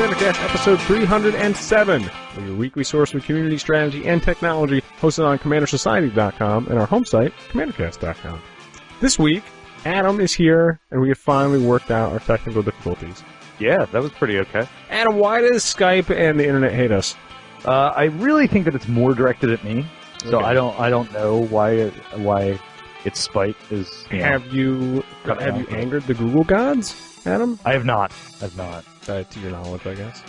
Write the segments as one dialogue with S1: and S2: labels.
S1: CommanderCast episode 307, your weekly source of community strategy and technology, hosted on CommanderSociety.com and our home site, CommanderCast.com. This week, Adam is here, and we have finally worked out our technical difficulties.
S2: Yeah, that was pretty okay.
S1: Adam, why does Skype and the internet hate us?
S2: I really think that it's more directed at me, so
S1: Okay.
S2: I don't know why its spite is.
S1: Have you angered the Google gods, Adam?
S2: I have not.
S1: To your knowledge, I guess.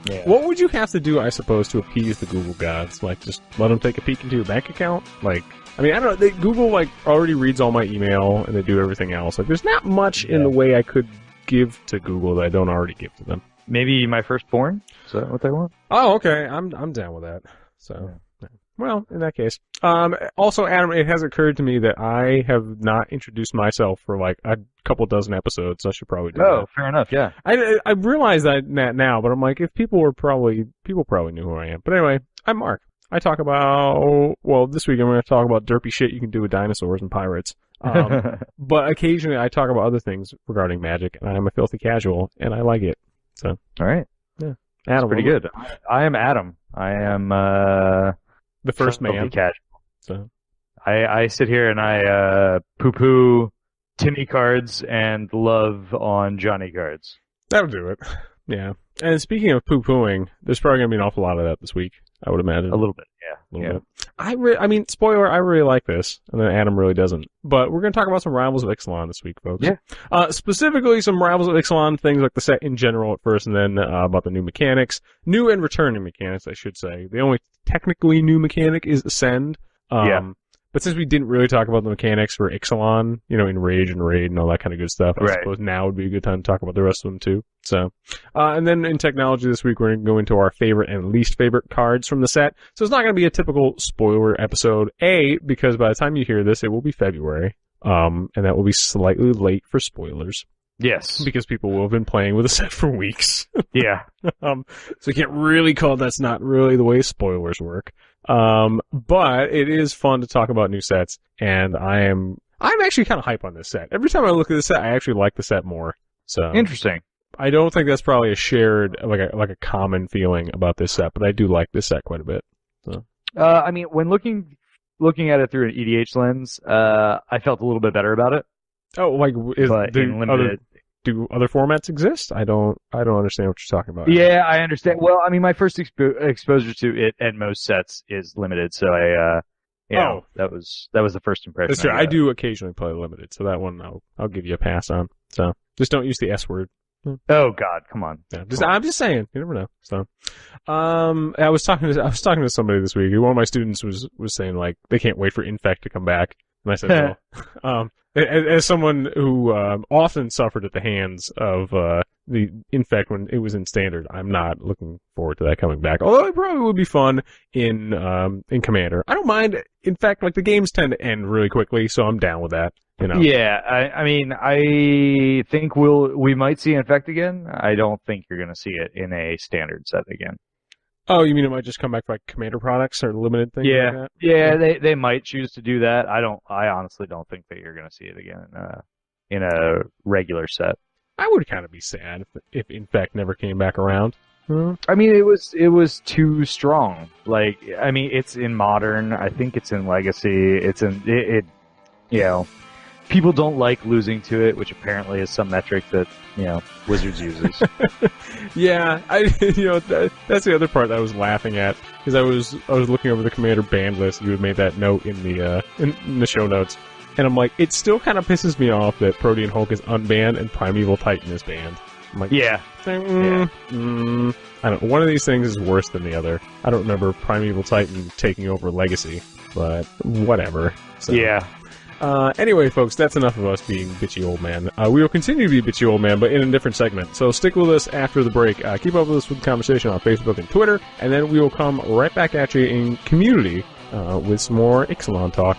S2: Yeah.
S1: What would you have to do, I suppose, to appease the Google gods? Like, just let them take a peek into your bank account? Like, I mean, I don't know. Google, already reads all my email, and they do everything else. Like, there's not much in the way I could give to Google that I don't already give to them.
S2: Maybe my firstborn? Is that what they want?
S1: Oh, okay. I'm down with that. So, well, in that case. Also, Adam, it has occurred to me that I have not introduced myself for, a couple dozen episodes, so I should probably do that.
S2: Oh, fair enough, yeah.
S1: I realize that now, but I'm like, if people probably knew who I am. But anyway, I'm Mark. I talk about, this week I'm going to talk about derpy shit you can do with dinosaurs and pirates. But occasionally I talk about other things regarding magic, and I'm a filthy casual, and I like it. So.
S2: All right.
S1: Yeah.
S2: Adam, pretty good. I am Adam. I am,
S1: the first man.
S2: Filthy casual.
S1: So.
S2: I sit here and I, poo-poo Timmy cards and love on Johnny cards.
S1: That'll do it. Yeah. And speaking of poo-pooing, there's probably going to be an awful lot of that this week, I would imagine.
S2: A little bit, yeah.
S1: A little bit. I mean, spoiler, I really like this, and then Adam really doesn't. But we're going to talk about some Rivals of Ixalan this week, folks.
S2: Yeah.
S1: Specifically some Rivals of Ixalan things like the set in general at first, and then about the new mechanics. New and returning mechanics, I should say. The only technically new mechanic is Ascend. But since we didn't really talk about the mechanics for Ixalan, in Rage and Raid and all that kind of good stuff, I suppose now would be a good time to talk about the rest of them too. So, and then in technology this week, we're going to go into our favorite and least favorite cards from the set. So it's not going to be a typical spoiler episode, because by the time you hear this, it will be February, and that will be slightly late for spoilers.
S2: Yes.
S1: Because people will have been playing with the set for weeks.
S2: Yeah.
S1: So you can't really call that's not really the way spoilers work. But it is fun to talk about new sets, and I'm actually kind of hype on this set. Every time I look at this set, I actually like the set more. So
S2: interesting.
S1: I don't think that's probably a shared, like a common feeling about this set, but I do like this set quite a bit. So.
S2: I mean, when looking at it through an EDH lens, I felt a little bit better about it.
S1: Oh, do other formats exist? I don't understand what you're talking about.
S2: Yeah, I understand. Well, I mean, my first exposure to it at most sets is limited, so that was the first impression.
S1: That's true. I do occasionally play limited, so that one I'll give you a pass on. So just don't use the S word.
S2: Oh God, come on.
S1: Yeah, I'm just saying. You never know. So, I was talking to somebody this week. One of my students was saying they can't wait for Infect to come back, and I said, well, as someone who often suffered at the hands of the Infect when it was in Standard, I'm not looking forward to that coming back. Although it probably would be fun in Commander. I don't mind. In fact, the games tend to end really quickly, so I'm down with that.
S2: Yeah, I mean, I think we might see Infect again. I don't think you're going to see it in a Standard set again.
S1: Oh, you mean it might just come back for Commander products or limited things like that?
S2: Yeah, they might choose to do that. I honestly don't think that you're going to see it again in a regular set.
S1: I would kind of be sad if Infect never came back around.
S2: I mean, it was too strong. I mean, it's in Modern. I think it's in Legacy. It's in people don't like losing to it, which apparently is some metric that Wizards uses.
S1: Yeah, that's the other part that I was laughing at, because I was looking over the Commander banned list. You had made that note in the show notes, and I'm like, it still kind of pisses me off that Protean Hulk is unbanned and Primeval Titan is banned. I'm like, I don't. One of these things is worse than the other. I don't remember Primeval Titan taking over Legacy, but whatever. So. Yeah.
S3: Anyway, folks, that's enough of us being bitchy old man. We will continue to be bitchy old man, but in a different segment. So stick with us after the break. Keep up with us with the conversation on Facebook and Twitter, and then we will come right back at you in community with some more Ixalan talk.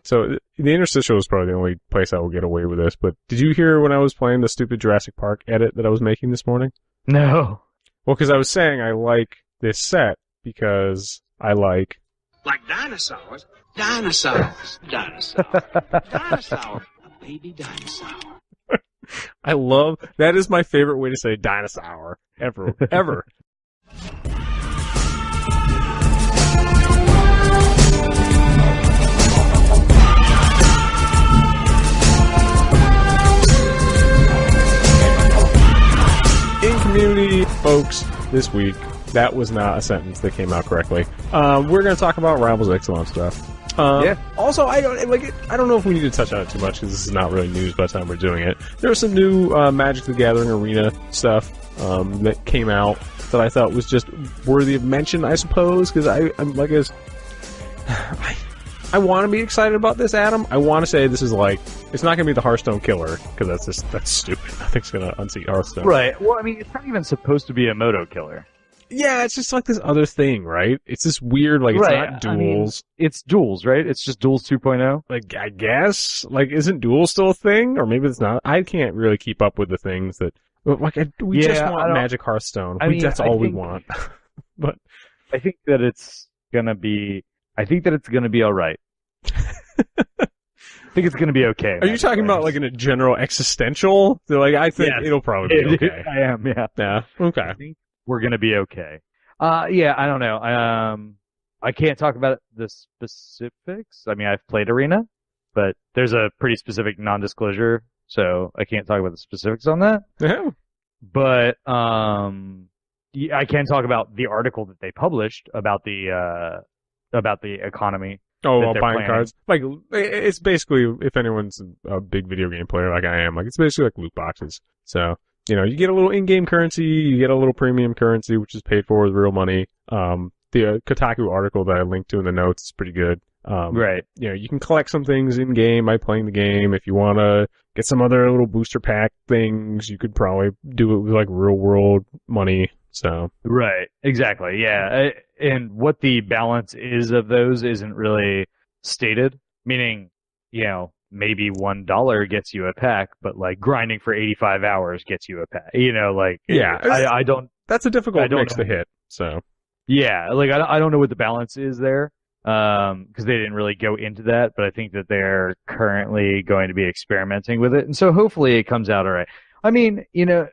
S3: So the interstitial is probably the only place I will get away with this, but did you hear when I was playing the stupid Jurassic Park edit that I was making this morning?
S2: No.
S3: Well, because I was saying I like this set because I like...
S4: Like dinosaurs? Dinosaurs. Dinosaurs. Dinosaurs. baby dinosaur.
S1: I love that. Is my favorite way to say Dinosaur ever. In community, folks, this week, that was not a sentence that came out correctly. We're going to talk about Rivals Ixalan stuff. Also, I don't know if we need to touch on it too much because this is not really news by the time we're doing it. There was some new Magic the Gathering Arena stuff that came out that I thought was just worthy of mention, I suppose, because I want to be excited about this, Adam. I want to say this is like, it's not going to be the Hearthstone killer, because that's stupid. Nothing's going to unseat Hearthstone.
S2: Right. Well, I mean, it's not even supposed to be a Moto killer.
S1: Yeah, it's just like this other thing, right? It's this weird, like, it's not duels.
S2: I mean, it's duels, right? It's just duels 2.0.
S1: Like, I guess, like, isn't duel still a thing? Or maybe it's not. I can't really keep up with the things that, like, we just want Magic Hearthstone. That's all we want. But
S2: I think that it's gonna be alright. I think it's gonna be okay.
S1: Are you talking about, like, in a general existential? They're like, I think it'll probably be okay.
S2: I am, yeah.
S1: Yeah, okay.
S2: I think we're gonna be okay. Yeah, I don't know. I can't talk about the specifics. I mean, I've played Arena, but there's a pretty specific non-disclosure, so I can't talk about the specifics on that.
S1: Yeah.
S2: But I can talk about the article that they published about the economy.
S1: Oh, well, buying
S2: planning.
S1: cards. Like, it's basically, if anyone's a big video game player like I am, like, it's basically like loot boxes. So, you know, you get a little in-game currency, you get a little premium currency, which is paid for with real money. The Kotaku article that I linked to in the notes is pretty good.
S2: Right.
S1: You know, you can collect some things in-game by playing the game. If you want to get some other little booster pack things, you could probably do it with, like, real-world money. So.
S2: Right. Exactly. Yeah. And what the balance is of those isn't really stated. Meaning, you know, maybe $1 gets you a pack, but like grinding for 85 hours gets you a pack. You know, like,
S1: yeah,
S2: I don't.
S1: That's a difficult mix to hit. So.
S2: Yeah. Like, I don't know what the balance is there. Because they didn't really go into that, but I think that they're currently going to be experimenting with it. And so hopefully it comes out all right. I mean, you know,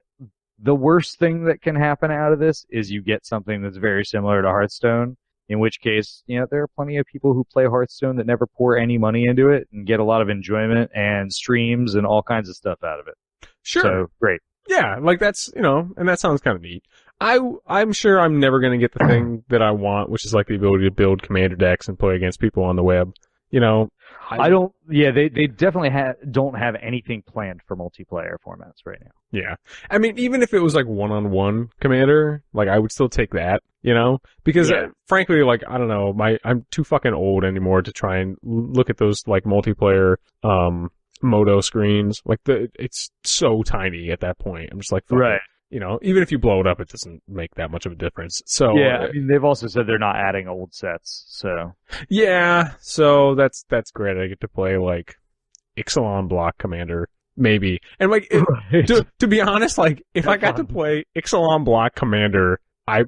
S2: the worst thing that can happen out of this is you get something that's very similar to Hearthstone, in which case, you know, there are plenty of people who play Hearthstone that never pour any money into it and get a lot of enjoyment and streams and all kinds of stuff out of it.
S1: Sure.
S2: So, great.
S1: Yeah, like that's, you know, and that sounds kind of neat. I'm sure I'm never going to get the thing that I want, which is like the ability to build commander decks and play against people on the web. You know,
S2: they definitely don't have anything planned for multiplayer formats right now.
S1: Yeah. I mean, even if it was like one-on-one commander, like I would still take that, you know, because frankly, like, I don't know, I'm too fucking old anymore to try and look at those like multiplayer, Moto screens. Like it's so tiny at that point. I'm just like, fuck
S2: right.
S1: It. You know, even if you blow it up, it doesn't make that much of a difference. So
S2: yeah, I mean, they've also said they're not adding old sets. So
S1: yeah, so that's great. I get to play like Ixalan Block Commander, maybe, and like to be honest, like if I got to play Ixalan Block Commander, I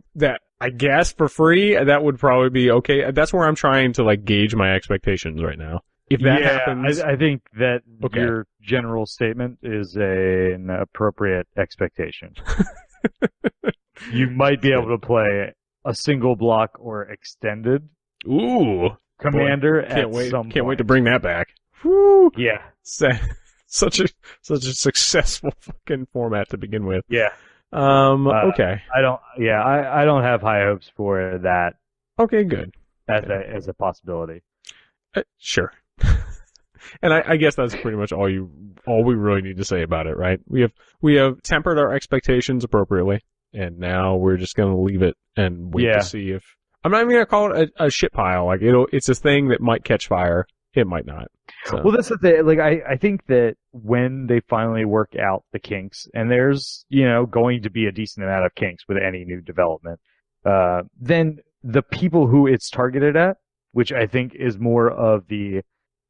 S1: guess for free, that would probably be okay. That's where I'm trying to like gauge my expectations right now. If that happens,
S2: I think that your general statement is an appropriate expectation. You might be able to play a single block or extended.
S1: Ooh,
S2: commander.
S1: Can't
S2: wait
S1: to bring that back. Woo.
S2: Yeah,
S1: such a successful fucking format to begin with.
S2: Yeah.
S1: Okay.
S2: I don't have high hopes for that.
S1: Okay, good.
S2: As a possibility.
S1: Sure. And I guess that's pretty much all we really need to say about it, right? We have tempered our expectations appropriately, and now we're just gonna leave it and wait to see if I'm not even gonna call it a shit pile. Like it's a thing that might catch fire. It might not. So.
S2: Well, that's the thing. Like I think that when they finally work out the kinks, and there's, you know, going to be a decent amount of kinks with any new development, then the people who it's targeted at, which I think is more of the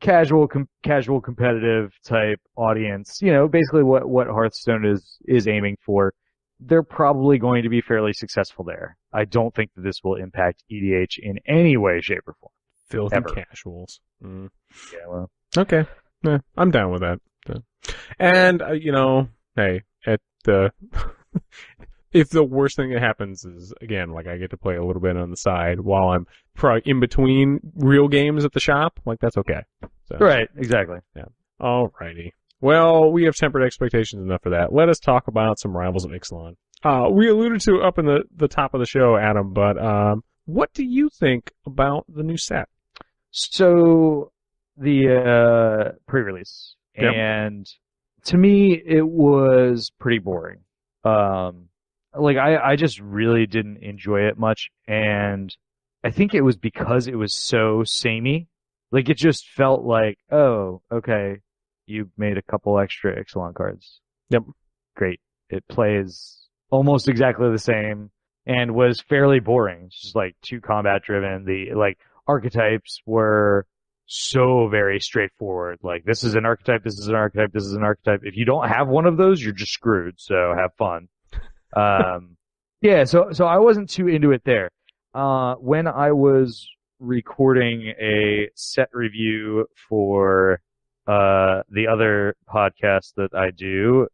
S2: casual competitive type audience, you know, basically what Hearthstone is aiming for, they're probably going to be fairly successful there. I don't think that this will impact EDH in any way, shape, or form.
S1: Filthy
S2: ever.
S1: Casuals. Mm.
S2: Yeah, well.
S1: Okay. Yeah, I'm down with that. And, hey, at the... if the worst thing that happens is, again, like I get to play a little bit on the side while I'm probably in between real games at the shop, like that's okay. So,
S2: right, exactly.
S1: Yeah. Alrighty. Well, we have tempered expectations enough for that. Let us talk about some Rivals of Ixalan. We alluded to it up in the top of the show, Adam, but what do you think about the new set?
S2: So, the pre-release.
S1: Yep.
S2: And to me, it was pretty boring. I just really didn't enjoy it much, and I think it was because it was so samey. Like, it just felt like, oh, okay, you made a couple extra Ixalan cards.
S1: Yep.
S2: Great. It plays almost exactly the same and was fairly boring. It's just like too combat driven. The archetypes were so very straightforward. Like, this is an archetype, this is an archetype, this is an archetype. If you don't have one of those, you're just screwed. So have fun. So I wasn't too into it there. When I was recording a set review for the other podcast that I do,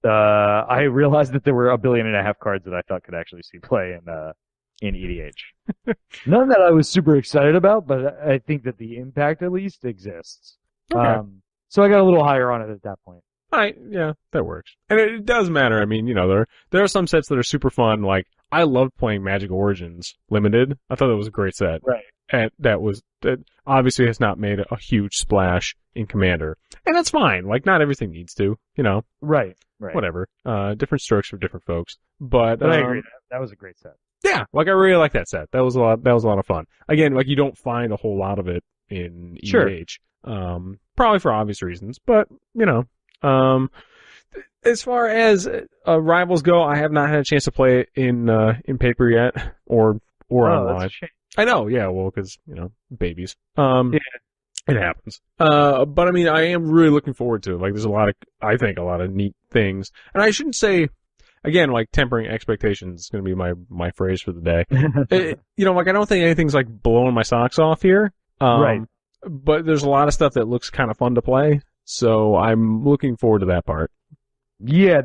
S2: I realized that there were 1.5 billion cards that I thought could actually see play in EDH. None that I was super excited about, but I think that the impact at least exists.
S1: Okay.
S2: So I got a little higher on it at that point.
S1: Yeah, that works. And it does matter. I mean, there are some sets that are super fun. Like, I loved playing Magic Origins Limited. I thought that was a great set.
S2: Right.
S1: And that obviously has not made a huge splash in Commander. And that's fine. Like, not everything needs to,
S2: Right.
S1: whatever. Different strokes for different folks. But
S2: I agree. That was a great set.
S1: Yeah, like, I really like that set. That was a lot of fun. Again, like, you don't find a whole lot of it in EDH.
S2: Sure.
S1: Probably for obvious reasons, but, as far as Rivals go, I have not had a chance to play it in paper yet, or online.
S2: That's a shame.
S1: I know, yeah, well, because, babies. Yeah. It happens. But I mean, I am really looking forward to it. Like, there's I think a lot of neat things. And I shouldn't say, again, like, tempering expectations is going to be my phrase for the day. I don't think anything's, like, blowing my socks off here.
S2: Right.
S1: But there's a lot of stuff that looks kind of fun to play, so I'm looking forward to that part.
S2: Yeah,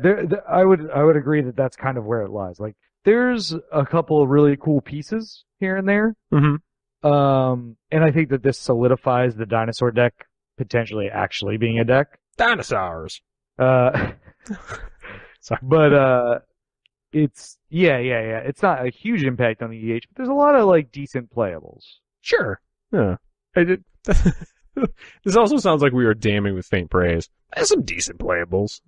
S2: I would agree that that's kind of where it lies. Like, there's a couple of really cool pieces here and there.
S1: Mm-hmm.
S2: And I think that this solidifies the Dinosaur deck potentially actually being a deck.
S1: Dinosaurs.
S2: Sorry. But it's it's not a huge impact on the EDH, but there's a lot of like decent playables.
S1: Sure. Yeah. This also sounds like we are damning with faint praise. There's some decent playables,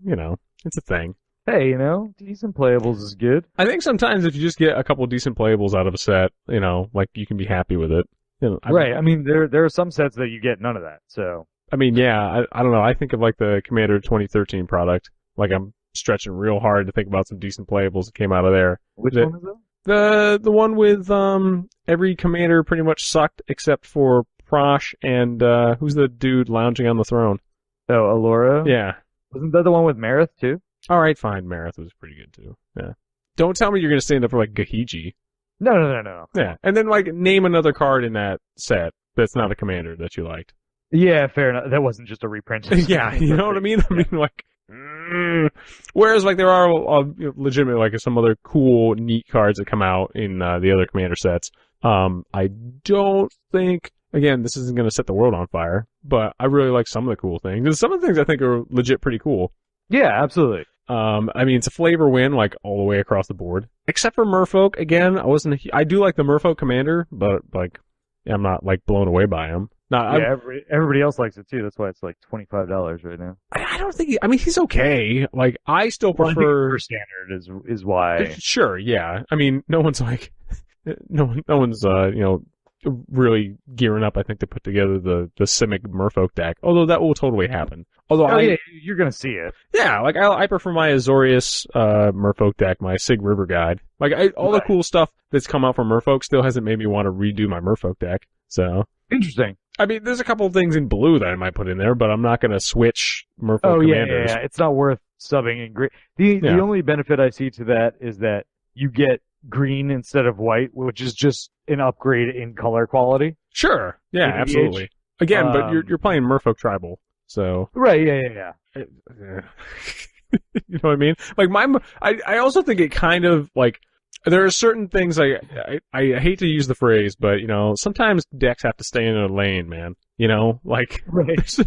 S1: it's a thing.
S2: Hey, decent playables is good.
S1: I think sometimes if you just get a couple decent playables out of a set, like, you can be happy with it.
S2: Right. I mean, there are some sets that you get none of that, so.
S1: I mean, yeah, I don't know. I think of, like, the Commander 2013 product. Like, I'm stretching real hard to think about some decent playables that came out of there.
S2: Which one is that?
S1: The one with, every commander pretty much sucked except for Prosh and, who's the dude lounging on the throne?
S2: Oh, Allura?
S1: Yeah.
S2: Wasn't that the one with Marith, too?
S1: Alright, fine. Marith was pretty good, too. Yeah. Don't tell me you're gonna stand up for, like, Gahiji.
S2: No.
S1: Yeah. And then, like, name another card in that set that's not a commander that you liked.
S2: Yeah, fair enough. That wasn't just a reprint.
S1: Yeah, you know what I mean? I mean, like, whereas, like, there are legitimately, like, some other cool, neat cards that come out in the other commander sets. I don't think, again, this isn't going to set the world on fire, but I really like some of the cool things. And some of the things I think are legit pretty cool.
S2: Yeah, absolutely.
S1: I mean, it's a flavor win, like, all the way across the board. Except for Merfolk, again, I do like the Merfolk commander, but, like, I'm not, like, blown away by him.
S2: Everybody else likes it too. That's why it's like $25 right now.
S1: I don't think. I mean, he's okay. Like, I still prefer
S2: standard is why.
S1: Sure, yeah. I mean, no one's like, no one's really gearing up. I think to put together the Simic Merfolk deck. Although that will totally happen. Although
S2: you're gonna see it.
S1: Yeah, like I prefer my Azorius Merfolk deck, my Sig River Guide. Like all the cool stuff that's come out from Merfolk still hasn't made me want to redo my Merfolk deck. So
S2: interesting.
S1: I mean, there's a couple of things in blue that I might put in there, but I'm not going to switch Merfolk commanders.
S2: Yeah. It's not worth subbing in green. The only benefit I see to that is that you get green instead of white, which is just an upgrade in color quality.
S1: Sure. Yeah, absolutely. Again, but you're playing Merfolk Tribal, so.
S2: Right, yeah.
S1: You know what I mean? Like I also think it kind of like there are certain things I hate to use the phrase, but you know sometimes decks have to stay in a lane, man. You know, like
S2: Right.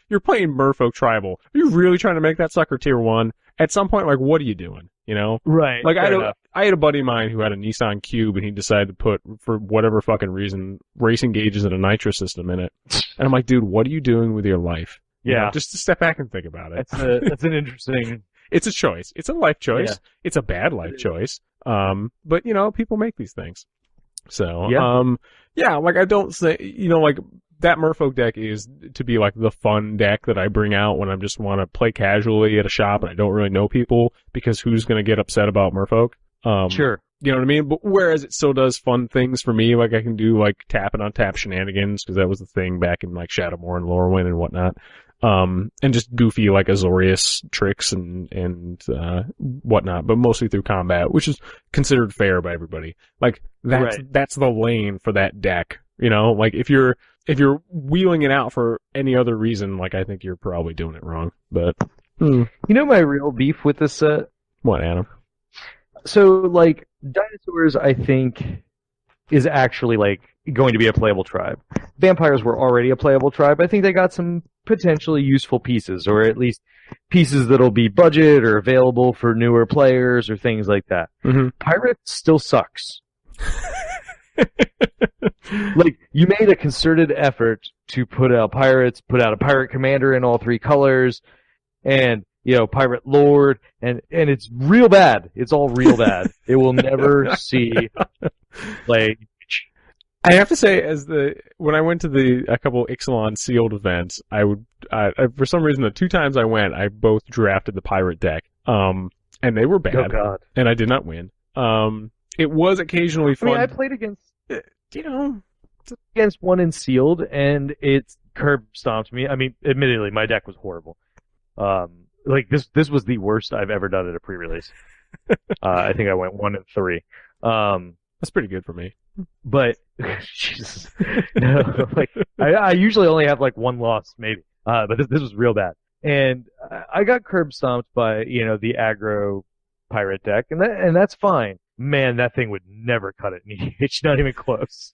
S1: you're playing Merfolk Tribal. Are you really trying to make that sucker tier 1? At some point, like what are you doing? You know,
S2: Right.
S1: like
S2: Fair
S1: I had a buddy of mine who had a Nissan Cube and he decided to put, for whatever fucking reason, racing gauges and a nitro system in it. And I'm like, dude, what are you doing with your life? You know,
S2: Yeah.
S1: just to step back and think about it.
S2: That's an interesting.
S1: It's a choice. It's a life choice.
S2: Yeah.
S1: It's a bad life choice. But you know, people make these things. So,
S2: Yeah.
S1: like I don't say, you know, like that Merfolk deck is to be like the fun deck that I bring out when I just want to play casually at a shop and I don't really know people, because who's going to get upset about Merfolk?
S2: Sure.
S1: You know what I mean? But whereas it still does fun things for me, like I can do like tap and untap shenanigans, because that was the thing back in like Shadowmoor and Lorwyn and whatnot. And just goofy like Azorius tricks and whatnot, but mostly through combat, which is considered fair by everybody. Like that's the lane for that deck. You know, like if you're wheeling it out for any other reason, like I think you're probably doing it wrong. But
S2: You know my real beef with this set?
S1: what, Adam?
S2: So, like, Dinosaurs, I think, is actually, like, going to be a playable tribe. Vampires were already a playable tribe. I think they got some potentially useful pieces, or at least pieces that'll be budget or available for newer players or things like that.
S1: Mm-hmm.
S2: Pirate still sucks. Like, you made a concerted effort to put out pirates, put out a pirate commander in all 3 colors, and, you know, pirate lord, and it's real bad. It's all real bad. It will never see, like...
S1: I have to say, when I went to a couple Ixalan sealed events, I for some reason, the 2 times I went, I both drafted the pirate deck. And they were bad.
S2: Oh, God.
S1: And I did not win. It was occasionally fun.
S2: I mean, I played against...
S1: You know,
S2: against one in sealed, and it curb stomped me. I mean, admittedly, my deck was horrible. Like this was the worst I've ever done at a pre-release. I think I went 1-3.
S1: That's pretty good for me.
S2: But Jesus, no, like I usually only have like 1 loss maybe. But this was real bad, and I got curb stomped by the aggro pirate deck, and that's fine. Man, that thing would never cut it in EDH, not even close.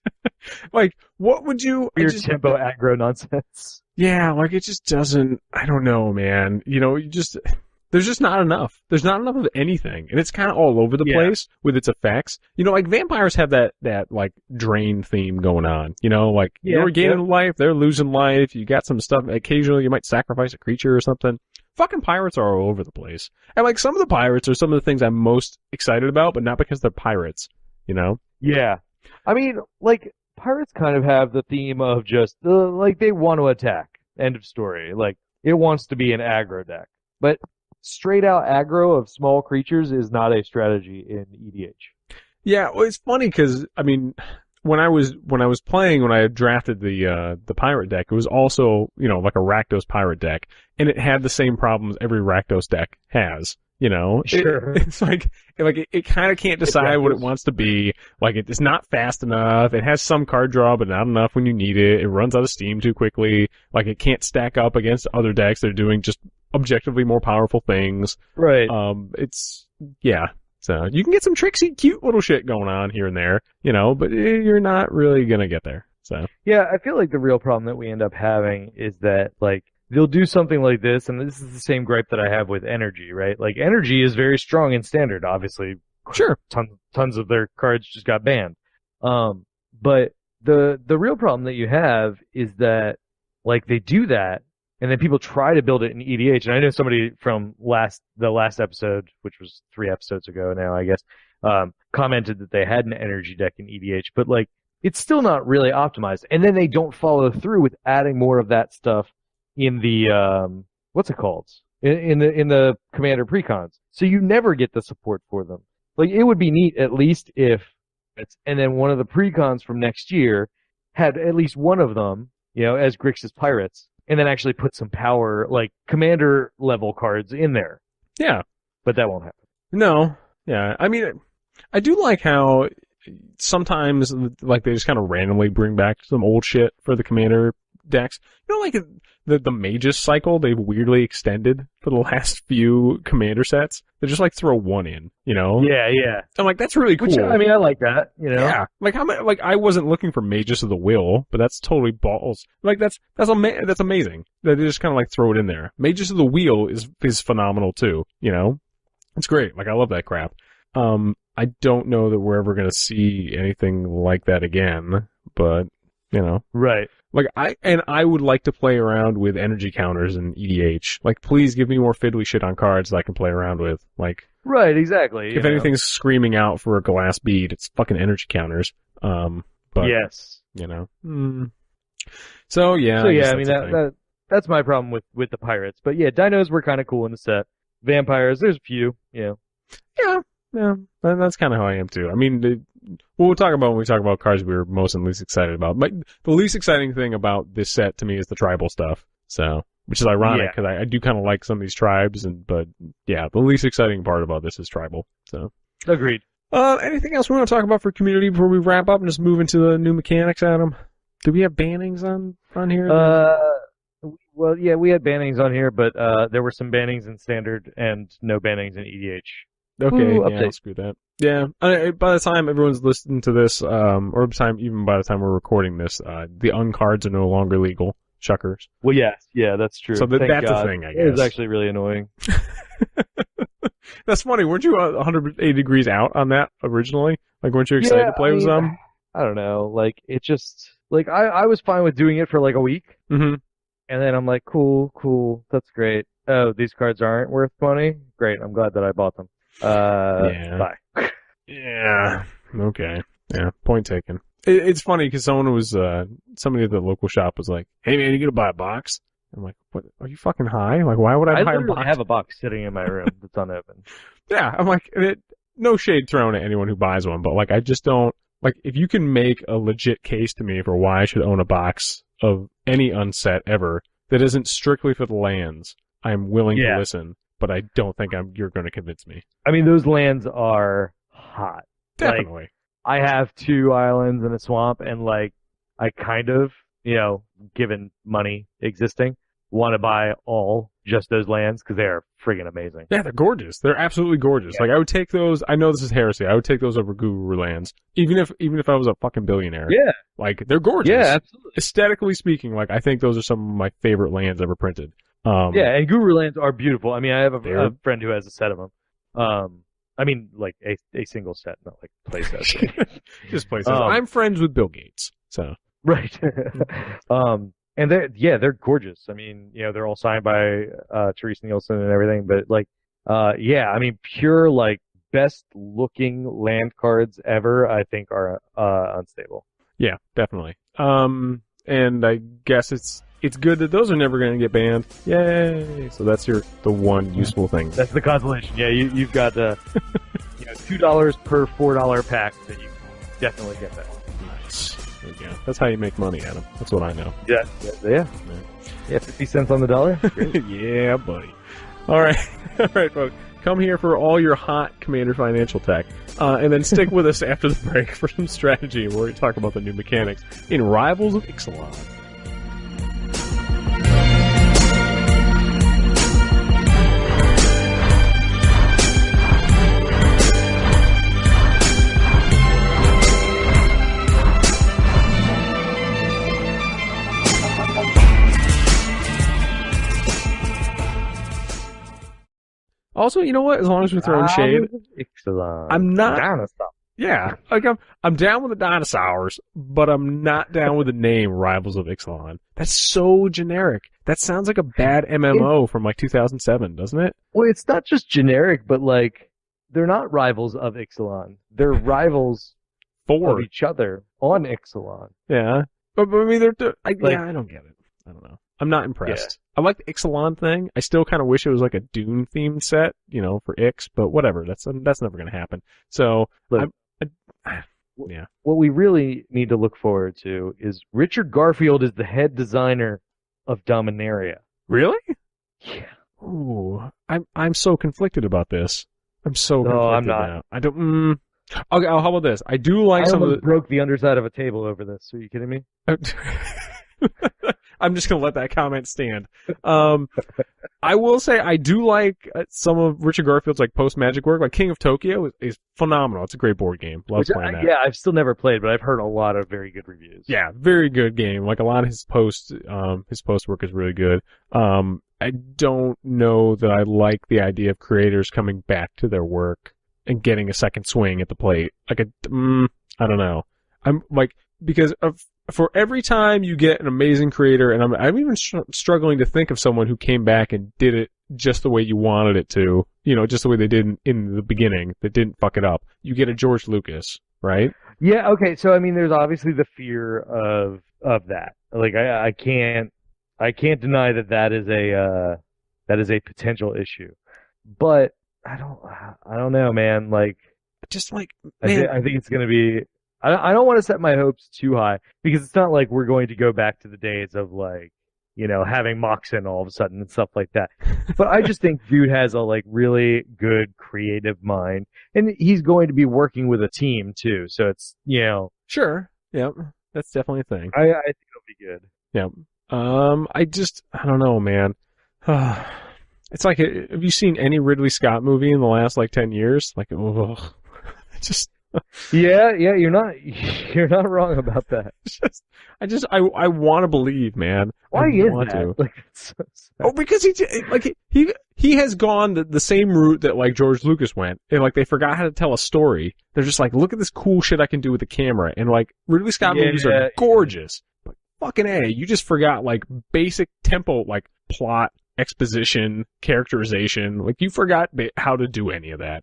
S1: Like, what would you...
S2: Your tempo aggro nonsense.
S1: Yeah, like, it just doesn't... I don't know, man. There's just not enough. There's not enough of anything. And it's kind of all over the place with its effects. Like, vampires have that like, drain theme going on. Like, you're gaining life, they're losing life, you got some stuff... Occasionally, you might sacrifice a creature or something. Fucking pirates are all over the place. And, like, some of the pirates are some of the things I'm most excited about, but not because they're pirates,
S2: Yeah. I mean, like, pirates kind of have the theme of just, like, they want to attack. End of story. Like, it wants to be an aggro deck. But straight out aggro of small creatures is not a strategy in EDH.
S1: Yeah, well, it's funny because, I mean... When I was playing, when I had drafted the pirate deck, it was also, like a Rakdos pirate deck, and it had the same problems every Rakdos deck has,
S2: Sure.
S1: It's like it kind of can't decide what it wants to be. Like, it's not fast enough. It has some card draw, but not enough when you need it. It runs out of steam too quickly. Like, it can't stack up against other decks that are doing just objectively more powerful things.
S2: Right.
S1: So you can get some tricksy, cute little shit going on here and there, but you're not really gonna get there. So
S2: yeah, I feel like the real problem that we end up having is that, like, they'll do something like this, and this is the same gripe that I have with Energy, right? Like, Energy is very strong in Standard, obviously.
S1: Sure.
S2: Tons of their cards just got banned. But the real problem that you have is that, like, they do that, and then people try to build it in EDH. And I know somebody from the last episode, which was 3 episodes ago now, I guess, commented that they had an Energy deck in EDH, but, like, it's still not really optimized. And then they don't follow through with adding more of that stuff in the what's it called? In the Commander precons. So you never get the support for them. Like, it would be neat at least if and then one of the precons from next year had at least one of them, as Grixis Pirates, and then actually put some power, like, commander level cards in there.
S1: Yeah.
S2: But that won't happen.
S1: No. Yeah. I mean, I do like how sometimes, like, they just kind of randomly bring back some old shit for the commander decks. Like, the Magus cycle they've weirdly extended for the last few commander sets. They just like throw one in, you know?
S2: Yeah, yeah.
S1: I'm like, that's really cool.
S2: Which, I mean, I like that, you know?
S1: Yeah. Like how many, like I wasn't looking for Magus of the Will, but that's totally balls. Like that's amazing. That they just kind of like throw it in there. Magus of the Wheel is phenomenal too, you know? It's great. Like I love that crap. I don't know that we're ever going to see anything like that again, but you know.
S2: Right.
S1: Like I would like to play around with energy counters and EDH. Like please give me more fiddly shit on cards that I can play around with. Like
S2: right, exactly.
S1: If anything's screaming out for a glass bead, it's fucking energy counters. But
S2: yes.
S1: You know. So yeah.
S2: I mean that's my problem with the pirates. But yeah, dinos were kind of cool in the set. Vampires, there's a few, you know.
S1: Yeah, that's kind of how I am too. I mean, we'll talk about when we talk about cards we were most and least excited about. But the least exciting thing about this set to me is the tribal stuff. So, which is ironic because I do kind of like some of these tribes, but yeah, the least exciting part about this is tribal. So,
S2: agreed.
S1: Anything else we want to talk about for community before we wrap up and just move into the new mechanics, Adam? Do we have bannings on here?
S2: Well, yeah, we had bannings on here, but there were some bannings in standard and no bannings in EDH.
S1: Okay, yeah, screw that. Yeah, by the time everyone's listening to this, or even by the time we're recording this, the uncards are no longer legal. Shuckers.
S2: Well, yeah, that's true.
S1: So that's a thing, I guess.
S2: It was actually really annoying.
S1: That's funny. Weren't you 180 degrees out on that originally? Like, weren't you excited to play with them?
S2: I don't know. Like, it just, like, I was fine with doing it for like a week.
S1: Mm-hmm.
S2: And then I'm like, cool, that's great. Oh, these cards aren't worth money? Great, I'm glad that I bought them. Bye.
S1: Yeah. Okay. Yeah. Point taken. It's funny because somebody at the local shop was like, "Hey man, you gonna buy a box?" I'm like, "What? Are you fucking high? Like, why would I buy a box?"
S2: I have a box sitting in my room that's unopened.
S1: Yeah. I'm like, no shade thrown at anyone who buys one, but like, I just don't like if you can make a legit case to me for why I should own a box of any unset ever that isn't strictly for the lands, I'm willing to listen. But I don't think you're going to convince me.
S2: I mean, those lands are hot.
S1: Definitely.
S2: Like, I have 2 islands and a swamp, and like, I kind of, you know, given money existing, want to buy just those lands because they are friggin' amazing.
S1: Yeah, they're gorgeous. They're absolutely gorgeous. Yeah. Like, I would take those. I know this is heresy. I would take those over Guru lands, even if I was a fucking billionaire.
S2: Yeah.
S1: Like, they're gorgeous.
S2: Yeah, absolutely.
S1: Aesthetically speaking, like, I think those are some of my favorite lands ever printed.
S2: Yeah, and Guru lands are beautiful. I mean, I have a friend who has a set of them. I mean, like a single set, not like play sets.
S1: Just play sets. I'm friends with Bill Gates, so.
S2: Right. And they're gorgeous. I mean, you know, they're all signed by Therese Nielsen and everything, but like, yeah, I mean, pure like best looking land cards ever, I think are unstable.
S1: Yeah, definitely. And I guess it's good that those are never going to get banned. Yay! So that's the one useful thing.
S2: That's the consolation. Yeah, you've got $2 per $4 pack that you definitely get that.
S1: Nice. There you go. That's how you make money, Adam. That's what I know.
S2: Yeah. 50 cents on the dollar. Great.
S1: Yeah, buddy. All right, folks. Come here for all your hot Commander financial tech, and then stick with us after the break for some strategy where we talk about the new mechanics in Rivals of Ixalan. Also, you know what? As long as we're throwing shade, I'm not.
S2: Dinosaur.
S1: Yeah, like I'm down with the Dino-SAWuhrs, but I'm not down with the name Rivals of Ixalan. That's so generic. That sounds like a bad MMO from like 2007, doesn't it?
S2: Well, it's not just generic, but like they're not rivals of Ixalan. They're rivals of each other on Ixalan.
S1: Yeah, but I mean, I don't get it. I don't know. I'm not impressed. Yeah. I like the Ixalan thing. I still kind of wish it was like a Dune themed set, you know, for Ix, but whatever. That's never going to happen. So, yeah.
S2: What we really need to look forward to is Richard Garfield is the head designer of Dominaria.
S1: Really?
S2: Yeah.
S1: Ooh, I'm so conflicted about this. I'm so conflicted
S2: I'm not.
S1: now. I don't. Okay, how about this? I do like some of the.
S2: Broke the underside of a table over this. Are you kidding me?
S1: I'm just gonna let that comment stand. I will say I do like some of Richard Garfield's like post-Magic work. Like King of Tokyo is phenomenal. It's a great board game. Love playing that.
S2: Yeah, I've still never played, but I've heard a lot of very good reviews.
S1: Yeah, very good game. Like a lot of his post work is really good. I don't know that I like the idea of creators coming back to their work and getting a second swing at the plate. Like I don't know. I'm like, because for every time you get an amazing creator, and I'm even struggling to think of someone who came back and did it just the way you wanted it to, just the way they did in the beginning, that didn't fuck it up. You get a George Lucas, right?
S2: Yeah, okay. So I mean, there's obviously the fear of that. Like I can't deny that is a potential issue. But I don't know, man. Like,
S1: just like, man.
S2: I think it's going to be, I don't want to set my hopes too high, because it's not like we're going to go back to the days of like, having Moxon all of a sudden and stuff like that. But I just think dude has a like really good creative mind, and he's going to be working with a team too. So it's,
S1: Sure. Yep. That's definitely a thing.
S2: I think it'll be good.
S1: Yep. I don't know, man. It's like, have you seen any Ridley Scott movie in the last like 10 years? Like, just.
S2: Yeah, you're not wrong about that.
S1: I want to believe, man.
S2: Why is that? Like, it's so sad.
S1: Because he has gone the same route that like George Lucas went, and like they forgot how to tell a story. They're just like, look at this cool shit I can do with the camera, and like Ridley Scott movies are gorgeous, but fucking A, you just forgot like basic tempo, like plot, exposition, characterization. Like you forgot how to do any of that.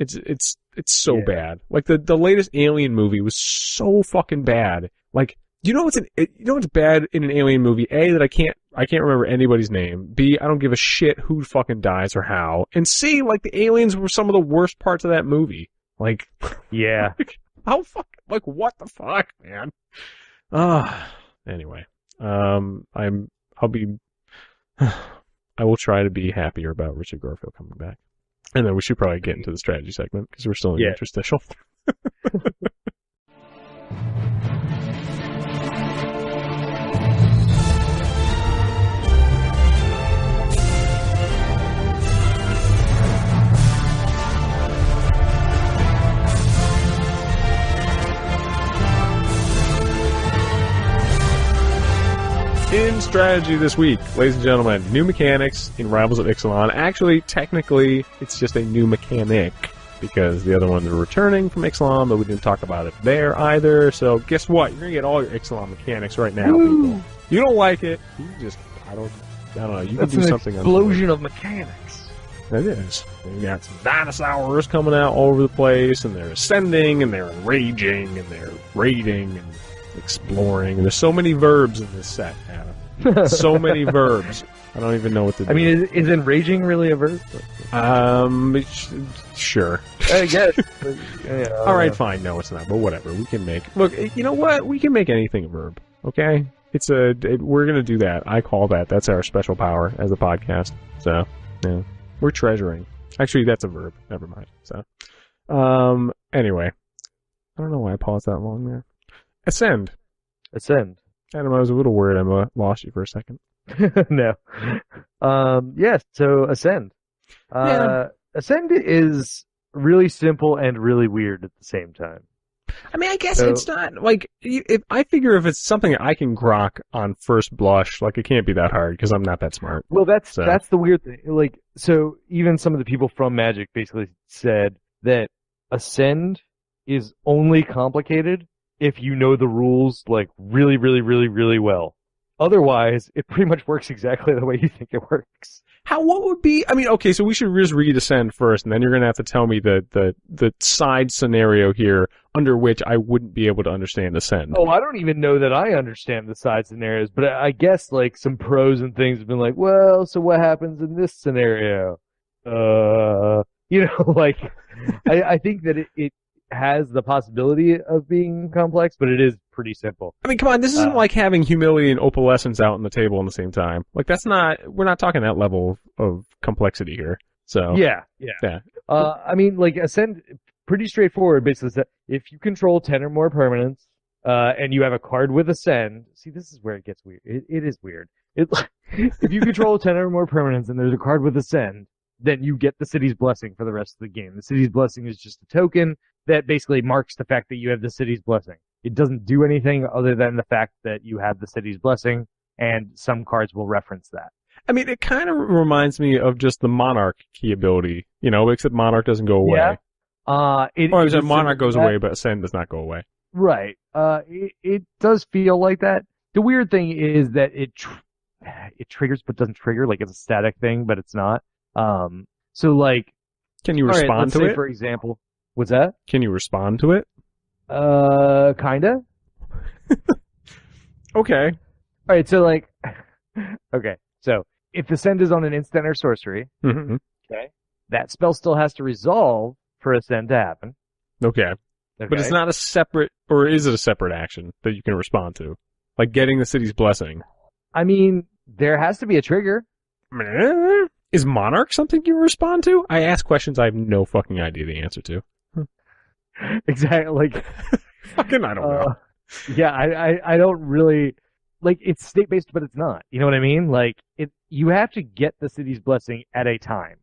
S1: It's so bad. Like the latest Alien movie was so fucking bad. Like, what's bad in an Alien movie? A, that I can't remember anybody's name. B, I don't give a shit who fucking dies or how. And C, like the aliens were some of the worst parts of that movie. Like,
S2: yeah.
S1: Like what the fuck, man? Anyway, I will try to be happier about Richard Garfield coming back. And then we should probably get into the strategy segment, because we're still in the interstitial. In strategy this week, ladies and gentlemen, new mechanics in Rivals of Ixalan. Actually, technically, it's just a new mechanic, because the other ones are returning from Ixalan, but we didn't talk about it there either. So guess what? You're gonna get all your Ixalan mechanics right now, people. You don't like it? You just, I don't know. You can do something.
S2: That's an explosion of mechanics.
S1: It is. You got some Dino-SAWuhrs coming out all over the place, and they're ascending, and they're enraging, and they're raiding, and exploring. And there's so many verbs in this set, Adam. So many verbs. I don't even know what to do.
S2: I mean, is enraging really a verb?
S1: Sure.
S2: I guess.
S1: All right, fine. No, it's not. But whatever. We can make. Look, you know what? We can make anything a verb. Okay. We're gonna do that. I call that. That's our special power as a podcast. So, yeah, we're treasuring. Actually, that's a verb. Never mind. So, anyway, I don't know why I paused that long there. Ascend. Adam, I was a little worried I lost you for a second.
S2: No. Yes, so Ascend. Ascend is really simple and really weird at the same time.
S1: I mean, I guess it's not, like, I figure if it's something I can grok on first blush, like, it can't be that hard, because I'm not that smart.
S2: Well, that's the weird thing. Like, so even some of the people from Magic basically said that Ascend is only complicated if you know the rules, like, really, really, really, really well. Otherwise, it pretty much works exactly the way you think it works.
S1: What would be, I mean, okay, so we should just read Ascend first, and then you're gonna have to tell me the side scenario here under which I wouldn't be able to understand Ascend.
S2: Oh, I don't even know that I understand the side scenarios, but I guess, like, some pros and things have been like, well, so what happens in this scenario? Like, I think that it has the possibility of being complex, but it is pretty simple.
S1: I mean, come on, this isn't like having humility and opalescence out on the table at the same time. Like, we're not talking that level of complexity here. So
S2: yeah. I mean, like, Ascend, pretty straightforward. Basically, that if you control 10 or more permanents, and you have a card with Ascend. See, this is where it gets weird. It is weird. If you control 10 or more permanents and there's a card with Ascend, then you get the City's Blessing for the rest of the game. The City's Blessing is just a token that basically marks the fact that you have the City's Blessing. It doesn't do anything other than the fact that you have the City's Blessing, and some cards will reference that.
S1: I mean, it kind of reminds me of just the Monarch key ability, except Monarch doesn't go away.
S2: Yeah.
S1: Or Monarch goes away, but Ascend does not go away.
S2: Right. It does feel like that. The weird thing is that it triggers but doesn't trigger. Like, it's a static thing, but it's not. So like,
S1: can you respond to it?
S2: For example, what's that?
S1: Can you respond to it?
S2: Kinda.
S1: Okay.
S2: All right. So like, okay. So if Ascend is on an instant or sorcery,
S1: mm-hmm.
S2: okay, that spell still has to resolve for Ascend to happen.
S1: Okay. But it's not a separate, or is it a separate action that you can respond to? Like getting the City's Blessing.
S2: I mean, there has to be a trigger.
S1: Is Monarch something you respond to? I ask questions I have no fucking idea the answer to.
S2: Exactly. Like,
S1: fucking, I don't know.
S2: Yeah, I don't really, like, it's state-based, but it's not. You know what I mean? Like, you have to get the City's Blessing at a time.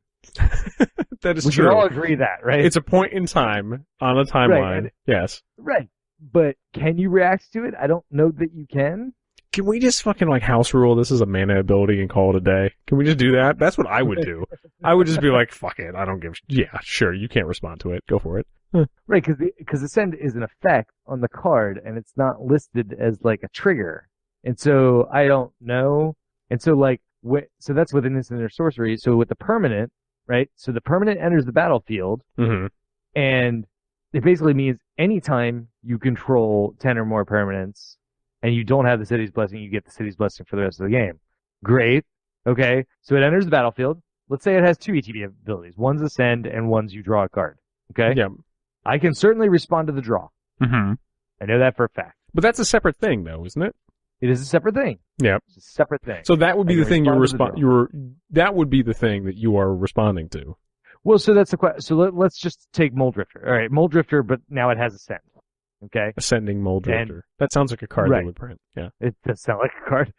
S1: That is
S2: we
S1: true.
S2: We can all agree that, right?
S1: It's a point in time on a timeline. Right. Yes.
S2: Right. But can you react to it? I don't know that you can.
S1: Can we just fucking house rule this is a mana ability and call it a day? Can we just do that? That's what I would do. I would just be like, fuck it. I don't give. Yeah, sure. You can't respond to it. Go for it.
S2: Right, because Ascend is an effect on the card, and it's not listed as like a trigger, and so I don't know, and so so that's with an instant or sorcery. So with the permanent, right? So the permanent enters the battlefield,
S1: mm-hmm.
S2: and it basically means anytime you control 10 or more permanents, and you don't have the City's Blessing, you get the City's Blessing for the rest of the game. Great. Okay, so it enters the battlefield. Let's say it has 2 ETB abilities. One's Ascend, and one's you draw a card. Okay.
S1: Yeah.
S2: I can certainly respond to the draw.
S1: Mm-hmm.
S2: I know that for a fact.
S1: But that's a separate thing, though, isn't it?
S2: It is a separate thing.
S1: Yeah.
S2: It's a separate thing.
S1: So that would be the thing that would be the thing that you are responding to.
S2: Well, so that's the question. So let's just take Mole Drifter. All right, Mole Drifter, but now it has Ascend. Okay.
S1: Ascending Mole Drifter. That sounds like a card they would print. Yeah.
S2: It does sound like a card.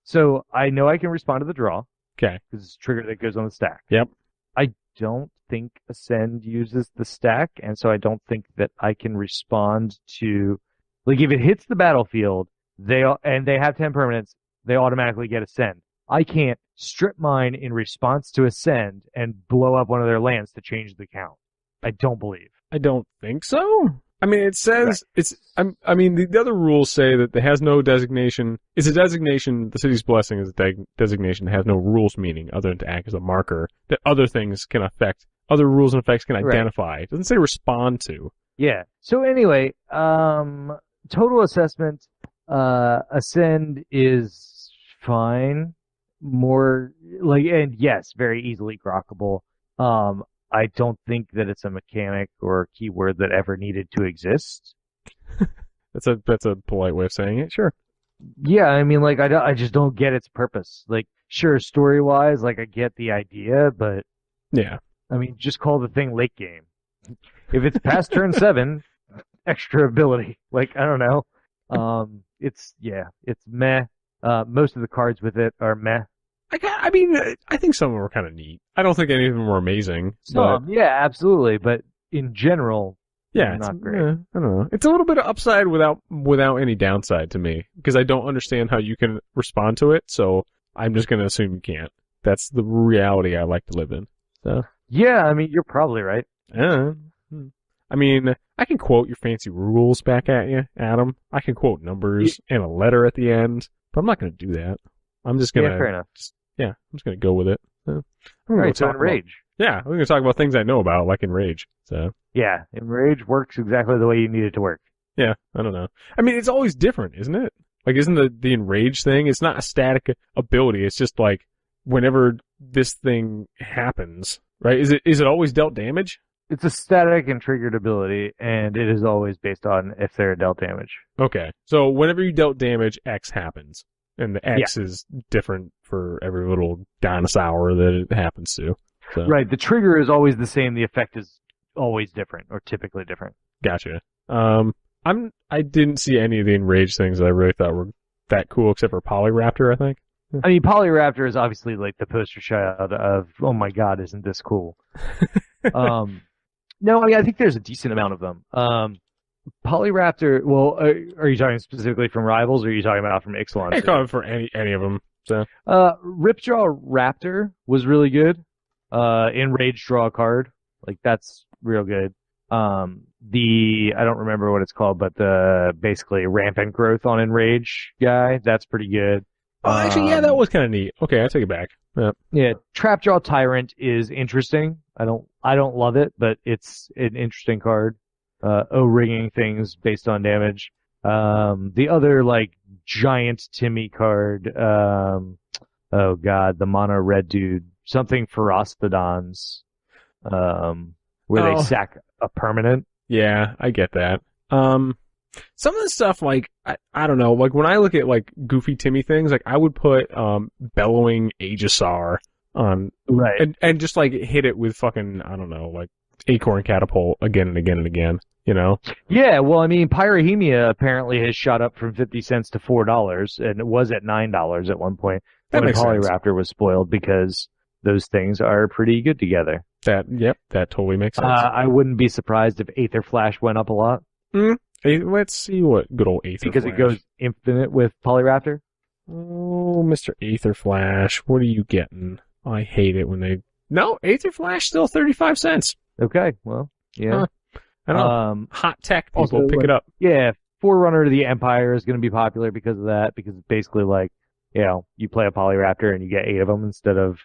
S2: So I know I can respond to the draw.
S1: Okay.
S2: Because it's a trigger that goes on the stack.
S1: Yep.
S2: I don't think Ascend uses the stack, and so I don't think that I can respond to, like, if it hits the battlefield, they have 10 permanents, they automatically get Ascend. I can't strip mine in response to Ascend and blow up one of their lands to change the count. I don't believe.
S1: I don't think so. I mean, it says the other rules say that it has no designation. It's a designation. The City's Blessing is a designation that has no rules meaning other than to act as a marker that other things can affect. Other rules and effects can identify. It doesn't say respond to.
S2: Yeah. So anyway, total assessment, Ascend is fine. More and yes, very easily grokkable. I don't think that it's a mechanic or a keyword that ever needed to exist.
S1: That's a polite way of saying it. Sure.
S2: Yeah, I mean, I just don't get its purpose. Like, sure, story-wise, I get the idea, but
S1: yeah.
S2: I mean, just call the thing late game. If it's past turn 7, extra ability. I don't know. It's meh. Most of the cards with it are meh.
S1: I think some of them were kind of neat. I don't think any of them were amazing.
S2: Yeah, absolutely. But in general,
S1: yeah,
S2: not great.
S1: I don't know. It's a little bit of upside without any downside to me because I don't understand how you can respond to it. So I'm just going to assume you can't. That's the reality I like to live in. So
S2: yeah, I mean, you're probably right.
S1: I mean, I can quote your fancy rules back at you, Adam. I can quote numbers and a letter at the end, but I'm not going to do that. I'm just going to.
S2: Yeah, fair enough.
S1: I'm just going to go with it. So,
S2: so Enrage.
S1: Yeah, we're going to talk about things I know about, like Enrage. So.
S2: Yeah, Enrage works exactly the way you need it to work.
S1: Yeah, I don't know. I mean, it's always different, isn't it? Isn't the Enrage thing, it's not a static ability, it's just whenever this thing happens, right? Is it always dealt damage?
S2: It's a static and triggered ability, and it is always based on if they're dealt damage.
S1: Okay, so whenever you dealt damage, X happens. And the X is different for every little dinosaur that it happens to. So.
S2: Right. The trigger is always the same. The effect is always different, or typically different.
S1: Gotcha. I didn't see any of the Enraged things that I really thought were that cool, except for Polyraptor, I think.
S2: I mean, Polyraptor is obviously like the poster child of, oh my god, isn't this cool? No, I mean, I think there's a decent amount of them. Polyraptor, well, are you talking specifically from Rivals, or are you talking about from Ixalan?
S1: I call it for any of them. So.
S2: Ripjaw Raptor was really good. Enraged draw a card. Like, that's real good. I don't remember what it's called, but the basically rampant growth on Enrage guy, that's pretty good.
S1: Oh, actually, yeah, that was kind of neat. Okay, I take it back.
S2: Yeah, Trapjaw Tyrant is interesting. I don't love it, but it's an interesting card. O-ringing things based on damage. The other, like, giant Timmy card, oh god, the mono red dude, something Ferocitodons, where they sack a permanent.
S1: Yeah, I get that. Some of the stuff, like, I don't know, like, when I look at, like, goofy Timmy things, like, I would put, bellowing Aegisaur on,
S2: right,
S1: and just, like, hit it with fucking, I don't know, like, Acorn Catapult again and again and again, you know?
S2: Yeah, well, I mean, Pyrohemia apparently has shot up from 50 cents to $4, and it was at $9 at one point
S1: when
S2: Polyraptor was spoiled, because those things are pretty good together.
S1: That totally makes sense.
S2: I wouldn't be surprised if Aether Flash went up a lot.
S1: Let's see what good old Aether
S2: because
S1: Flash.
S2: It goes infinite with Polyraptor.
S1: Oh, Mr. Aether Flash, what are you getting? I hate it when they... No, Aether Flash still 35 cents.
S2: Okay, well, yeah.
S1: I don't know. Hot tech people,
S2: also,
S1: pick it up.
S2: Yeah, Forerunner of the Empire is going to be popular because of that, because it's basically like, you know, you play a Polyraptor and you get 8 of them instead of,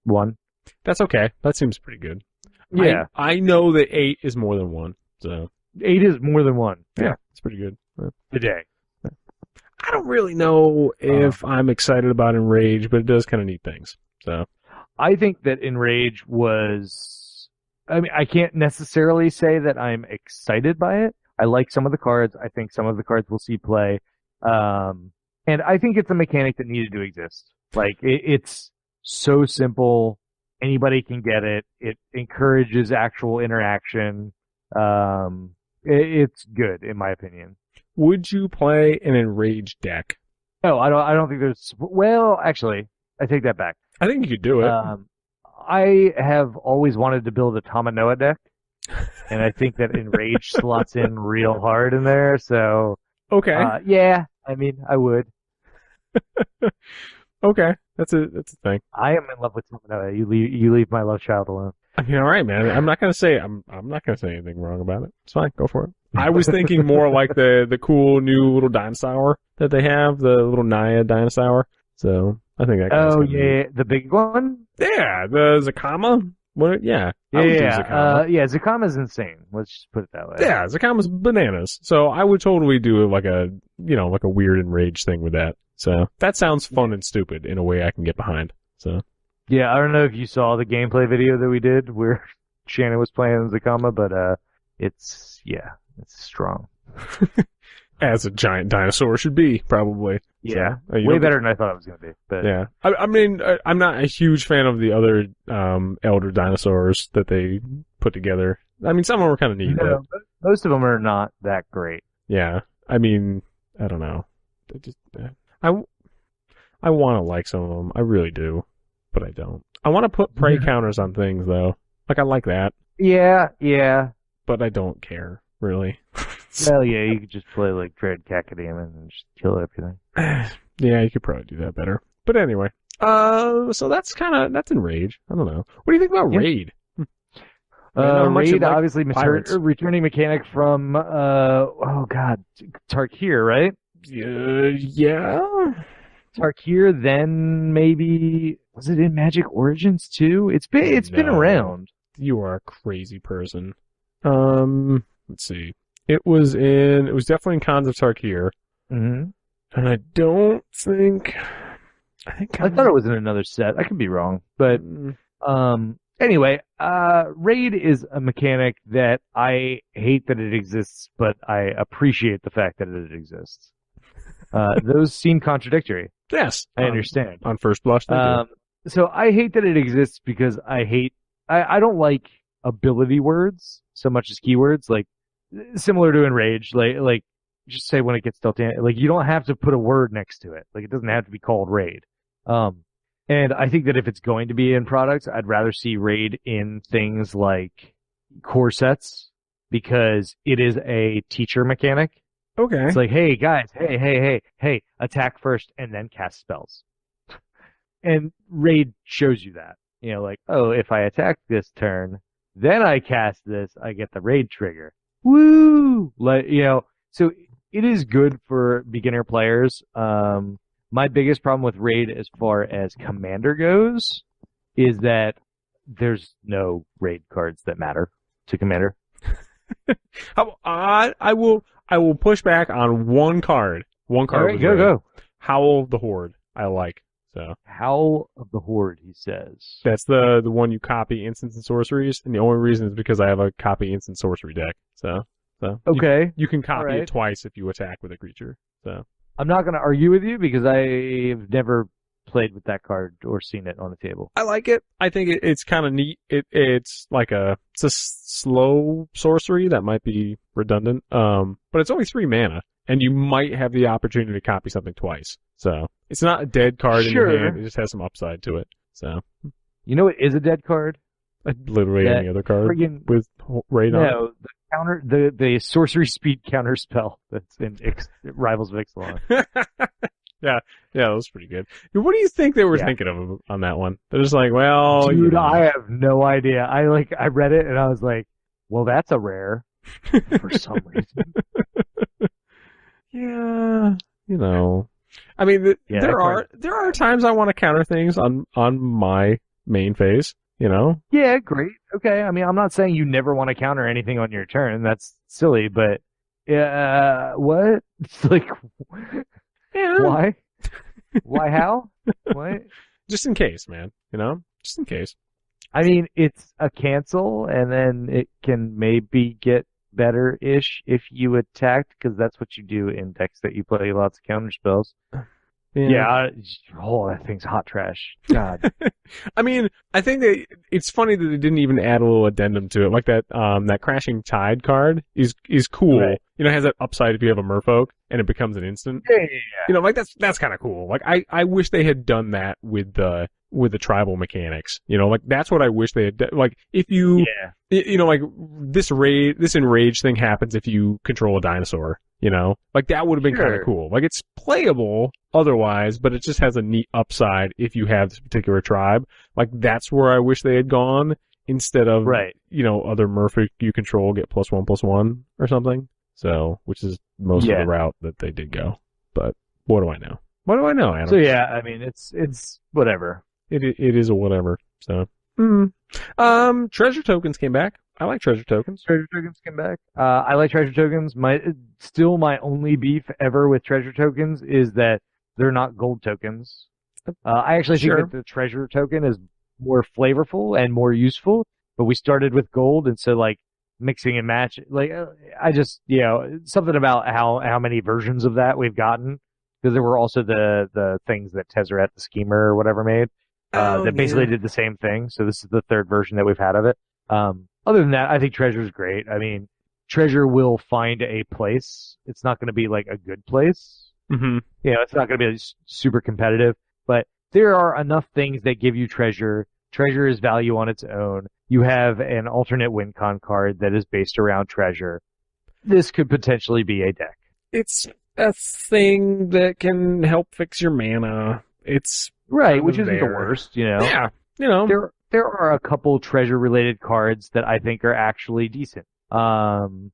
S2: 1.
S1: That's okay. That seems pretty good.
S2: Yeah.
S1: I know that 8 is more than 1, so...
S2: 8 is more than 1.
S1: Yeah, it's pretty good.
S2: Today.
S1: I don't really know if I'm excited about Enrage, but it does kind of neat things. So
S2: I think that Enrage was... I mean, I can't necessarily say that I'm excited by it. I like some of the cards. I think some of the cards will see play. And I think it's a mechanic that needed to exist. Like, it's so simple. Anybody can get it. It encourages actual interaction. It's good, in my opinion.
S1: Would you play an Enraged deck?
S2: No, I don't think there's... Well, actually, I take that back.
S1: I think you could do it.
S2: I have always wanted to build a Tamanoa deck, and I think that Enrage slots in real hard in there, so...
S1: Okay.
S2: Yeah, I mean, I would.
S1: Okay, that's a thing.
S2: I am in love with Tamanoa. You leave my love child alone.
S1: I mean, all right, man. I'm not gonna say anything wrong about it. It's fine. Go for it. I was thinking more like the cool new little Dinosaur that they have, the little Naya Dinosaur. So I think that.
S2: Oh yeah, the big one.
S1: Yeah, the Zakama. What? Yeah.
S2: Yeah, Zakama's insane. Let's just put it that way.
S1: Yeah, Zakama's bananas. So I would totally do like a weird Enraged thing with that. So that sounds fun and stupid in a way I can get behind. So.
S2: Yeah, I don't know if you saw the gameplay video that we did where Shannon was playing Zakama, but it's strong.
S1: As a giant dinosaur should be, probably.
S2: Yeah,
S1: so,
S2: way better than I thought it was going to be. But
S1: yeah, I mean, I'm not a huge fan of the other elder dinosaurs that they put together. I mean, some of them were kind of neat.
S2: No, but most of them are not that great.
S1: Yeah, I mean, I don't know. I want to like some of them. I really do. But I don't. I want to put prey counters on things, though. Like, I like that.
S2: Yeah.
S1: But I don't care, really.
S2: Well, yeah, you could just play, like, Dread Cacodemon and just kill everything.
S1: Yeah, you could probably do that better. But anyway. So that's Enrage. I don't know. What do you think about Raid?
S2: Raid, obviously, returning mechanic from, Tarkir, right?
S1: Yeah.
S2: Tarkir, then maybe... Was it in Magic Origins too? It's been around.
S1: You are a crazy person. Let's see. It was definitely in Khans of Tarkir.
S2: Mm-hmm.
S1: And I
S2: thought it was in another set. I could be wrong. But anyway, Raid is a mechanic that I hate that it exists, but I appreciate the fact that it exists. Those seem contradictory.
S1: Yes.
S2: I understand.
S1: On first blush, they do.
S2: So I hate that it exists because I don't like ability words so much as keywords. Like, similar to Enrage, like just say when it gets dealt in, like you don't have to put a word next to it. Like it doesn't have to be called raid. And I think that if it's going to be in products, I'd rather see raid in things like core sets because it is a teacher mechanic.
S1: Okay.
S2: It's like, hey guys, hey, attack first and then cast spells. And raid shows you that. You know, like, oh, if I attack this turn, then I cast this, I get the raid trigger. Woo! Like, you know, so it is good for beginner players. My biggest problem with raid as far as commander goes is that there's no raid cards that matter to commander.
S1: I will push back on one card. One card.
S2: All right, go.
S1: Howl of the Horde. I like. So
S2: Howl of the Horde, he says.
S1: that's the one you copy instants and sorceries, and the only reason is because I have a copy instant sorcery deck. So
S2: Okay.
S1: you can copy
S2: All right.
S1: it twice if you attack with a creature. So
S2: I'm not going to argue with you because I've never played with that card or seen it on the table.
S1: I like it. I think it's kind of neat. It's a slow sorcery that might be redundant. But it's only 3 mana, and you might have the opportunity to copy something twice. So it's not a dead card in your hand. It just has some upside to it. So
S2: You know what is a dead card?
S1: literally any other card with raid on it.
S2: No, the sorcery speed counter spell that's in Rivals of Ixalan.
S1: Yeah, that was pretty good. What do you think they were thinking of on that one? They're just like, well,
S2: Dude,
S1: you know.
S2: I have no idea. I read it and I was like, well, that's a rare for some reason.
S1: Yeah, you know. I mean, there are times I want to counter things on my main phase, you know?
S2: Yeah, great. Okay. I mean, I'm not saying you never want to counter anything on your turn. That's silly, but what? It's like,
S1: Yeah.
S2: why? Why? How? What?
S1: Just in case, man. You know? Just in case.
S2: I mean, it's a cancel, and then it can maybe get better-ish if you attacked, because that's what you do in decks that you play lots of counter spells. Yeah. That thing's hot trash. God.
S1: I mean, I think that it's funny that they didn't even add a little addendum to it. Like that Crashing Tide card is cool.
S2: Right.
S1: You know, it has that upside if you have a Merfolk and it becomes an instant.
S2: Yeah.
S1: You know, like that's kind of cool. Like I wish they had done that with the tribal mechanics. You know, like that's what I wish they had done. Like if you, you know, like this enrage thing happens if you control a dinosaur. You know, like that would have been kind of cool. Like it's playable otherwise, but it just has a neat upside if you have this particular tribe. Like that's where I wish they had gone instead of, you know, other Merfolk you control get +1/+1 or something. So, which is most of the route that they did go. But what do I know? What do I know, Adam?
S2: So yeah, I mean, it's whatever.
S1: It is a whatever. So, treasure tokens came back. I like treasure tokens.
S2: Treasure tokens came back. I like treasure tokens. My only beef ever with treasure tokens is that they're not gold tokens. I actually think that the treasure token is more flavorful and more useful, but we started with gold, and so like mixing and match, like I just, you know, something about how many versions of that we've gotten, because there were also the things that Tezzeret the Schemer or whatever made that basically did the same thing. So this is the 3rd version that we've had of it. Other than that, I think treasure's great. I mean, treasure will find a place. It's not going to be like a good place.
S1: Mm-hmm.
S2: You know, it's not going to be super competitive, but there are enough things that give you treasure. Treasure is value on its own. You have an alternate win con card that is based around treasure. This could potentially be a deck.
S1: It's a thing that can help fix your mana. It's
S2: right, which isn't the worst, you know.
S1: Yeah, you know.
S2: There are a couple treasure-related cards that I think are actually decent. Let me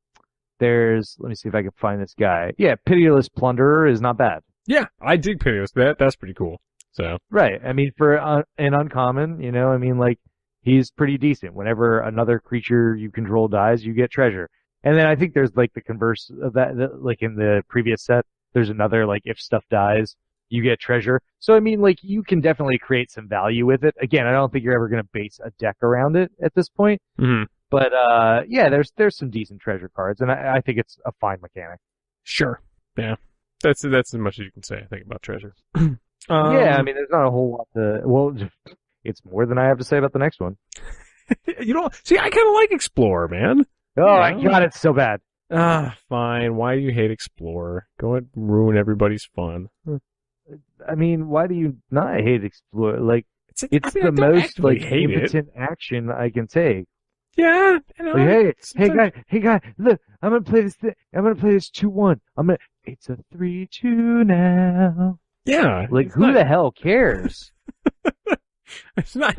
S2: see if I can find this guy. Yeah, Pitiless Plunderer is not bad.
S1: Yeah, I dig Pitiless. That's pretty cool. So
S2: right, I mean, for an uncommon, you know, I mean, like, he's pretty decent. Whenever another creature you control dies, you get treasure. And then I think there's like the converse of that, like in the previous set, there's another, like, if stuff dies, you get treasure. So, I mean, like, you can definitely create some value with it. Again, I don't think you're ever going to base a deck around it at this point.
S1: Mm-hmm.
S2: But, yeah, there's some decent treasure cards, and I think it's a fine mechanic.
S1: Sure. Yeah. That's as much as you can say, I think, about treasure.
S2: Yeah, I mean, there's not a whole lot well, it's more than I have to say about the next one.
S1: You know, see, I kind of like Explorer, man.
S2: Oh, my God, it's so bad.
S1: Fine. Why do you hate Explorer? Go and ruin everybody's fun.
S2: I mean, why do you not hate Explorer? Like,
S1: It's
S2: the most like impotent action I can take.
S1: Yeah.
S2: Like, hey guy, look, I'm gonna play this. I'm gonna play this 2-1. It's a 3-2 now.
S1: Yeah.
S2: Like, who the hell cares?
S1: It's not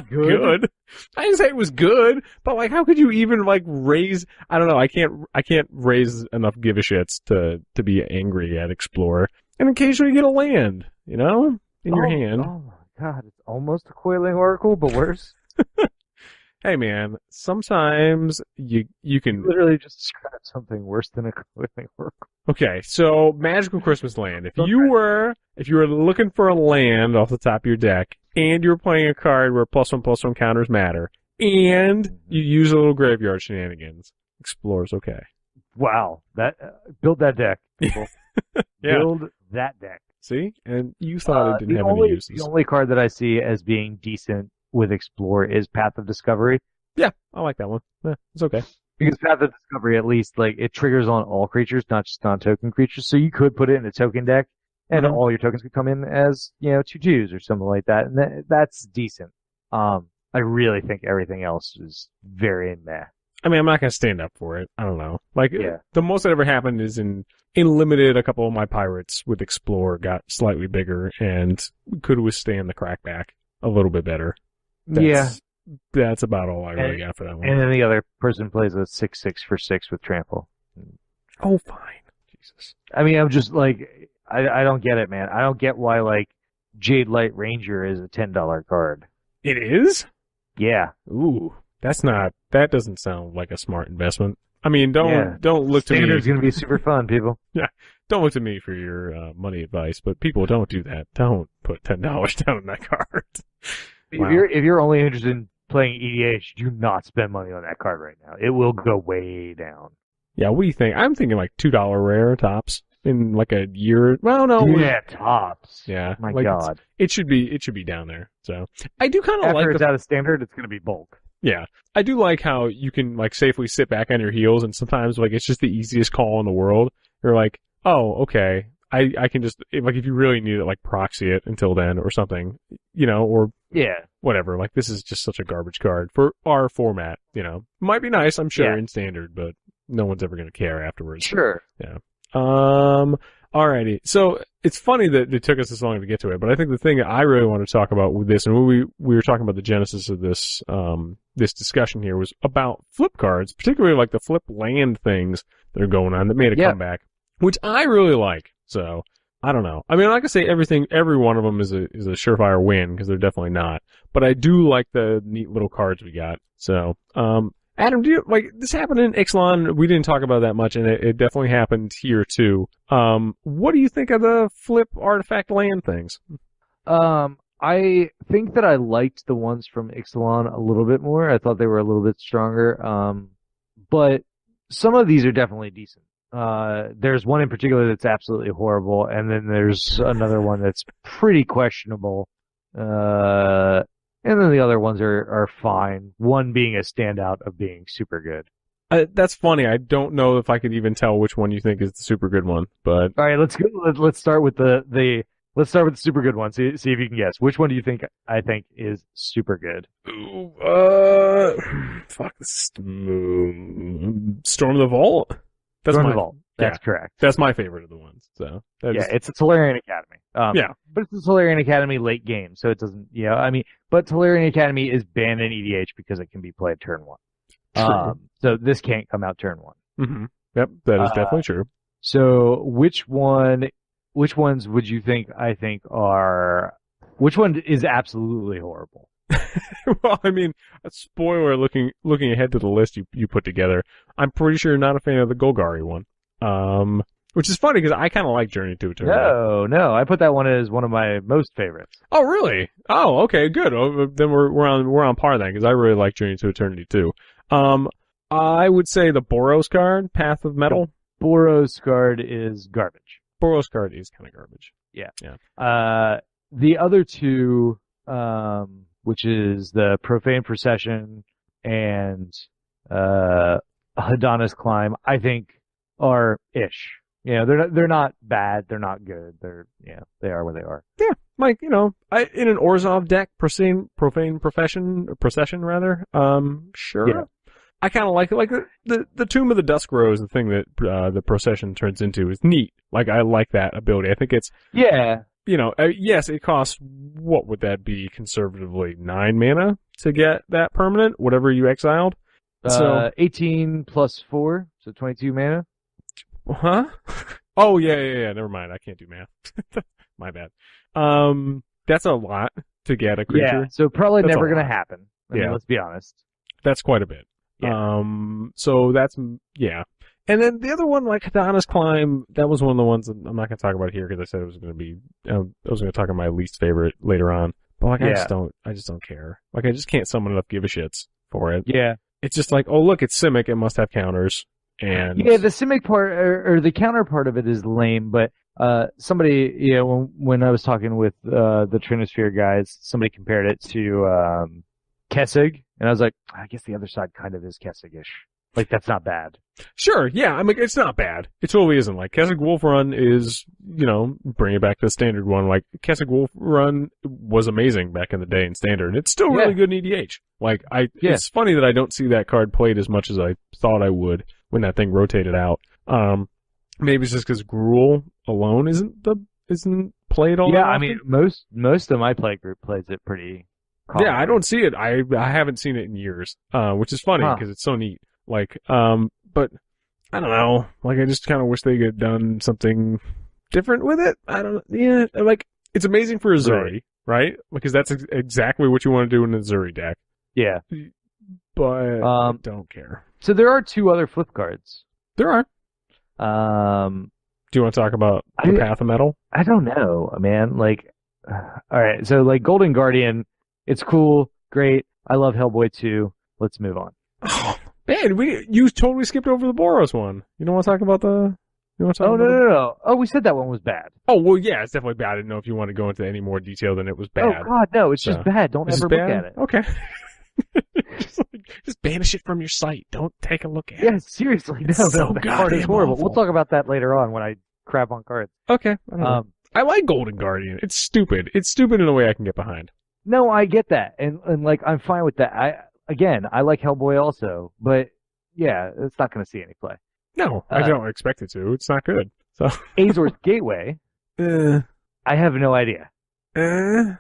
S1: good. I didn't say it was good, but like, how could you even like raise? I don't know. I can't raise enough give a shits to be angry at Explorer, and occasionally get a land, in your hand.
S2: Oh my god, it's almost a Coiling Oracle, but worse.
S1: Hey man, sometimes you can
S2: literally just describe something worse than a Coiling Oracle.
S1: Okay, so Magical Christmas Land. If you were looking for a land off the top of your deck, and you were playing a card where +1/+1 counters matter, and you use a little graveyard shenanigans, Explorer's okay.
S2: Wow, build that deck, people.
S1: Yeah.
S2: Build that deck.
S1: See, and you thought it didn't have any uses.
S2: The only card that I see as being decent with Explorer is Path of Discovery.
S1: Yeah, I like that one. Yeah, it's okay.
S2: Because Path of Discovery, at least, like, it triggers on all creatures, not just non-token creatures. So you could put it in a token deck, and all your tokens could come in as, 2/2s or something like that. And that's decent. I really think everything else is very meh.
S1: I mean, I'm not going to stand up for it. I don't know. Like, the most that ever happened is in Limited, a couple of my pirates with Explorer got slightly bigger and could withstand the crackback a little bit better. That's about all I really got for that one.
S2: And then the other person plays a 6/6 for 6 with Trample.
S1: Oh, fine. Jesus.
S2: I mean, I'm just like, I don't get it, man. I don't get why, like, Jade Light Ranger is a $10 card.
S1: It is?
S2: Yeah.
S1: Ooh. That doesn't sound like a smart investment. I mean, don't look to me.
S2: Standard's gonna be super fun, people.
S1: Yeah. Don't look to me for your money advice, but people, don't do that. Don't put $10 down on that card. Wow.
S2: If you're only interested in playing EDH, do not spend money on that card right now. It will go way down.
S1: Yeah, what do you think? I'm thinking like $2 rare tops in like a year. Well, no.
S2: Yeah, tops.
S1: Yeah.
S2: My God.
S1: It should be down there. So I do kind of like.
S2: After it's out of standard, it's going to be bulk.
S1: Yeah. I do like how you can like safely sit back on your heels, and sometimes like it's just the easiest call in the world. You're like, oh, okay. I can just, like, if you really need it, like, proxy it until then or something, or whatever. Like, this is just such a garbage card for our format, Might be nice, I'm sure, in standard, but no one's ever going to care afterwards.
S2: Sure.
S1: Yeah. Alrighty. So, it's funny that it took us this long to get to it, but I think the thing that I really want to talk about with this, and when we were talking about the genesis of this, this discussion here, was about flip cards, particularly like the flip land things that are going on that made a comeback, which I really like. So, I don't know. I mean, like I say, every one of them is a surefire win, because they're definitely not. But I do like the neat little cards we got. So, Adam, this happened in Ixalan? We didn't talk about that much, and it definitely happened here too. What do you think of the flip artifact land things?
S2: I think that I liked the ones from Ixalan a little bit more. I thought they were a little bit stronger. But some of these are definitely decent. There's one in particular that's absolutely horrible, and then there's another one that's pretty questionable. And then the other ones are fine. One being a standout of being super good.
S1: That's funny. I don't know if I could even tell which one you think is the super good one, but.
S2: Alright, let's start with let's start with the super good one. See if you can guess. Which one do you think I think is super good?
S1: Ooh, fuck this. Storm the Vault?
S2: Storm the Vault. That's correct.
S1: That's my favorite of the ones. So
S2: it's a Tolarian Academy. But it's a Tolarian Academy late game, so it doesn't. But Tolarian Academy is banned in EDH because it can be played turn 1.
S1: True.
S2: So this can't come out turn 1.
S1: Mm-hmm. Yep, that is definitely true.
S2: So which ones would you think which one is absolutely horrible?
S1: Well, I mean, a spoiler looking ahead to the list you put together, I'm pretty sure you're not a fan of the Golgari one. Which is funny because I kind of like Journey to Eternity.
S2: No, I put that one as one of my most favorites.
S1: Oh, really? Oh, okay, good. Oh, then we're on par then, because I really like Journey to Eternity too. I would say the Boros card, Path of Metal.
S2: The Boros card is garbage.
S1: Boros card is kind of garbage.
S2: Yeah.
S1: Yeah.
S2: The other two, which is the Profane Procession and Hadana's Climb, I think are ish. They're not bad. They're not good. They are where they are.
S1: Yeah, like, in an Orzhov deck, procession, rather. Sure. Yeah. I kind of like it. Like the Tomb of the Dusk Rose, the thing that the procession turns into, is neat. Like, I like that ability. I think it's yes, it costs, what would that be conservatively, 9 mana to get that permanent, whatever you exiled. So
S2: 18 plus 4, so 22 mana.
S1: Huh? Oh yeah. Never mind. I can't do math. My bad. That's a lot to get a creature.
S2: Yeah. So probably never gonna happen. I mean, let's be honest.
S1: That's quite a bit. Yeah. So that's, yeah. And then the other one, like Hadana's Climb, that was one of the ones that I'm not going to talk about here because I said it was going to be, I was going to talk about my least favorite later on. But like, I just don't care. Like, I just can't summon enough give a shits for it.
S2: Yeah.
S1: It's just like, oh look, it's Simic, it must have counters. And
S2: yeah, the Simic part, or the counter part of it is lame, but, somebody, when I was talking with, the Trinosphere guys, somebody compared it to, Kessig, and I was like, I guess the other side kind of is Kessig-ish. Like, that's not bad.
S1: Sure, yeah, I mean, it's not bad. It totally isn't. Like, Kessig Wolf Run is, bring it back to the standard one. Like, Kessig Wolf Run was amazing back in the day in standard, and it's still really good in EDH. Like, it's funny that I don't see that card played as much as I thought I would when that thing rotated out. Maybe it's just because Gruul alone isn't played all that often.
S2: I mean, most of my play group plays it pretty common.
S1: Yeah, I don't see it. I haven't seen it in years, which is funny because it's so neat. Like, but I don't know. Like, I just kind of wish they could have done something different with it. I don't. Yeah, like, it's amazing for Azuri, right? Because that's exactly what you want to do in an Azuri deck.
S2: Yeah,
S1: but I don't care.
S2: So there are 2 other flip cards.
S1: There are. Do you want to talk about the Path of Metal?
S2: I don't know, man. Like, all right. So like Golden Guardian, it's cool, great. I love Hellboy 2. Let's move on.
S1: Oh, man, you totally skipped over the Boros one. You don't want to talk about the...
S2: No. Oh, we said that one was bad.
S1: Oh, well, yeah, it's definitely bad. I didn't know if you want to go into any more detail than it was bad.
S2: Oh, God, no, it's just bad. Don't ever look at it.
S1: Okay. just banish it from your site. Don't take a look at it.
S2: Yeah, seriously. No, that card is horrible. We'll talk about that later on when I crap on cards.
S1: Okay. I like Golden Guardian. It's stupid. It's stupid in a way I can get behind.
S2: No, I get that. And like, I'm fine with that. I like Hellboy also, but yeah, it's not going to see any play.
S1: No, I don't expect it to. It's not good. So
S2: Azor's Gateway. I have no idea. The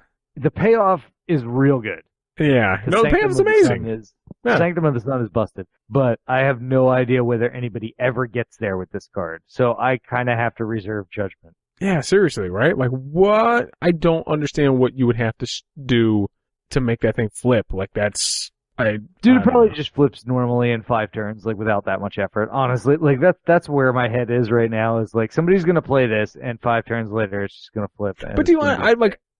S2: payoff is real good.
S1: Yeah. No, the payoff is amazing.
S2: Sanctum of the Sun is busted, but I have no idea whether anybody ever gets there with this card. So I kind of have to reserve judgment.
S1: Yeah, seriously, right? Like, what? I don't understand what you would have to do to make that thing flip. Like, that's...
S2: Dude, it probably just flips normally in 5 turns, like, without that much effort. Honestly, like, that's where my head is right now, is like, somebody's gonna play this, and 5 turns later, it's just gonna flip.
S1: But do you want...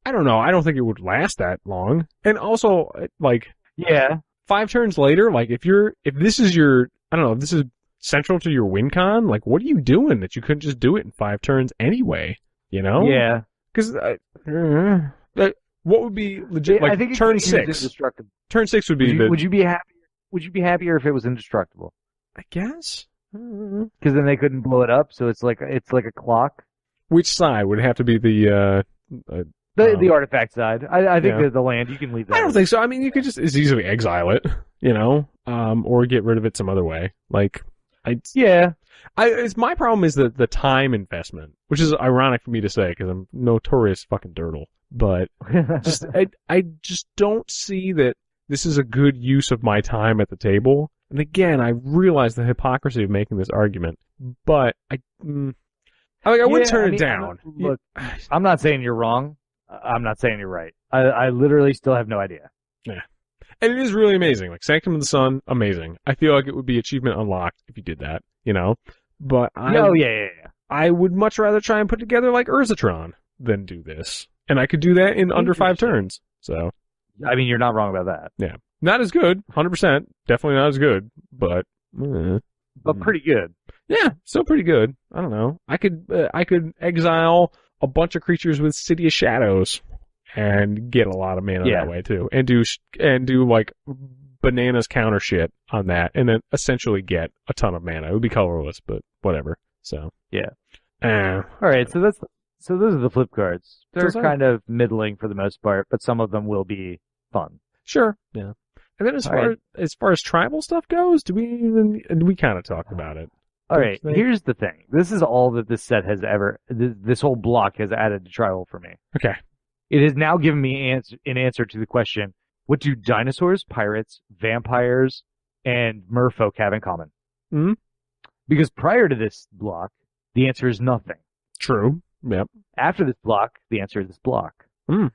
S1: I don't know. I don't think it would last that long. And also, like...
S2: Yeah.
S1: 5 turns later, like, if this is your... I don't know, if this is central to your win con, like, what are you doing that you couldn't just do it in 5 turns anyway? You know?
S2: Yeah.
S1: Because... what would be legit? Like,
S2: I think
S1: turn 6. Turn 6 would be
S2: Would you be happy? Would you be happier if it was indestructible?
S1: I guess.
S2: Because then they couldn't blow it up, so it's like a clock.
S1: Which side would it have to be the
S2: artifact side? I think the land you can leave that.
S1: I don't think so. I mean, you could just as easily exile it, or get rid of it some other way. Like, my problem is the time investment, which is ironic for me to say because I'm notorious fucking dirtle. But I just don't see that this is a good use of my time at the table. And again, I realize the hypocrisy of making this argument, but I wouldn't turn it down.
S2: Look, I'm not saying you're wrong. I'm not saying you're right. I literally still have no idea.
S1: Yeah. And it is really amazing. Like, Sanctum of the Sun, amazing. I feel like it would be achievement unlocked if you did that, But I would much rather try and put together, like, Urzatron than do this. And I could do that in under 5 turns. So,
S2: I mean, you're not wrong about that.
S1: Yeah. Not as good, 100%. Definitely not as good, but
S2: pretty good.
S1: Yeah, still pretty good. I don't know. I could exile a bunch of creatures with City of Shadows and get a lot of mana that way too. And do like bananas counter shit on that, and then essentially get a ton of mana. It would be colorless, but whatever. So
S2: yeah. All right, so those are the flip cards. They're kind of middling for the most part, but some of them will be fun.
S1: Sure. Yeah. And then as far as tribal stuff goes, we kind of talked about it.
S2: All right, here's the thing. This is all that this set has this whole block has added to tribal for me.
S1: Okay.
S2: It has now given me an answer to the question, what do dinosaurs, pirates, vampires, and merfolk have in common?
S1: Mm-hmm.
S2: Because prior to this block, the answer is nothing.
S1: True. Yep.
S2: After this block, the answer is this block.
S1: Mm.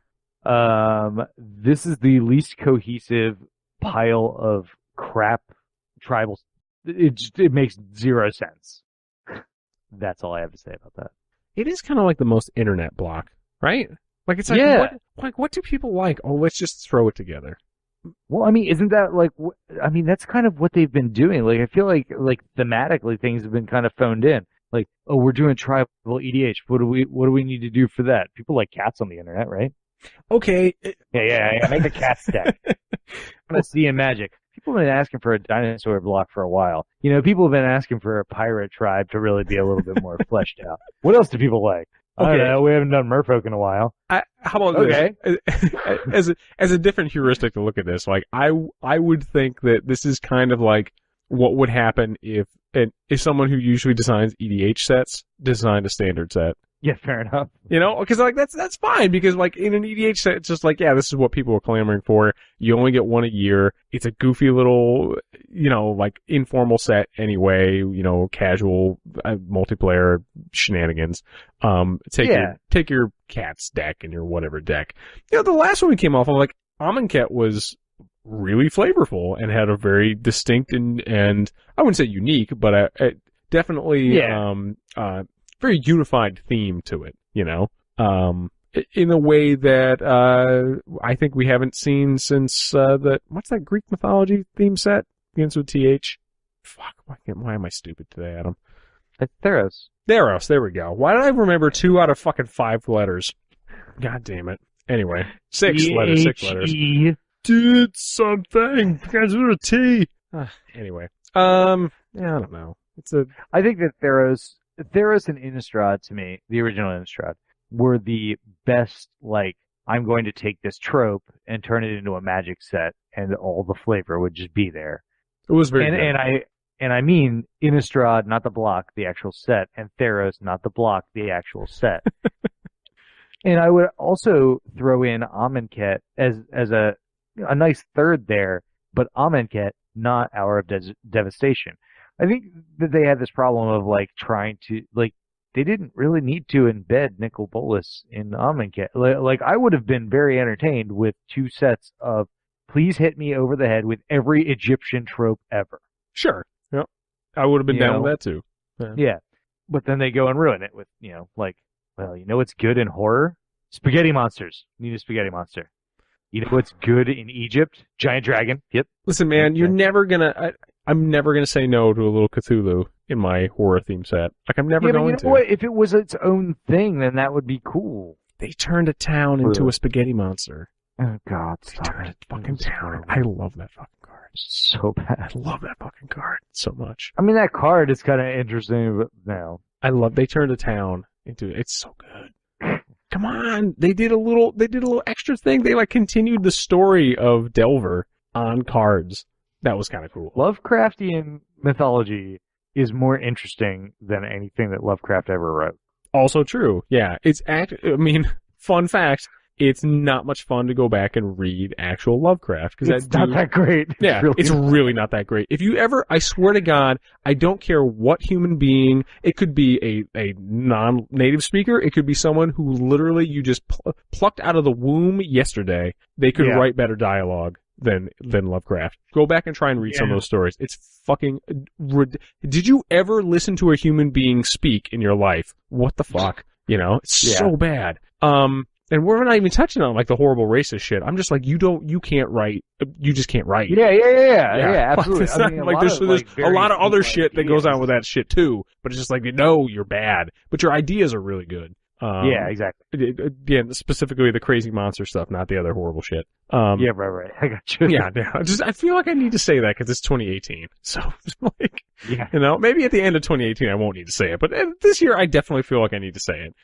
S2: This is the least cohesive pile of crap tribal. It makes zero sense. That's all I have to say about that.
S1: It is kind of like the most internet block, right? Like it's like,
S2: yeah.
S1: what do people like? Oh, let's just throw it together.
S2: Well, I mean, isn't that like? I mean, that's kind of what they've been doing. Like, I feel like thematically things have been kind of phoned in. Like, oh, we're doing tribal EDH. What do we need to do for that? People like cats on the internet, right?
S1: Okay.
S2: Yeah. Make a cat stack. I'm gonna see in Magic. People have been asking for a dinosaur block for a while. You know, people have been asking for a pirate tribe to really be a little bit more fleshed out. What else do people like? Okay. I don't know. We haven't done merfolk in a while.
S1: How about this? As a different heuristic to look at this, like I would think that this is kind of like what would happen if someone who usually designs EDH sets designed a standard set.
S2: Yeah, fair enough.
S1: You know, because like that's fine because like in an EDH set, it's just like, yeah, this is what people are clamoring for. You only get one a year. It's a goofy little, you know, like informal set anyway. You know, casual multiplayer shenanigans. Take your Cats deck and your whatever deck. You know, the last one we came off of, like Amonkhet was really flavorful and had a very distinct and I wouldn't say unique, but definitely very unified theme to it, you know, in a way that I think we haven't seen since what's that Greek mythology theme set begins with TH? Fuck, why am I stupid today, Adam?
S2: It's Theros.
S1: Theros, there we go. Why did I remember 2 out of fucking 5 letters? God damn it. Anyway, 6 letters. Did something because of a T. Anyway, yeah, I don't know.
S2: I think that Theros and Innistrad, to me, the original Innistrad, were the best, like, I'm going to take this trope and turn it into a Magic set, and all the flavor would just be there.
S1: It was very good.
S2: And I mean Innistrad, not the block, the actual set, and Theros, not the block, the actual set. And I would also throw in Amonkhet as a nice third there, but Amonkhet, not Hour of Devastation. I think that they had this problem of like trying to they didn't really need to embed Nicol Bolas in Amonkhet. Like I would have been very entertained with 2 sets of please hit me over the head with every Egyptian trope ever.
S1: Sure. Yep. I would have been down with that too.
S2: Yeah. But then they go and ruin it with, you know, like, well, you know what's good in horror? Spaghetti monsters. You need a spaghetti monster. You know what's good in Egypt? Giant dragon. Yep.
S1: Listen, man, you're never gonna. I'm never gonna say no to a little Cthulhu in my horror theme set. Like I'm never going
S2: to. What? If it was its own thing, then that would be cool.
S1: They turned a town into a spaghetti monster.
S2: Oh God!
S1: They turned a fucking town. I love that fucking card.
S2: So bad.
S1: I love that fucking card so much.
S2: I mean, that card is kind of interesting, but no.
S1: They turned a town into. It's so good. Come on, they did a little extra thing. They like continued the story of Delver on cards. That was kind of cool.
S2: Lovecraftian mythology is more interesting than anything that Lovecraft ever wrote.
S1: Also true. Yeah, fun fact, it's not much fun to go back and read actual Lovecraft because
S2: it's not that great.
S1: Yeah, it's really not that great. If you ever, I swear to God, I don't care what human being. It could be a non-native speaker. It could be someone who literally you just plucked out of the womb yesterday. They could write better dialogue than Lovecraft. Go back and try and read some of those stories. It's fucking. Did you ever listen to a human being speak in your life? What the fuck? You know, it's so bad. And we're not even touching on like the horrible racist shit. I'm just like, you can't write. You just can't write.
S2: Yeah, absolutely.
S1: There's a lot of other shit that goes on with that shit too. But it's just like, no, you're bad. But your ideas are really good.
S2: Yeah, exactly.
S1: Again, specifically the crazy monster stuff, not the other horrible shit.
S2: Yeah, right. I got you.
S1: Yeah, I feel like I need to say that because it's 2018. So, like,
S2: yeah.
S1: you know, maybe at the end of 2018 I won't need to say it, but this year I definitely feel like I need to say it.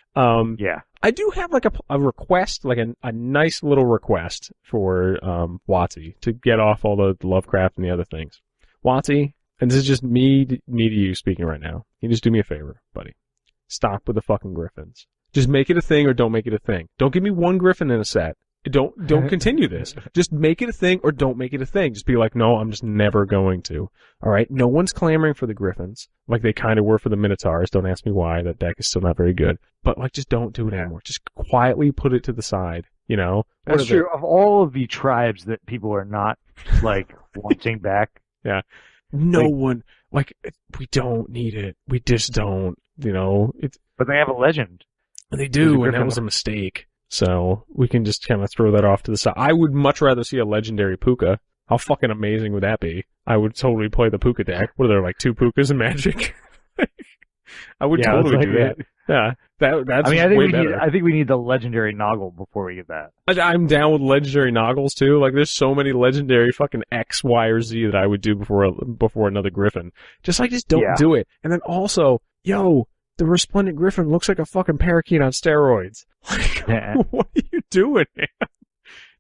S2: Yeah.
S1: I do have like a request, like a nice little request for WotC to get off all the Lovecraft and the other things. WotC, and this is just me to you speaking right now. Can you just do me a favor, buddy? Stop with the fucking griffins. Just make it a thing or don't make it a thing. Don't give me one griffin in a set. Don't continue this. Just make it a thing or don't make it a thing. Just be like, no, I'm just never going to. Alright? No one's clamoring for the griffins. Like they kind of were for the Minotaurs. Don't ask me why. That deck is still not very good. But like, just don't do it anymore. Just quietly put it to the side. You know?
S2: That's true. Of all of the tribes that people are not, like, wanting back.
S1: Yeah. No one, like, we don't need it. We just don't, you know?
S2: But they have a legend.
S1: They do, and that was a mistake. So we can just kind of throw that off to the side. I would much rather see a legendary Puka. How fucking amazing would that be? I would totally play the Puka deck. What are there, like 2 Pukas in Magic? I would totally do that. Yeah, that's way better.
S2: I think we need the legendary Noggle before we get that.
S1: I'm down with legendary Noggles too. Like, there's so many legendary fucking X, Y, or Z that I would do before another Griffin. Just don't do it. And then also, the Resplendent Griffin looks like a fucking parakeet on steroids. Like, what are you doing, man?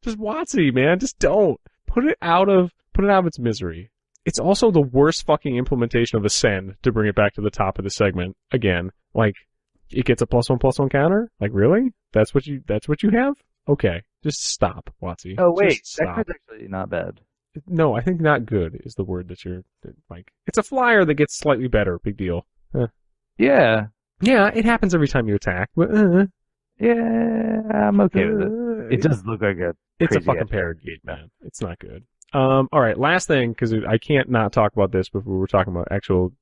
S1: Just WotC, man. Just don't. Put it out of its misery. It's also the worst fucking implementation of Ascend, to bring it back to the top of the segment again. Like, it gets a +1/+1 counter? Like, really? That's what you have? Okay. Just stop, WotC.
S2: Oh, wait.
S1: Stop.
S2: That's actually not bad.
S1: No, I think not good is the word that you're, like, it's a flyer that gets slightly better. Big deal.
S2: Yeah.
S1: Yeah, it happens every time you attack, but,
S2: yeah, I'm okay with it. It does look like
S1: it's a fucking parakeet, man. It's not good. Alright, last thing, because I can't not talk about this before we're talking about actual,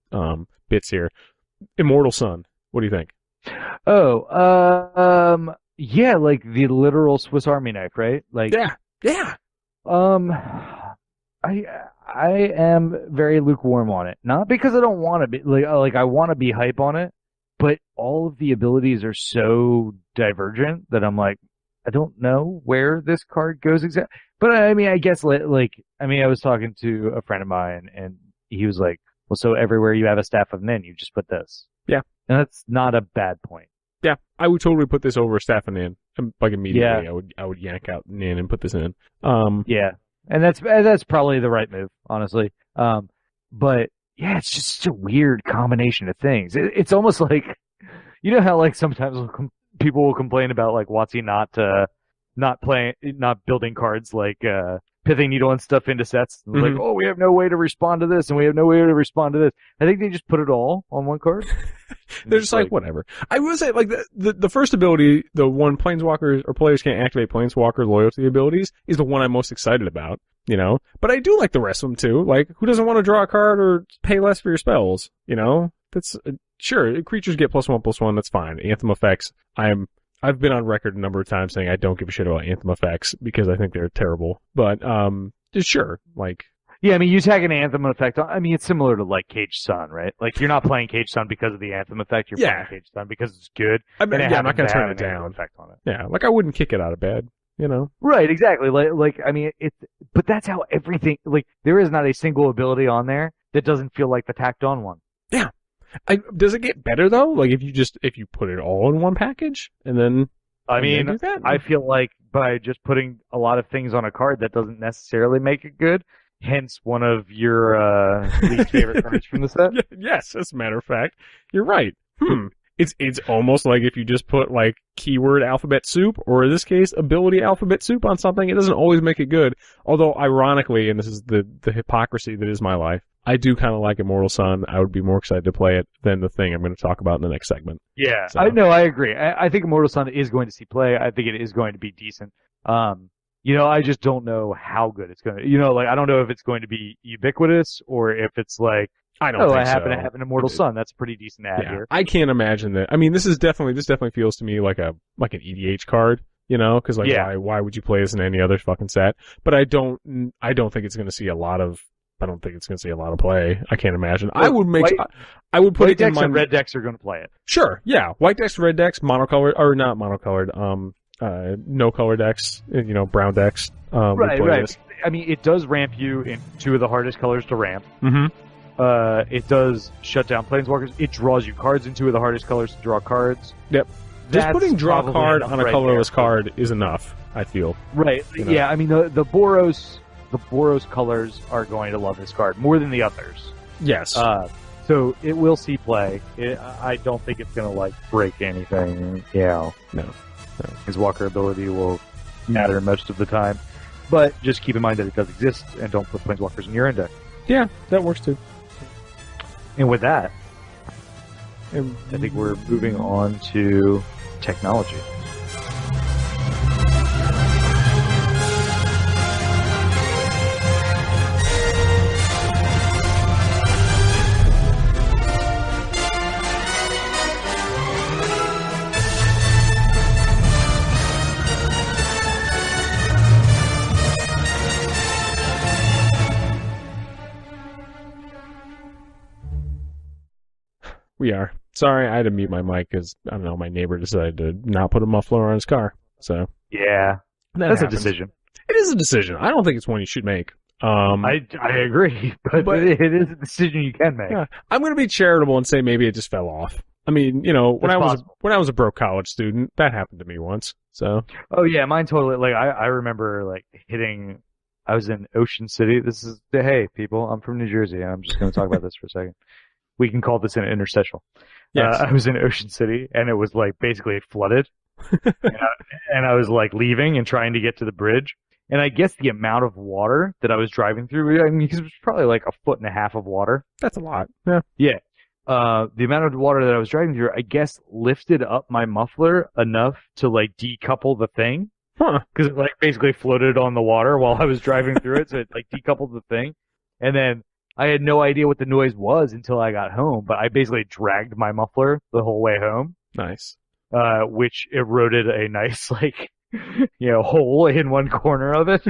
S1: bits here. Immortal Sun. What do you think?
S2: Oh, yeah, like the literal Swiss Army knife, right? Like,
S1: yeah.
S2: I am very lukewarm on it. Not because I don't want to be, like I want to be hype on it, but all of the abilities are so divergent that I'm like, I don't know where this card goes exactly. But I mean, I guess, I was talking to a friend of mine and he was like, well, so everywhere you have a Staff of Nin, you just put this.
S1: Yeah.
S2: And that's not a bad point.
S1: Yeah, I would totally put this over Staff of Nin. Like, immediately, yeah. I would yank out Nin and put this in.
S2: Yeah. And that's probably the right move, honestly. But yeah, it's just such a weird combination of things. It's almost like, you know how like sometimes people will complain about like WotC not building cards like Pithing Needle and stuff into sets. Mm-hmm. Like, oh, we have no way to respond to this, and we have no way to respond to this. I think they just put it all on one card.
S1: They're just like, whatever. I will say, like, the first ability, the one Planeswalkers or players can't activate Planeswalker loyalty abilities, is the one I'm most excited about, you know? But I do like the rest of them, too. Like, who doesn't want to draw a card or pay less for your spells, you know? That's, sure, creatures get +1/+1, that's fine. Anthem effects, I've been on record a number of times saying I don't give a shit about Anthem effects because I think they're terrible. But, sure, like...
S2: Yeah, I mean, you tag an Anthem effect on, I mean, it's similar to, like, Cage Sun, right? Like, you're not playing Cage Sun because of the Anthem effect, you're playing Cage Sun because it's good.
S1: I mean, I'm not gonna turn it down.
S2: Effect on it.
S1: Yeah, like, I wouldn't kick it out of bed, you know?
S2: Right, exactly. Like, I mean, but that's how everything, like, there is not a single ability on there that doesn't feel like the tacked on one.
S1: Yeah. Does it get better though? Like if you put it all in one package and then do that?
S2: I feel like by just putting a lot of things on a card that doesn't necessarily make it good. Hence one of your least favorite cards from the set.
S1: Yes, as a matter of fact, you're right. It's almost like if you just put like keyword alphabet soup, or in this case ability alphabet soup on something, it doesn't always make it good. Although ironically, and this is the hypocrisy that is my life, I do kind of like Immortal Sun. I would be more excited to play it than the thing I'm going to talk about in the next segment.
S2: Yeah, so. I agree. I think Immortal Sun is going to see play. I think it is going to be decent. I just don't know how good it's going to, like, I don't know if it's going to be ubiquitous or if it's like, I happen to have an Immortal Sun. That's a pretty decent ad here.
S1: I can't imagine that. I mean, this definitely feels to me like an EDH card, cause like, why would you play this in any other fucking set? But I don't think it's going to see a lot of I don't think it's going to see a lot of play. I can't imagine. I would put
S2: White
S1: it in
S2: decks
S1: my
S2: and red decks are going to play it.
S1: Sure, yeah. White decks, red decks, monocolored or not monocolored. No color decks. Brown decks.
S2: Right. This. I mean, it does ramp you in 2 of the hardest colors to ramp.
S1: Mm-hmm.
S2: It does shut down planeswalkers. It draws you cards in 2 of the hardest colors to draw cards.
S1: Yep. Just putting draw card on a colorless card is enough, I feel.
S2: Right. Yeah, I mean, the Boros colors are going to love this card more than the others.
S1: Yes.
S2: So it will see play. I don't think it's going to, break anything.
S1: No.
S2: His walker ability will matter most of the time. But just keep in mind that it does exist, and don't put planeswalkers in your index.
S1: Yeah, that works too.
S2: And with that, I think we're moving on to technology.
S1: We are. Sorry, I had to mute my mic because, I don't know, my neighbor decided to not put a muffler on his car. So
S2: yeah, that's a decision.
S1: It is a decision. I don't think it's one you should make.
S2: I agree, but it is a decision you can make.
S1: Yeah, I'm going to be charitable and say maybe it just fell off. I mean, when I was a broke college student, that happened to me once. So.
S2: Oh yeah, mine totally. I remember hitting. I was in Ocean City. Hey people, I'm from New Jersey. I'm just going to talk about this for a second. We can call this an interstitial.
S1: Yes.
S2: I was in Ocean City, and it was basically flooded. and I was leaving and trying to get to the bridge. And I guess the amount of water that I was driving through, because it was probably 1.5 foot of water.
S1: That's a lot. Yeah.
S2: Yeah. The amount of water that I was driving through, I guess, lifted up my muffler enough to decouple the thing.
S1: Huh.
S2: Because it basically floated on the water while I was driving through it, so it decoupled the thing. And then I had no idea what the noise was until I got home, but I basically dragged my muffler the whole way home.
S1: Nice.
S2: Which eroded a nice, hole in one corner of it.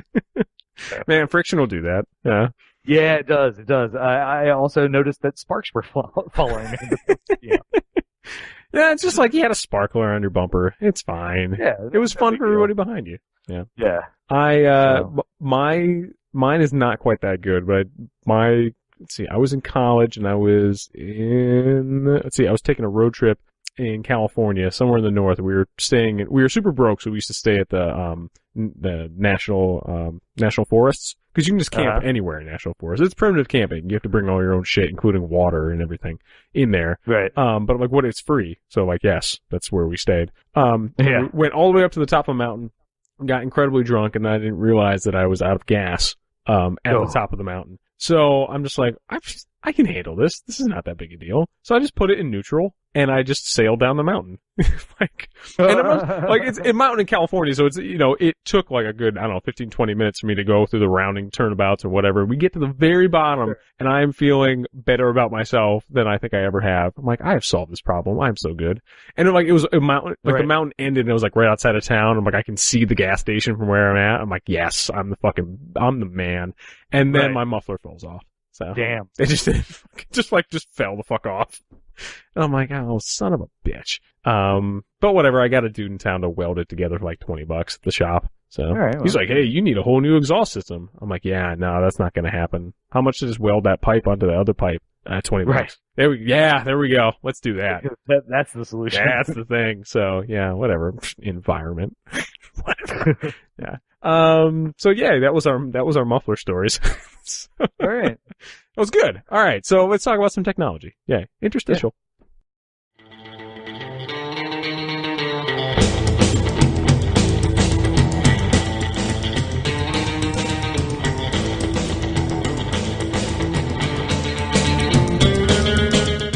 S1: Man, friction will do that. Yeah.
S2: Yeah, it does. It does. I also noticed that sparks were following me. Yeah.
S1: Yeah, it's just you had a sparkler on your bumper. It's fine.
S2: Yeah.
S1: It was fun for everybody behind you. Yeah.
S2: Yeah.
S1: Mine is not quite that good, but I was in college and I was taking a road trip in California, somewhere in the north. We were super broke, so we used to stay at the national forests, because you can just camp anywhere in national forests. It's primitive camping. You have to bring all your own shit, including water and everything in there.
S2: Right.
S1: But it's free. So yes, that's where we stayed.
S2: Yeah.
S1: We went all the way up to the top of the mountain, got incredibly drunk, and I didn't realize that I was out of gas, at the top of the mountain. So I'm just I can handle this. This is not that big a deal. So I just put it in neutral, and I just sailed down the mountain. It's a mountain in California, so it's, it took a good, 15, 20 minutes for me to go through the rounding turnabouts or whatever. We get to the very bottom, and I'm feeling better about myself than I think I ever have. I'm I have solved this problem. I'm so good. And it was a mountain, the mountain ended, and it was right outside of town. I'm I can see the gas station from where I'm at. I'm yes, I'm the man. And then my muffler falls off. So
S2: damn,
S1: it just fell the fuck off. And I'm oh, son of a bitch. But whatever, I got a dude in town to weld it together for $20 at the shop. So he's hey, you need a whole new exhaust system. I'm yeah, no, that's not going to happen. How much to just weld that pipe onto the other pipe? $20.
S2: Right.
S1: There we go. Let's do that.
S2: That's the solution.
S1: That's the thing. So yeah, whatever. Environment. Whatever. Yeah. So yeah, that was our muffler stories. So,
S2: all right.
S1: That was good. All right. So let's talk about some technology. Yeah. Interstitial.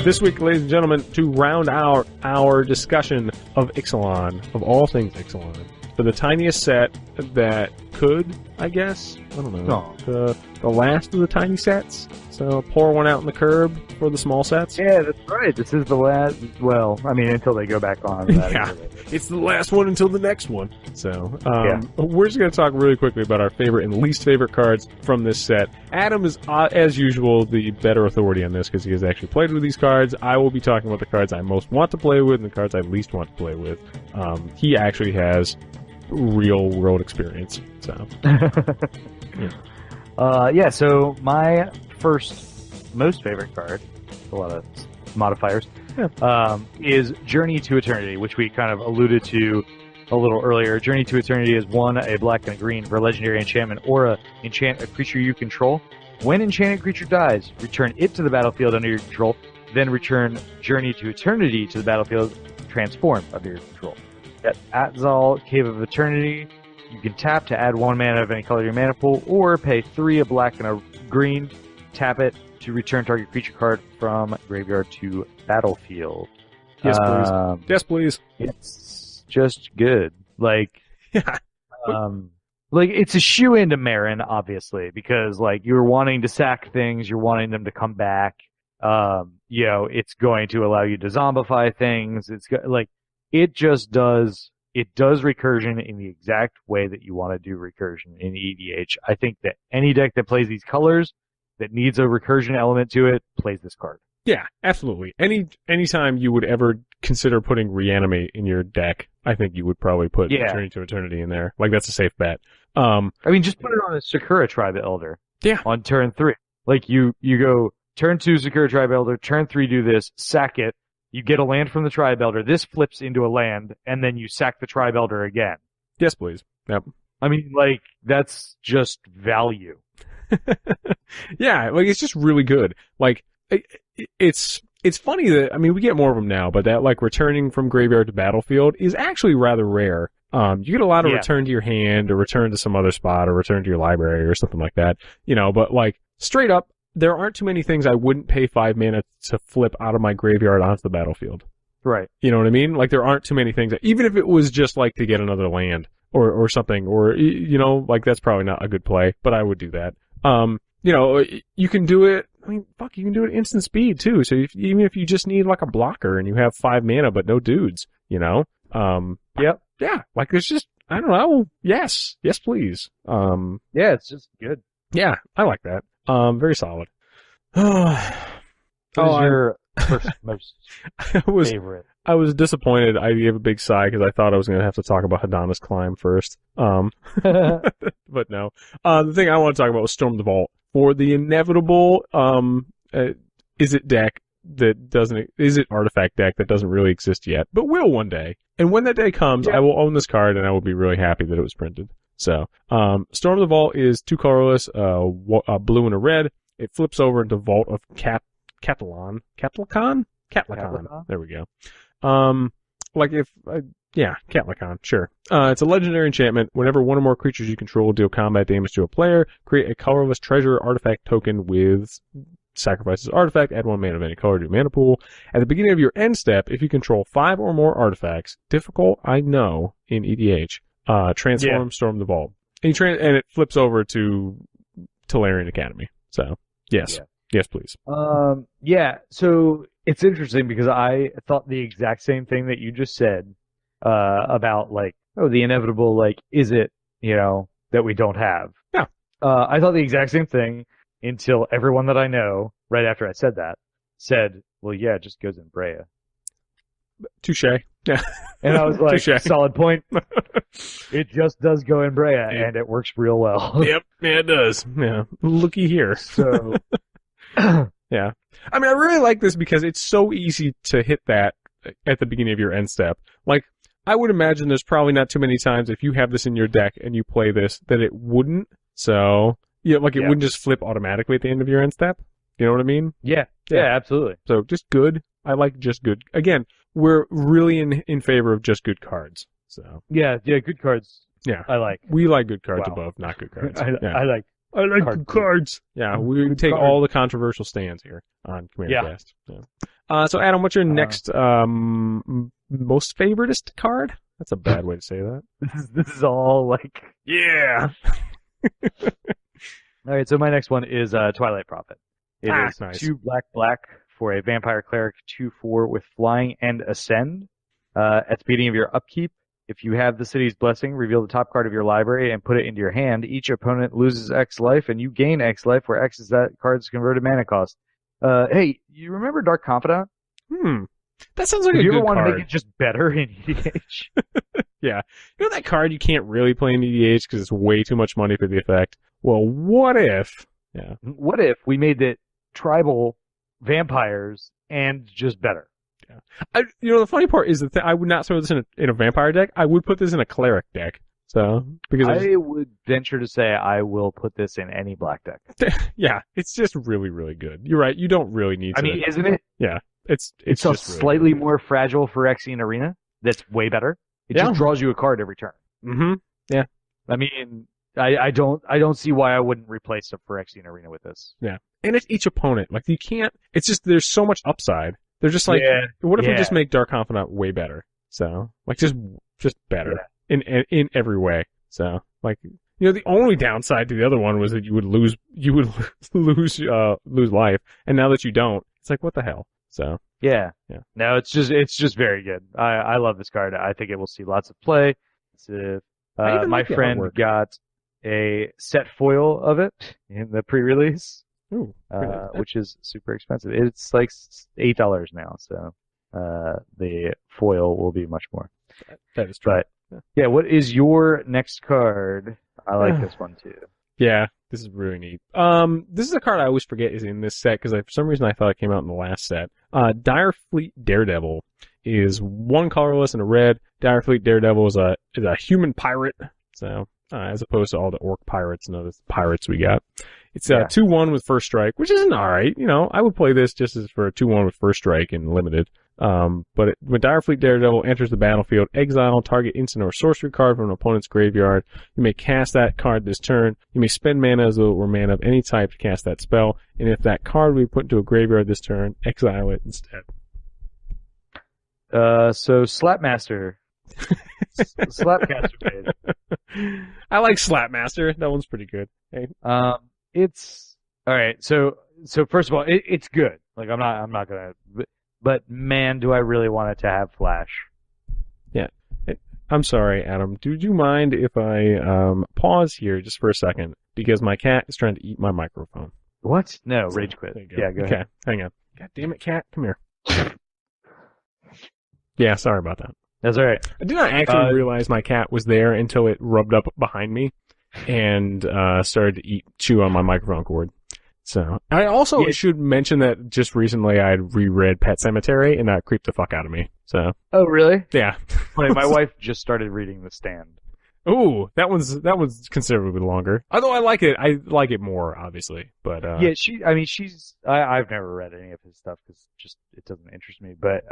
S1: This week, ladies and gentlemen, to round out our discussion of Ixalan, of all things Ixalan, for the tiniest set that could, I guess, I don't know, the last of the tiny sets, So pour one out in the curb for the small sets.
S2: Yeah, that's right. This is the last. Well, I mean, until they go back on.
S1: Yeah, it's the last one until the next one. So we're just going to talk really quickly about our favorite and least favorite cards from this set. Adam is, as usual, the better authority on this because he has actually played with these cards. I will be talking about the cards I most want to play with and the cards I least want to play with. He actually has real world experience. So
S2: yeah. So my first most favorite card, a lot of modifiers, is Journey to Eternity, which we kind of alluded to a little earlier. Journey to Eternity is 1, a black and a green for a legendary enchantment aura. Enchant a creature you control. When enchanted creature dies, return it to the battlefield under your control, then return Journey to Eternity to the battlefield transformed under your control. At Atzal, Cave of Eternity, you can tap to add 1 mana of any color to your mana pool, or pay 3, a black and a green, tap it to return target creature card from graveyard to battlefield.
S1: Yes, please. Yes, please.
S2: It's just good. Like,
S1: Yeah.
S2: like it's a shoe into Marin, obviously, because like you're wanting to sack things, you're wanting them to come back. You know, it's going to allow you to zombify things. It's like it just does. It does recursion in the exact way that you want to do recursion in EDH. I think that any deck that plays these colors that needs a recursion element to it plays this card.
S1: Yeah, absolutely. Anytime you would ever consider putting Reanimate in your deck, I think you would probably put Journey to Eternity in there. Like, that's a safe bet.
S2: I mean, just put it on a Sakura Tribe Elder.
S1: Yeah.
S2: On turn 3. Like, you go, turn 2 Sakura Tribe Elder, turn 3 do this, sack it, you get a land from the Tribe Elder, this flips into a land, and then you sack the Tribe Elder again.
S1: Yes, please. Yep.
S2: I mean, like, that's just value.
S1: Yeah, like, it's just really good. Like, it's funny that, I mean, we get more of them now, but that, like, returning from graveyard to battlefield is actually rather rare. You get a lot of return to your hand, or return to some other spot, or return to your library, or something like that. You know, but, like, straight up, there aren't too many things I wouldn't pay 5 mana to flip out of my graveyard onto the battlefield.
S2: Right.
S1: You know what I mean? Like, there aren't too many things, even if it was just, like, to get another land, or something, or, you know, like, that's probably not a good play, but I would do that. You know, you can do it, I mean, fuck, you can do it instant speed, too, so even if you just need, like, a blocker, and you have 5 mana, but no dudes, you know?
S2: Yep.
S1: Yeah, like, there's just, I don't know, yes, please.
S2: Yeah, it's just good.
S1: Yeah, I like that. Very solid.
S2: What is your first most favorite?
S1: I was disappointed. I gave a big sigh because I thought I was going to have to talk about Hadana's Climb first. But no. The thing I want to talk about was Storm the Vault. For the inevitable, is it artifact deck that doesn't really exist yet, but will one day. And when that day comes, I will own this card and I will be really happy that it was printed. So, Storm the Vault is 2 colorless, a blue and a red. It flips over into Vault of Catlacan. There we go. Catlacan, sure. It's a legendary enchantment. Whenever one or more creatures you control deal combat damage to a player, create a colorless treasure artifact token with sacrifices artifact, add 1 mana of any color to your mana pool. At the beginning of your end step, if you control 5 or more artifacts, difficult, I know, in EDH, transform Storm the Vault. And, and it flips over to Tolarian Academy. So, yes. Yeah. Yes, please.
S2: So it's interesting because I thought the exact same thing that you just said, about, like, the inevitable, like, is it, you know, that we don't have?
S1: Yeah.
S2: I thought the exact same thing until everyone that I know, right after I said that, said, well, yeah, it just goes in Brea.
S1: Touche. Yeah.
S2: And I was like,
S1: Touché.
S2: Solid point. It just does go in Brea, and it works real well.
S1: Yep, yeah, it does. Yeah. Looky here.
S2: So,
S1: yeah. I mean, I really like this because it's so easy to hit that at the beginning of your end step. Like, I would imagine there's probably not too many times if you have this in your deck and you play this that it wouldn't. So, yeah, like it wouldn't just flip automatically at the end of your end step. You know what I mean?
S2: Yeah, absolutely.
S1: So, just good. I like just good. Again, we're really in favor of just good cards. So.
S2: Yeah, good cards.
S1: Yeah.
S2: I like.
S1: We like good cards above not good cards.
S2: I like
S1: good cards. Yeah, we take all the controversial stands here on Commander Cast. Yeah. So, Adam, what's your next most favoritist card? That's a bad way to say that.
S2: This is all like...
S1: Yeah!
S2: All right, so my next one is Twilight Prophet. It is
S3: nice.
S2: 2 black for a vampire cleric, 2/4 with flying and ascend. At the beginning of your upkeep, if you have the city's blessing, reveal the top card of your library and put it into your hand. Each opponent loses X life, and you gain X life, where X is that card's converted mana cost. Hey, you remember Dark Confidant?
S3: That sounds like a
S2: Do
S3: good
S2: you ever want
S3: card.
S2: to make it just better in EDH?
S3: Yeah. You know that card you can't really play in EDH because it's way too much money for the effect? Well, what if? Yeah.
S2: What if we made it tribal vampires and just better?
S3: Yeah. The funny part is that I would not throw this in a vampire deck. I would put this in a cleric deck. So, because
S2: I would venture to say I will put this in any black deck.
S3: yeah, it's just really, really good. You're right. You don't really need to.
S2: I mean, isn't it?
S3: Yeah. It's
S2: It's
S3: just
S2: slightly more fragile Phyrexian Arena. That's way better. It just draws you a card every turn.
S3: Mm-hmm. Yeah.
S2: I mean, I don't see why I wouldn't replace a Phyrexian Arena with this.
S3: Yeah. And it's each opponent. Like, you can't, it's just, there's so much upside. They're just like, what if we just make Dark Confidant way better? So, like, just better in every way. So, like, the only downside to the other one was that you would lose life. And now that you don't, it's like, what the hell? So.
S2: Yeah. No, it's just very good. I love this card. I think it will see lots of play. My friend got a set foil of it in the pre-release.
S3: Ooh,
S2: which is super expensive. It's like $8 now, so the foil will be much more.
S3: That is true.
S2: But yeah, what is your next card? I like this one too.
S3: Yeah, this is really neat. This is a card I always forget is in this set because for some reason I thought it came out in the last set. Dire Fleet Daredevil is 1 colorless and a red. Dire Fleet Daredevil is a human pirate. So as opposed to all the orc pirates and other pirates we got. It's 2/1 with first strike, which isn't alright. I would play this just as for a 2/1 with first strike and limited. But when Dire Fleet Daredevil enters the battlefield, exile target instant or sorcery card from an opponent's graveyard. You may cast that card this turn. You may spend mana as though it were mana of any type to cast that spell. And if that card we put into a graveyard this turn, exile it instead.
S2: So Slapmaster. Slapcaster made.
S3: I like Slapmaster. That one's pretty good. Hey.
S2: It's alright. So first of all, it's good. Like I'm not gonna. But man, do I really want it to have flash.
S3: Yeah. I'm sorry, Adam. Do you mind if I pause here just for a second? Because my cat is trying to eat my microphone.
S2: What? No, rage quit. Yeah, go ahead.
S3: Okay, hang on. God damn it, cat. Come here. Yeah, sorry about that.
S2: That's alright.
S3: I did not actually realize my cat was there until it rubbed up behind me and started to chew on my microphone cord. So I also should mention that just recently I had reread Pet Sematary and that creeped the fuck out of me. So.
S2: Oh really?
S3: Yeah.
S2: My wife just started reading The Stand.
S3: Ooh, that one's considerably longer. Although I like it more, obviously. But
S2: yeah, I've never read any of his stuff because it doesn't interest me. But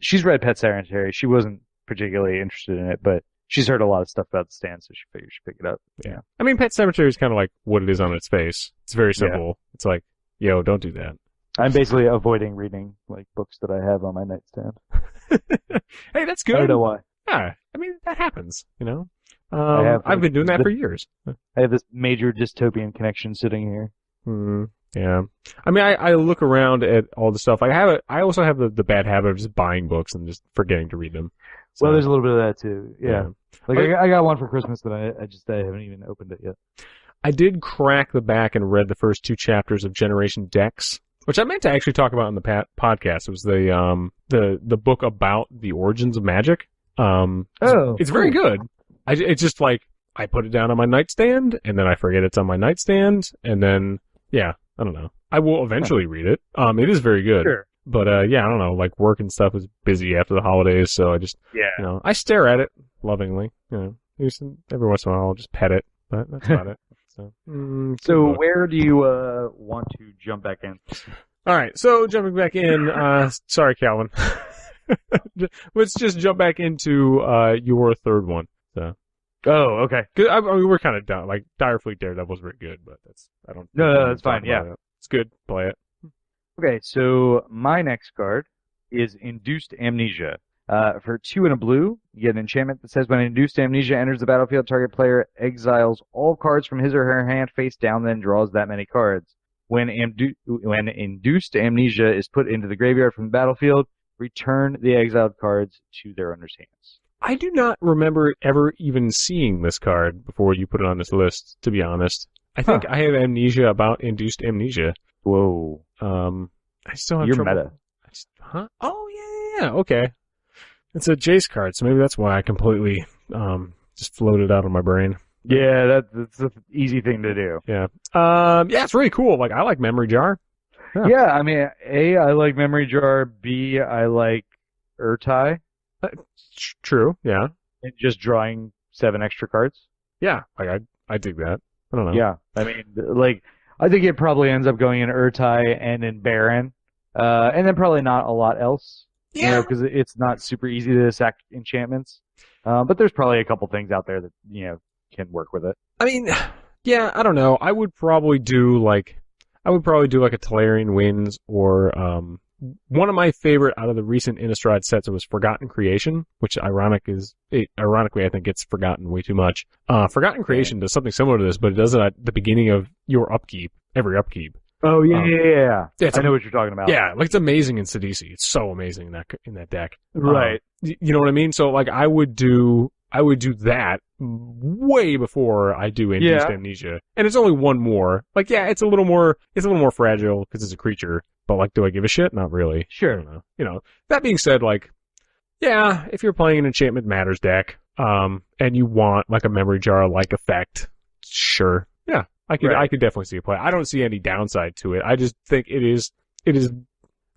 S2: she's read Pet Sematary. She wasn't particularly interested in it, but she's heard a lot of stuff about The Stand, so she figured she'd pick it up.
S3: Yeah. I mean, Pet Sematary is kind of like what it is on its face. It's very simple. Yeah. It's like, yo, don't do that.
S2: I'm basically avoiding reading like books that I have on my nightstand.
S3: Hey, that's good.
S2: I don't know why.
S3: Yeah, I mean that happens. I've been doing that for years.
S2: I have this major dystopian connection sitting here.
S3: Yeah. I mean, I look around at all the stuff. I also have the bad habit of just buying books and just forgetting to read them. So,
S2: well, there's a little bit of that too. Yeah. Like I got one for Christmas that I haven't even opened it yet.
S3: I did crack the back and read the first 2 chapters of Generation Dex, which I meant to actually talk about in the podcast. It was the book about the origins of magic. It's very good. It's just like I put it down on my nightstand and then I forget it's on my nightstand and then I don't know. I will eventually read it. It is very good.
S2: Sure.
S3: But I don't know, like work and stuff is busy after the holidays, so I just I stare at it lovingly. Every once in a while I'll just pet it, but that's about it.
S2: So where do you want to jump back in?
S3: All right, so jumping back in. Sorry, Calvin. Let's just jump back into your third one. So.
S2: Oh, okay.
S3: Cause I mean, we're kind of done. Like Dire Fleet Daredevil is very good, but
S2: No, that's fine. Yeah,
S3: it's good. Play it.
S2: Okay, so my next card is Induced Amnesia. For 2 and a blue, you get an enchantment that says when Induced Amnesia enters the battlefield, target player exiles all cards from his or her hand face down, then draws that many cards. When induced amnesia is put into the graveyard from the battlefield, return the exiled cards to their owner's hands.
S3: I do not remember ever even seeing this card before you put it on this list, to be honest. I think I have amnesia about induced amnesia.
S2: Whoa.
S3: I still have
S2: You're
S3: trouble.
S2: meta.
S3: Oh, yeah, okay. It's a Jace card, so maybe that's why I completely just floated out of my brain.
S2: Yeah, that's an easy thing to do.
S3: Yeah. Yeah, it's really cool. Like, I like Memory Jar.
S2: Yeah, I mean, A, I like Memory Jar. B, I like Urtai.
S3: True, yeah.
S2: And just drawing 7 extra cards.
S3: Yeah, like, I dig that. I don't know.
S2: Yeah, I mean, like, I think it probably ends up going in Urtai and in Baron. And then probably not a lot else.
S3: Yeah.
S2: You know, because it's not super easy to sack enchantments. But there's probably a couple things out there that, you know, can work with it.
S3: I mean, yeah, I don't know. I would probably do like a Tolarian Winds or one of my favorite out of the recent Innistrad sets was Forgotten Creation, which ironically I think gets forgotten way too much. Forgotten Creation does something similar to this, but it does it at the beginning of your upkeep, every upkeep.
S2: Oh yeah.
S3: I
S2: know what you're talking about.
S3: Yeah, like it's amazing in Sidisi. It's so amazing in that deck.
S2: Right.
S3: You know what I mean? So like I would do that way before I do Induced Amnesia. And it's only one more. Like, yeah, it's a little more fragile because it's a creature. But like, do I give a shit? Not really.
S2: Sure.
S3: I don't know. You know, that being said, like, yeah, if you're playing an Enchantment Matters deck, and you want like a Memory Jar-like effect, sure. Yeah. I could definitely see a play. I don't see any downside to it. I just think it is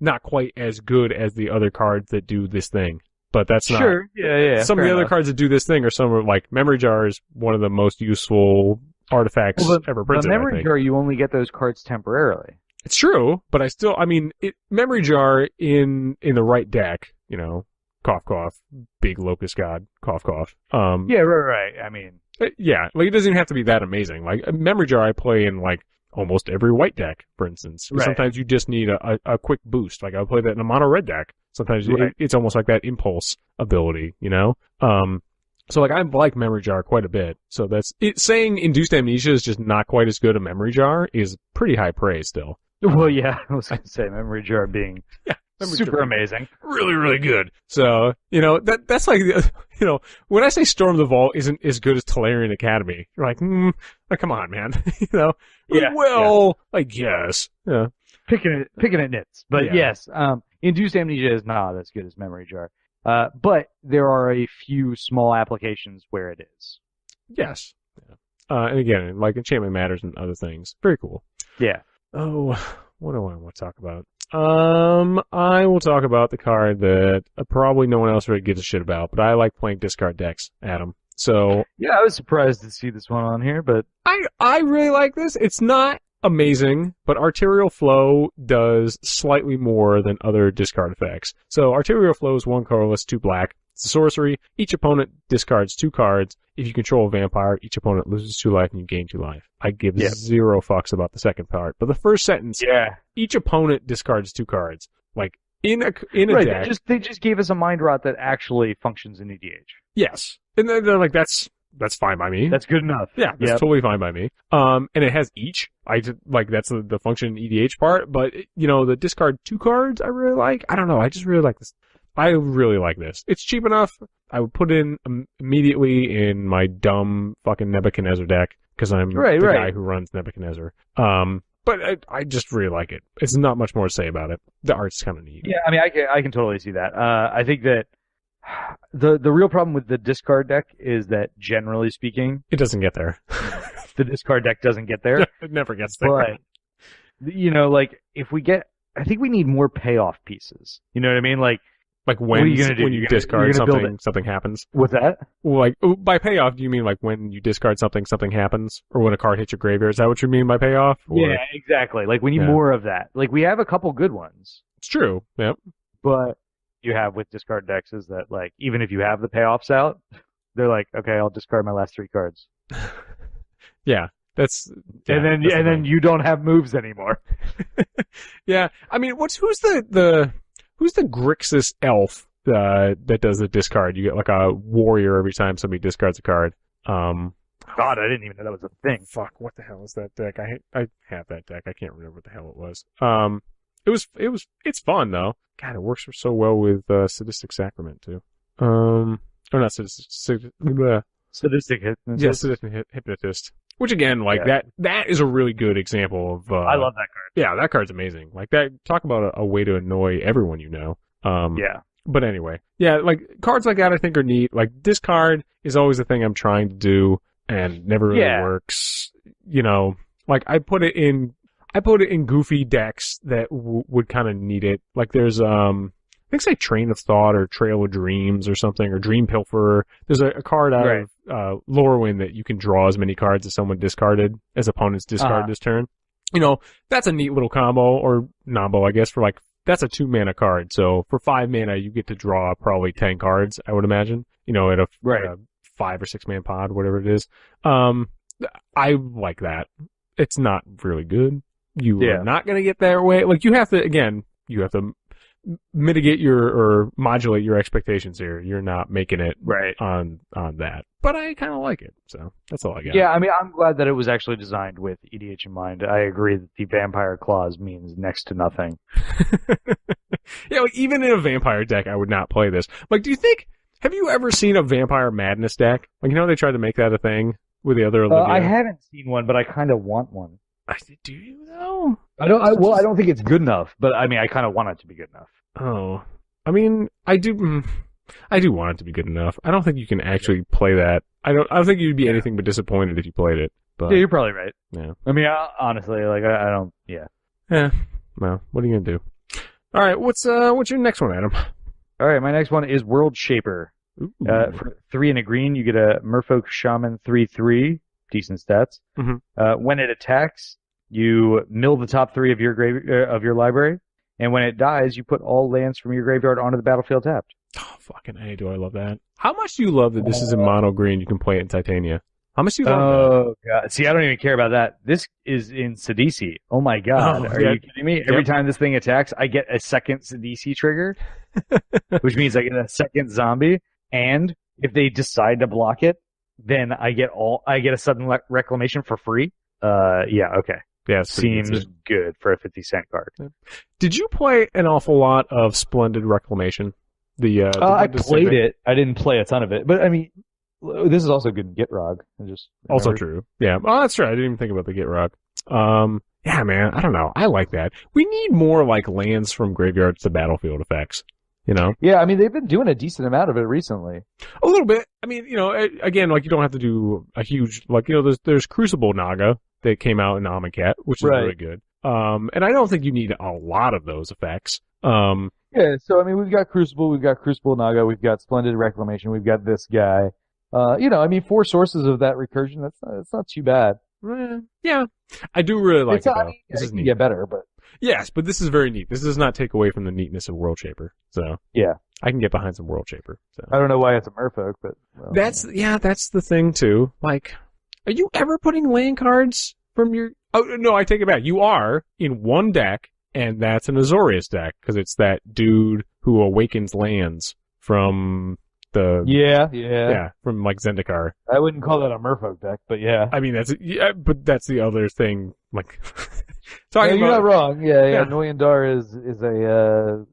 S3: not quite as good as the other cards that do this thing. But that's not.
S2: Sure. Yeah.
S3: Some of the other cards that do this thing are some like Memory Jar is one of the most useful artifacts ever printed.
S2: The Memory Jar, you only get those cards temporarily.
S3: It's true, but Memory Jar in the right deck, you know, cough cough, big Locust God, cough cough.
S2: Yeah, right. I mean,
S3: yeah, like it doesn't even have to be that amazing. Like a Memory Jar, I play in like almost every white deck, for instance. Right. Sometimes you just need a quick boost. Like I would play that in a mono red deck. Sometimes it's almost like that impulse ability, you know? So like I like Memory Jar quite a bit. So that's it. Saying Induced Amnesia is just not quite as good a Memory Jar is pretty high praise still.
S2: Well, yeah, I was going to say Memory Jar being super amazing.
S3: Really, really good. So, you know, that's like, you know, when I say Storm the Vault isn't as good as Tolarian Academy, you're like, come on, man. You know?
S2: Yeah.
S3: Well, I guess. Yeah.
S2: Picking at nits. But yes, Induced Amnesia is not as good as Memory Jar. But there are a few small applications where it is.
S3: Yes. Yeah. And again, like Enchantment Matters and other things. Very cool.
S2: Yeah.
S3: Oh, what do I want to talk about? I will talk about the card that probably no one else really gives a shit about, but I like playing discard decks, Adam. So
S2: yeah, I was surprised to see this one on here, but
S3: I really like this. It's not amazing, but Arterial Flow does slightly more than other discard effects. So Arterial Flow is 1 colorless, 2 black. It's a sorcery. Each opponent discards 2 cards. If you control a vampire, each opponent loses 2 life and you gain 2 life. I give zero fucks about the second part. But the first sentence, each opponent discards 2 cards. Like, in a deck.
S2: They just gave us a mind rot that actually functions in EDH.
S3: Yes. And they're like, that's fine by me.
S2: That's good enough.
S3: Yeah, that's totally fine by me. And it has each. That's the function in EDH part. But, you know, the discard 2 cards I really like. I don't know. I just really like this. I really like this. It's cheap enough. I would put it in immediately in my dumb fucking Nebuchadnezzar deck because I'm the guy who runs Nebuchadnezzar. But I just really like it. It's not much more to say about it. The art's kind of neat.
S2: Yeah, I mean, I can totally see that. I think that the real problem with the discard deck is that, generally speaking,
S3: it doesn't get there.
S2: The discard deck doesn't get there.
S3: It never gets there.
S2: But, you know, like, I think we need more payoff pieces. You know what I mean? Like
S3: when you discard something happens.
S2: What's that?
S3: Like, by payoff, do you mean like when you discard something happens? Or when a card hits your graveyard? Is that what you mean by payoff? Or...
S2: Yeah, exactly. Like, we need more of that. Like, we have a couple good ones.
S3: It's true. Yep.
S2: But you have with discard decks is that, like, even if you have the payoffs out, they're like, okay, I'll discard my last 3 cards.
S3: Yeah.
S2: And then you don't have moves anymore.
S3: Yeah. I mean, who's the Grixis elf that does the discard? You get like a warrior every time somebody discards a card.
S2: God, I didn't even know that was a thing.
S3: Fuck, what the hell is that deck? I have that deck. I can't remember what the hell it was. It's fun though. God, it works so well with Sadistic Sacrament too. Or not Sadistic
S2: Hypnotist.
S3: Yeah, Sadistic Hypnotist. Which again, like that is a really good example of.
S2: I love that card.
S3: Yeah, that card's amazing. Like that, talk about a way to annoy everyone you know.
S2: Yeah.
S3: But anyway, yeah, like cards like that I think are neat. Like this card is always the thing I'm trying to do and never really works. You know, like I put it in goofy decks that would kind of need it. Like there's I think it's like Train of Thought or Trail of Dreams or something, or Dream Pilferer. There's a card out of Lorwyn that you can draw as many cards as someone discarded, as opponents discard this turn. You know, that's a neat little combo, or nombo, I guess, for like, that's a 2-mana card. So for 5 mana, you get to draw probably 10 cards, I would imagine. You know, at a 5 or 6 man pod, whatever it is. I like that. It's not really good. You are not going to get that way. Like, you have to mitigate or modulate your expectations here. You're not making it on that. But I kind of like it, so that's all I got.
S2: Yeah, I mean, I'm glad that it was actually designed with EDH in mind. I agree that the Vampire Clause means next to nothing.
S3: Yeah, like even in a vampire deck, I would not play this. Like, have you ever seen a Vampire Madness deck? Like, you know, they tried to make that a thing with the other Olivia.
S2: I haven't seen one, but I kind of want one.
S3: Do you though?
S2: I don't think it's good enough, but I mean, I kind of want it to be good enough.
S3: Oh, I mean, I do want it to be good enough. I don't think you can actually play that. I don't think you'd be anything but disappointed if you played it. But
S2: yeah, you're probably right.
S3: Yeah.
S2: I mean, honestly, like I don't. Yeah.
S3: Yeah. Well, what are you gonna do? All right. What's your next one, Adam?
S2: All right, my next one is World Shaper. For 3 and a green, you get a Merfolk Shaman 3/3. Decent stats.
S3: Mm-hmm.
S2: When it attacks, you mill the top 3 of your library, and when it dies, you put all lands from your graveyard onto the battlefield tapped.
S3: Oh, fucking A, do I love that. How much do you love that this is in mono green, you can play it in Titania? How much do you love that?
S2: Oh, God. See, I don't even care about that. This is in Sidisi. Oh, my God. Are you kidding me? Every time this thing attacks, I get a second Sidisi trigger, which means I get a second zombie, and if they decide to block it, then I get a sudden reclamation for free. Yeah, okay.
S3: Yeah,
S2: seems good for a 50-cent card.
S3: Did you play an awful lot of Splendid Reclamation?
S2: I played it. I didn't play a ton of it, but I mean, this is also good in Gitrog.
S3: Also true. Yeah. Oh, that's true. I didn't even think about the Gitrog. Yeah, man. I don't know. I like that. We need more like lands from graveyards to battlefield effects. You know?
S2: Yeah, I mean, they've been doing a decent amount of it recently.
S3: A little bit. I mean, you know, again, like you don't have to do a huge, like, you know, there's Crucible Naga that came out in Amonkhet, which is really good. And I don't think you need a lot of those effects.
S2: Yeah, so I mean, we've got Crucible Naga, we've got Splendid Reclamation, we've got this guy. You know, I mean, 4 sources of that recursion, that's not too bad.
S3: Yeah. I do really like it, though. This is neat.
S2: Get better, but.
S3: Yes, but this is very neat. This does not take away from the neatness of World Shaper. So.
S2: Yeah.
S3: I can get behind some World Shaper. So.
S2: I don't know why it's a Merfolk, but. Well,
S3: that's the thing, too. Like, are you ever putting land cards from your. Oh, no, I take it back. You are in one deck, and that's an Azorius deck, because it's that dude who awakens lands from the... Yeah, from, like, Zendikar.
S2: I wouldn't call that a Merfolk deck, but yeah.
S3: I mean, but that's the other thing, like...
S2: You're not wrong. Yeah. Noyandar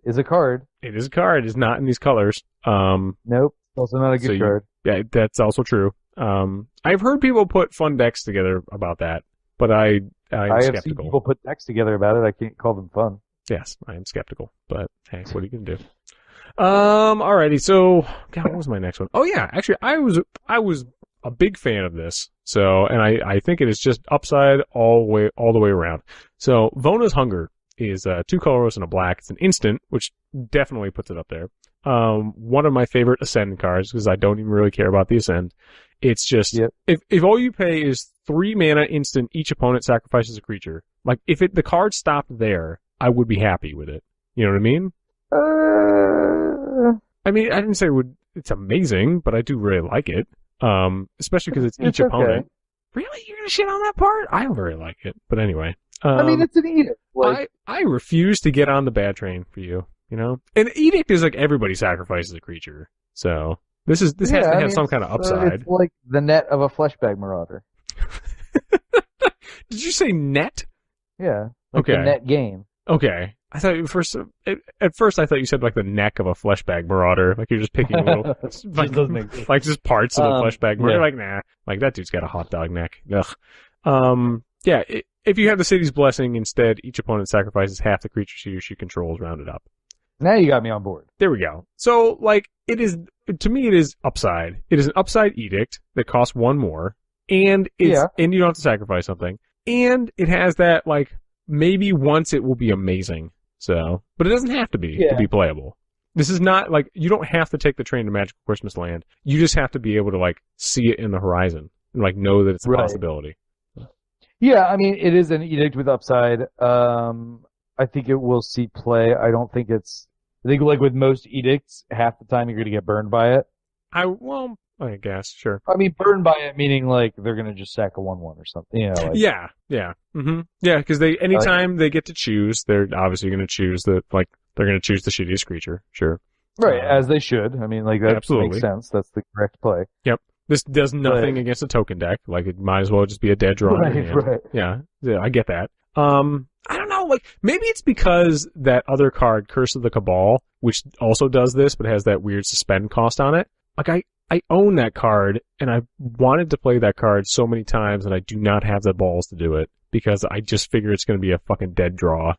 S2: is a card.
S3: It is a card. It's not in these colors.
S2: Nope. Also not a good card.
S3: Yeah, that's also true. I've heard people put fun decks together about that, but I'm skeptical.
S2: Have seen people put decks together about it. I can't call them fun.
S3: Yes, I am skeptical, but hey, what are you gonna do? Alrighty. So, God, what was my next one? Oh yeah, actually, I was a big fan of this. So, and I think it is just upside all the way around. So, Vona's Hunger is 2 colorless and a black. It's an instant, which definitely puts it up there. One of my favorite Ascend cards, because I don't even really care about the Ascend. It's just, if all you pay is 3 mana instant, each opponent sacrifices a creature. Like, if the card stopped there, I would be happy with it. You know what I mean? I mean, I didn't say it's amazing, but I do really like it. Especially because it's each opponent. Okay. Really? You're gonna shit on that part? I really like it. But anyway.
S2: I mean, it's an edict. Like...
S3: I refuse to get on the bad train for you, you know? An edict is like everybody sacrifices a creature. So,
S1: This has to have some kind of upside.
S2: It's like the net of a fleshbag marauder.
S1: Did you say net?
S2: Yeah. Like the net game.
S1: Okay. I thought at first I thought you said like the neck of a fleshbag marauder, like you're just picking little, like just parts of the fleshbag marauder.
S2: Yeah.
S1: Like nah, like that dude's got a hot dog neck. Ugh. Yeah. If you have the city's blessing instead, each opponent sacrifices half the creatures he or she controls, rounded up.
S2: Now you got me on board.
S1: There we go. So like it is to me, it is upside. It is an upside edict that costs one more, and and you don't have to sacrifice something, and it has that like maybe once it will be amazing. So, but it doesn't have to be playable. This is not like you don't have to take the train to Magical Christmas Land. You just have to be able to like see it in the horizon and like know that it's a possibility.
S2: Yeah, I mean it is an edict with upside. I think it will see play. I think like with most edicts, half the time you're going to get burned by it.
S1: I guess, sure.
S2: I mean, burned by it meaning like they're going to just sack a 1/1 or something. You know, like,
S1: yeah. Mm-hmm. Yeah, because anytime they get to choose, they're obviously going to choose they're going to choose the shittiest creature. Sure.
S2: Right, as they should. I mean, like that makes sense. That's the correct play.
S1: Yep. This does nothing against a token deck. Like it might as well just be a dead draw.
S2: Right.
S1: Yeah, I get that. I don't know, like, maybe it's because that other card, Curse of the Cabal, which also does this, but has that weird suspend cost on it. Like, I own that card, and I've wanted to play that card so many times, and I do not have the balls to do it, because I just figure it's going to be a fucking dead draw.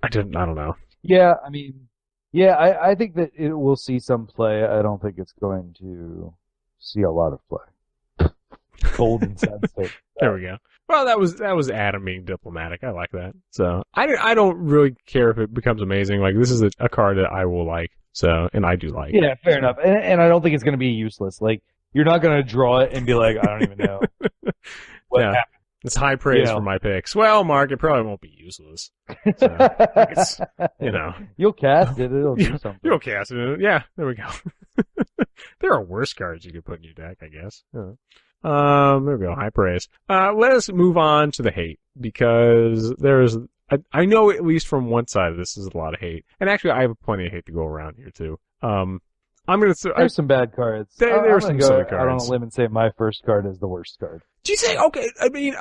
S1: I don't know.
S2: Yeah, I mean, I think that it will see some play. I don't think it's going to see a lot of play. Golden Sunset.
S1: There we go. Well, that was Adam being diplomatic. I like that. So I don't really care if it becomes amazing. Like this is a card that I will like. So and I do like.
S2: Yeah, fair enough. And I don't think it's going to be useless. Like you're not going to draw it and be like, I don't even know what happened.
S1: It's high praise for my picks. Well, Mark, it probably won't be useless. So, it's,
S2: you'll cast it. It'll do something.
S1: You'll cast it. Yeah, there we go. There are worse cards you could put in your deck, I guess. Yeah. There we go. High praise. Let us move on to the hate because I know at least from one side of this is a lot of hate, and actually I have plenty of hate to go around here too. There's
S2: some bad cards.
S1: There are some silly cards.
S2: Out on a limb and say my first card is the worst card.
S1: Do you say okay? I mean,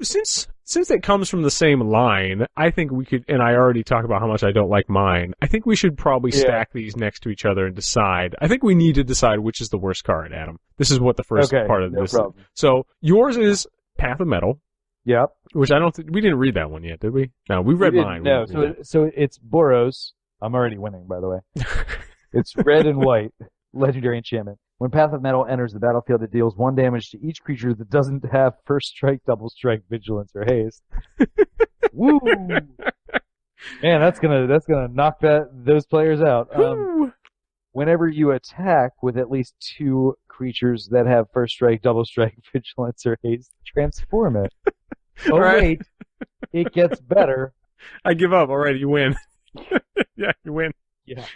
S1: since it comes from the same line, I think we could. And I already talked about how much I don't like mine. I think we should probably stack these next to each other and decide. I think we need to decide which is the worst card, Adam. This is what the first part of this. Problem. So yours is Path of Metal.
S2: Yep.
S1: Which I don't think we didn't read that one yet, did we? No, we read mine.
S2: No, so it's Boros. I'm already winning, by the way. It's red and white. Legendary enchantment. When Path of Metal enters the battlefield, it deals 1 damage to each creature that doesn't have first strike, double strike, vigilance, or haste. Woo! Man, that's gonna knock those players out. Whenever you attack with at least 2 creatures that have first strike, double strike, vigilance, or haste, transform it. Oh wait, it gets better.
S1: I give up. All right, you win. Yeah, you win.
S2: Yeah.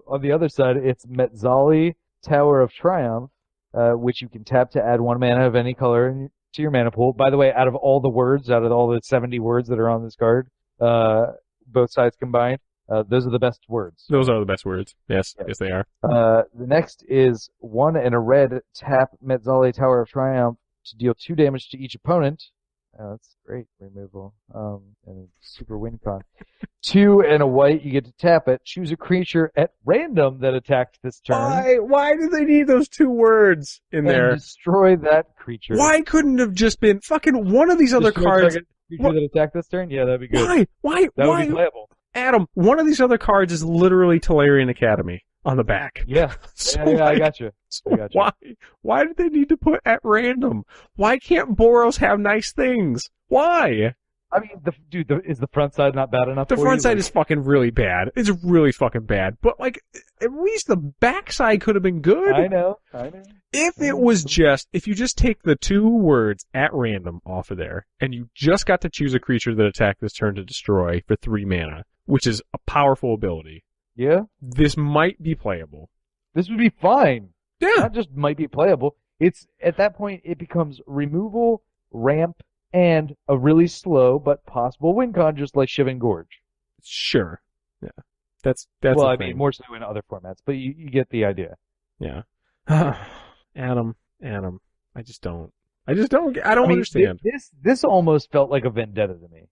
S2: On the other side, it's Metzali, Tower of Triumph, which you can tap to add 1 mana of any color to your mana pool. By the way, out of all the 70 words that are on this card, both sides combined, those are the best words.
S1: Those are the best words. Yes, they are.
S2: The next is 1 and a red, tap Metzali, Tower of Triumph to deal 2 damage to each opponent. Oh, that's great removal. And super win con. 2 and a white, you get to tap it. Choose a creature at random that attacked this turn.
S1: Why do they need those 2 words in there?
S2: And destroy that creature.
S1: Why couldn't have just been fucking one of these other cards?
S2: Creature that attacked this turn? Yeah, that'd be good.
S1: Why?
S2: That would be playable.
S1: Adam, one of these other cards is literally Tolarian Academy on the back.
S2: Yeah. I got you.
S1: Why did they need to put at random? Why can't Boros have nice things? Why?
S2: I mean, is the front side not bad enough?
S1: The front side is fucking really bad. It's really fucking bad. But like, at least the back side could have been good.
S2: I know.
S1: If you just take the 2 words at random off of there, and you just got to choose a creature that attacked this turn to destroy for 3 mana, which is a powerful ability.
S2: Yeah.
S1: This might be playable.
S2: This would be fine.
S1: Yeah.
S2: Not just might be playable. It's at that point it becomes removal, ramp, and a really slow but possible win con, just like Shivan Gorge.
S1: Sure. Yeah. That's
S2: well, I mean more so in other formats, but you get the idea.
S1: Yeah. Adam, I just don't. I don't understand.
S2: This almost felt like a vendetta to me.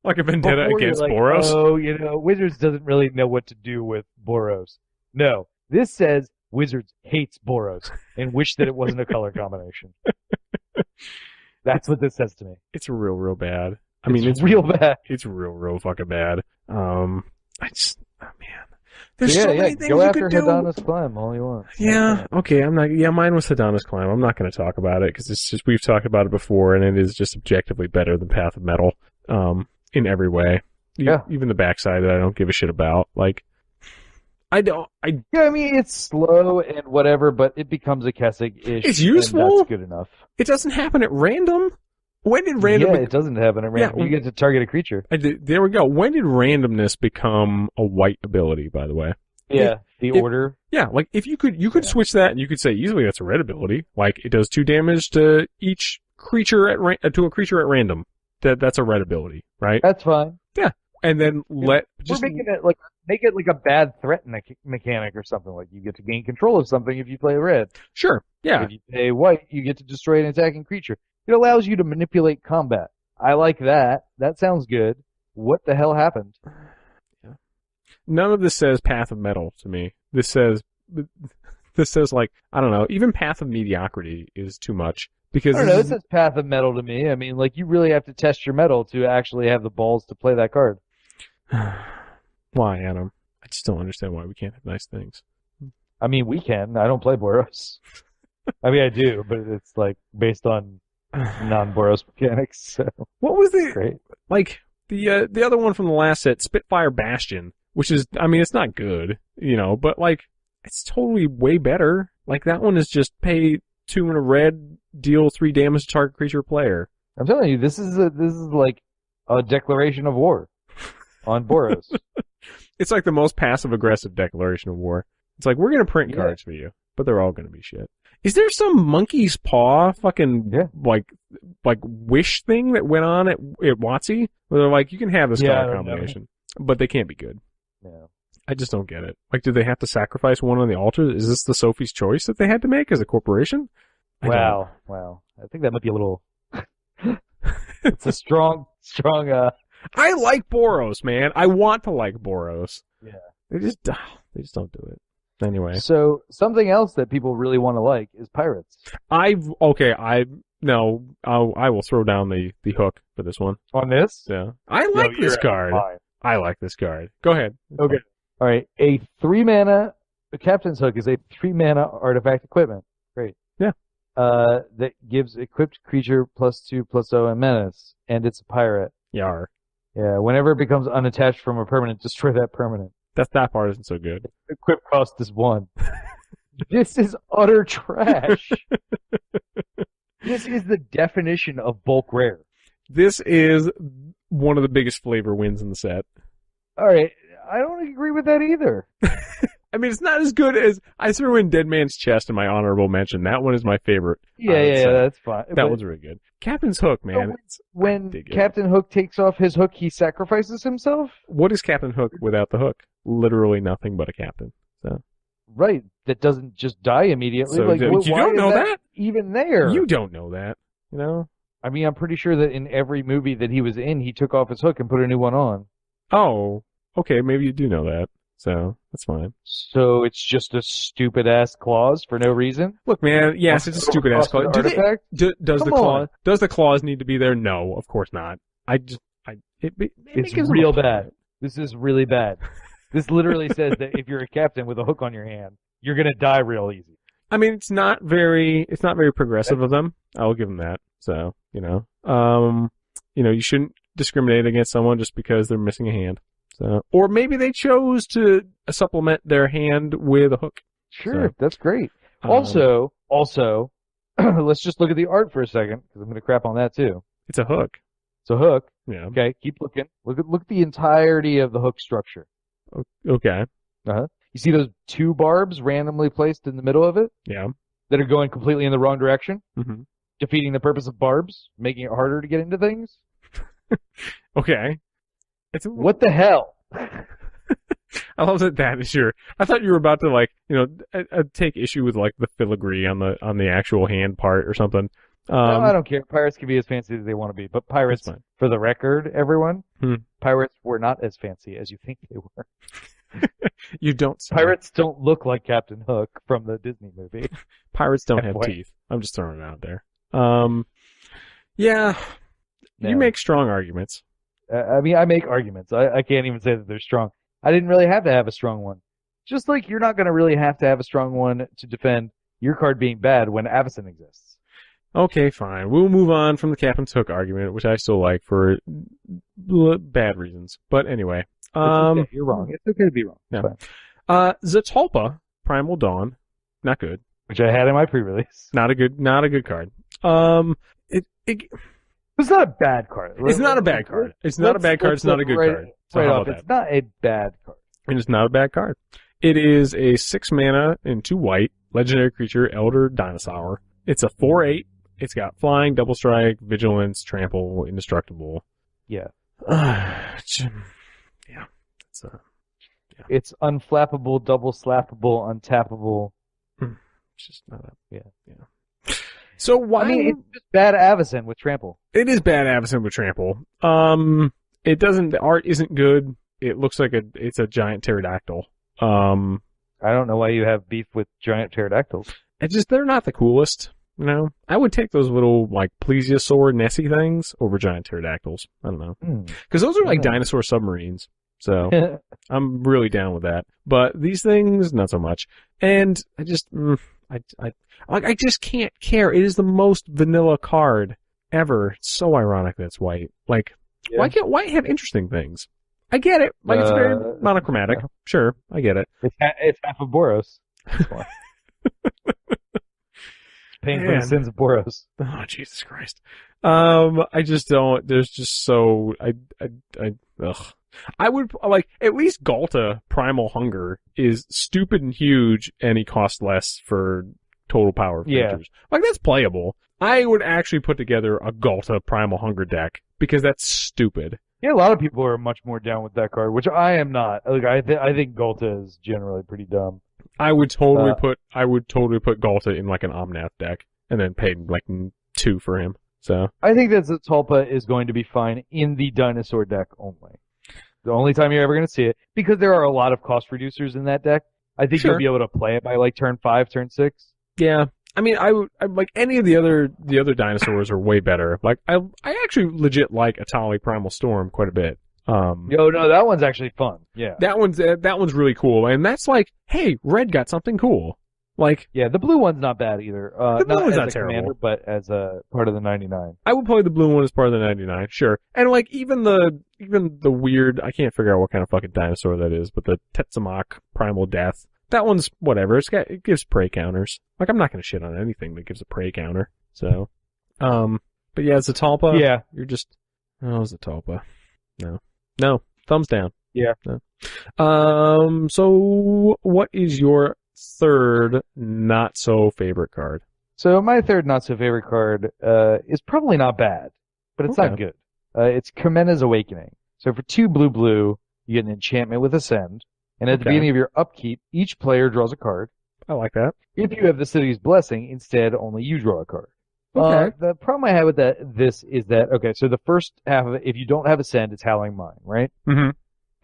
S1: Like a vendetta against Boros?
S2: Oh, Wizards doesn't really know what to do with Boros. No. This says Wizards hates Boros and wish that it wasn't a color combination. That's what this says to me.
S1: It's real bad.
S2: It's real bad.
S1: It's real fucking bad. Man. There's so many things
S2: Go
S1: you
S2: after
S1: could do.
S2: Hadana's Climb all you want.
S1: Yeah, okay, mine was Hadana's Climb. I'm not going to talk about it because it's just, we've talked about it before and it is just objectively better than Path of Metal, in every way. Even the backside that I don't give a shit about. Like,
S2: it's slow and whatever, but it becomes a Kessig-ish.
S1: It's useful.
S2: And that's good enough.
S1: It doesn't happen at random. When did random?
S2: Yeah, it doesn't happen at random. You get to target a creature.
S1: There we go. When did randomness become a white ability? By the way.
S2: Yeah, order.
S1: Yeah, like if you could switch that, and you could say easily that's a red ability. Like it does 2 damage to each creature to a creature at random. That's a red ability, right?
S2: That's fine.
S1: Yeah, and then
S2: we're making it make it like a bad threat mechanic or something. Like you get to gain control of something if you play red.
S1: Sure. Yeah.
S2: If you play white, you get to destroy an attacking creature. It allows you to manipulate combat. I like that. That sounds good. What the hell happened?
S1: Yeah. None of this says Path of Metal to me. This says like, I don't know, even Path of Mediocrity is too much. Because
S2: I don't know, it says Path of Metal to me. I mean, like, you really have to test your metal to actually have the balls to play that card.
S1: Why, Adam? I just don't understand why we can't have nice things.
S2: I mean, we can. I don't play Boros. I mean, I do, but it's, like, based on non-Boros mechanics, so.
S1: What was
S2: Great.
S1: Like, the other one from the last set, Spitfire Bastion, which is, I mean, it's not good, but, like, it's totally way better. Like, that one is just pay 2 in a red, deal 3 damage to target creature or player.
S2: I'm telling you, this is like a declaration of war on Boros.
S1: It's like the most passive-aggressive declaration of war. It's like, we're gonna print cards for you, but they're all gonna be shit. Is there some monkey's paw fucking, like wish thing that went on at WotC? Where they're like, you can have this color combination, but they can't be good.
S2: Yeah.
S1: I just don't get it. Like, did they have to sacrifice one on the altar? Is this the Sophie's Choice that they had to make as a corporation?
S2: Wow. I think that might be a little... It's a strong...
S1: I like Boros, man. I want to like Boros.
S2: Yeah.
S1: They just don't do it. Anyway.
S2: So, something else that people really want to like is Pirates.
S1: I will throw down the hook for this one.
S2: On this?
S1: Yeah. I like this card. I like this card. Go ahead.
S2: Okay. All right. A Captain's Hook is a 3-mana artifact equipment. Great.
S1: Yeah.
S2: That gives equipped creature +2/+0 and menace, and it's a pirate.
S1: Yar.
S2: Yeah. Whenever it becomes unattached from a permanent, destroy that permanent.
S1: That part isn't so good.
S2: Equip cost is 1. This is utter trash. This is the definition of bulk rare.
S1: This is one of the biggest flavor wins in the set.
S2: All right. I don't agree with that either.
S1: I mean, it's not as good as I threw in Dead Man's Chest in my honorable mention. That one is my favorite.
S2: Yeah, that's fine.
S1: That one's really good. Captain's Hook, man.
S2: When Captain Hook takes off his hook, he sacrifices himself?
S1: What is Captain Hook without the hook? Literally nothing but a captain. So.
S2: Right. That doesn't just die immediately.
S1: So, you don't know that?
S2: Even there.
S1: You don't know that.
S2: I mean, I'm pretty sure that in every movie that he was in, he took off his hook and put a new one on.
S1: Oh. Okay, maybe you do know that. So, that's fine.
S2: So, it's just a stupid-ass clause for no reason?
S1: Look, man, yes, it's a stupid-ass clause. Does the clause need to be there? No, of course not.
S2: It's real bad. This is really bad. This literally says that if you're a captain with a hook on your hand, you're gonna die real easy.
S1: I mean, it's not very progressive of them. I'll give them that. So, you shouldn't discriminate against someone just because they're missing a hand. So, or maybe they chose to supplement their hand with a hook.
S2: Sure, so, that's great. Also, let's just look at the art for a second, because I'm going to crap on that too.
S1: It's a hook.
S2: It's a hook.
S1: Yeah.
S2: Okay, keep looking. Look at the entirety of the hook structure.
S1: Okay.
S2: Uh-huh. You see those 2 barbs randomly placed in the middle of it?
S1: Yeah.
S2: That are going completely in the wrong direction?
S1: Mm-hmm.
S2: Defeating the purpose of barbs? Making it harder to get into things?
S1: Okay.
S2: What the hell?
S1: I love that is your I thought you were about to like, take issue with like the filigree on the actual hand part or something.
S2: No, I don't care. Pirates can be as fancy as they want to be, but pirates, for the record, everyone, pirates were not as fancy as you think they were.
S1: You don't say.
S2: Pirates don't look like Captain Hook from the Disney movie.
S1: Pirates don't have teeth. I'm just throwing it out there. Yeah, no. You make strong arguments.
S2: I mean, I make arguments. I can't even say that they're strong. I didn't really have to have a strong one. Just like you're not going to really have to have a strong one to defend your card being bad when Avacyn exists.
S1: Okay, fine. We'll move on from the Captain's Hook argument, which I still like for bad reasons. But anyway.
S2: It's okay. You're wrong. It's okay to be wrong.
S1: Yeah. Zatalpa, Primal Dawn, not good.
S2: Which I had in my pre-release.
S1: Not a good card.
S2: It's not a bad card.
S1: It's not a bad card. It's not a bad card. It's not a good card. So
S2: right off, it's not a bad card.
S1: And it's not a bad card. It is a 6 mana and 2 white legendary creature, Elder Dinosaur. It's a 4/8. It's got flying, double strike, vigilance, trample, indestructible.
S2: Yeah.
S1: Yeah.
S2: It's unflappable, double slappable, untappable.
S1: It's just not a... Yeah. So why...
S2: I mean, it's just bad Avacyn with trample.
S1: It is bad Avacyn with trample. It doesn't... The art isn't good. It looks like it's a giant pterodactyl.
S2: I don't know why you have beef with giant pterodactyls.
S1: They're not the coolest. I would take those little, like, plesiosaur Nessie things over giant pterodactyls. I don't know. Because those are like dinosaur submarines. So, I'm really down with that. But these things, not so much. And I just can't care. It is the most vanilla card ever. It's so ironic that it's white. Like, why can't white have interesting things? I get it. Like, it's very monochromatic. Yeah. Sure, I get it.
S2: It's half of Boros. Paying for the sins of Boros.
S1: Oh, Jesus Christ. I just don't, there's just so, ugh. I would, like, at least Galta Primal Hunger is stupid and huge, and he costs less for total power of creatures. Like, that's playable. I would actually put together a Galta Primal Hunger deck, because that's stupid.
S2: Yeah, a lot of people are much more down with that card, which I am not. Like, I think Galta is generally pretty dumb.
S1: I would totally put Galta in like an Omnath deck, and then pay like 2 for him. So
S2: I think that Zatalpa is going to be fine in the dinosaur deck only. The only time you're ever going to see it, because there are a lot of cost reducers in that deck. I think you'll be able to play it by like turn 5, turn 6.
S1: Yeah. I mean, I like any of the other dinosaurs are way better. Like, I actually legit like Atali Primal Storm quite a bit.
S2: No, that one's actually fun. Yeah.
S1: That one's really cool. And that's like, hey, red got something cool. Like,
S2: yeah, the blue one's not bad either.
S1: The blue one's
S2: not
S1: terrible.
S2: Commander, but as a part of the 99.
S1: I would play the blue one as part of the 99, sure. And like, even the weird, I can't figure out what kind of fucking dinosaur that is, but the Tetsamok Primal Death, that one's whatever. It gives prey counters. Like, I'm not gonna shit on anything that gives a prey counter. So, but yeah, Zatalpa.
S2: Yeah.
S1: You're just, Zatalpa. No. Thumbs down.
S2: Yeah.
S1: No. So what is your third not so favorite card?
S2: So my third not so favorite card, is probably not bad, but it's not good. It's Carmena's Awakening. So for 2 blue, you get an enchantment with Ascend. And at the beginning of your upkeep, each player draws a card.
S1: I like that.
S2: If you have the City's Blessing, instead, only you draw a card.
S1: Okay.
S2: The problem I have with this is that, so the first half of it, if you don't have Ascend, it's Howling Mine, right?
S1: Mm-hmm.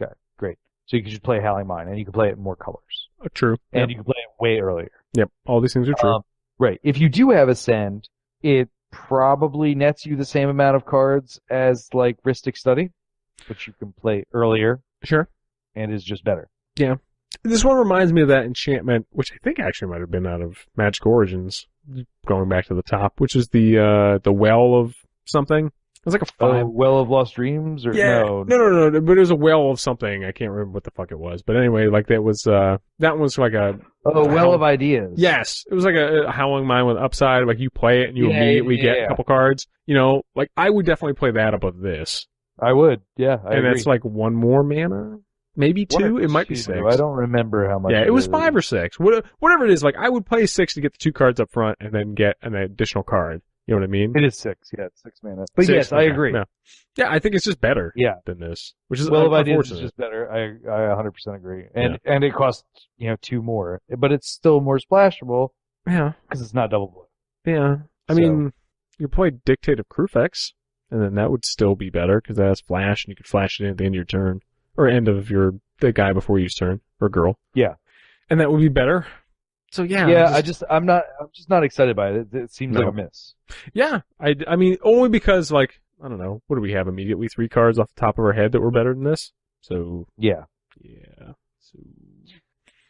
S2: Okay, great. So you can just play Howling Mine, and you can play it in more colors.
S1: True.
S2: And you can play it way earlier.
S1: Yep, all these things are true.
S2: Right. If you do have Ascend, it probably nets you the same amount of cards as, like, Rhystic Study, which you can play earlier.
S1: Sure. And
S2: is just better.
S1: Yeah. This one reminds me of that enchantment, which I think actually might have been out of Magic Origins, going back to the top, which is the Well of something. It was like a 5.
S2: Well of Lost Dreams? Or
S1: No, but it was a Well of something. I can't remember what the fuck it was. But anyway, like that was like a...
S2: Well of Ideas.
S1: Yes. It was like a Howling Mine with upside. Like you play it and you immediately get a couple cards. Like I would definitely play that above this.
S2: I would, yeah. I agree.
S1: That's like 1 more mana? Maybe 2? It might be 6.
S2: I don't remember how much.
S1: Yeah, it was 5 or 6. Whatever it is, like I would play 6 to get the 2 cards up front and then get an additional card. You know what I mean?
S2: It is 6, yeah, it's 6 mana. But
S1: 6,
S2: yes, I agree.
S1: No. Yeah, I think it's just better
S2: Yeah.
S1: than this, which is
S2: Well of Ideas
S1: unfortunate.
S2: is just better. I 100% agree. And it costs, 2 more. But it's still more splashable
S1: Yeah.
S2: because it's not double blue.
S1: Yeah. I mean, you could play Dictate of Crufex, and then that would still be better because that has flash, and you could flash it in at the end of your turn, or end of the guy before you turn, or girl.
S2: Yeah.
S1: And that would be better. So yeah.
S2: Yeah, I'm just not excited by it. It seems like a miss.
S1: Yeah. I mean, only because, like, I don't know, what do we have immediately? 3 cards off the top of our head that were better than this? So.
S2: Yeah.
S1: Yeah. So.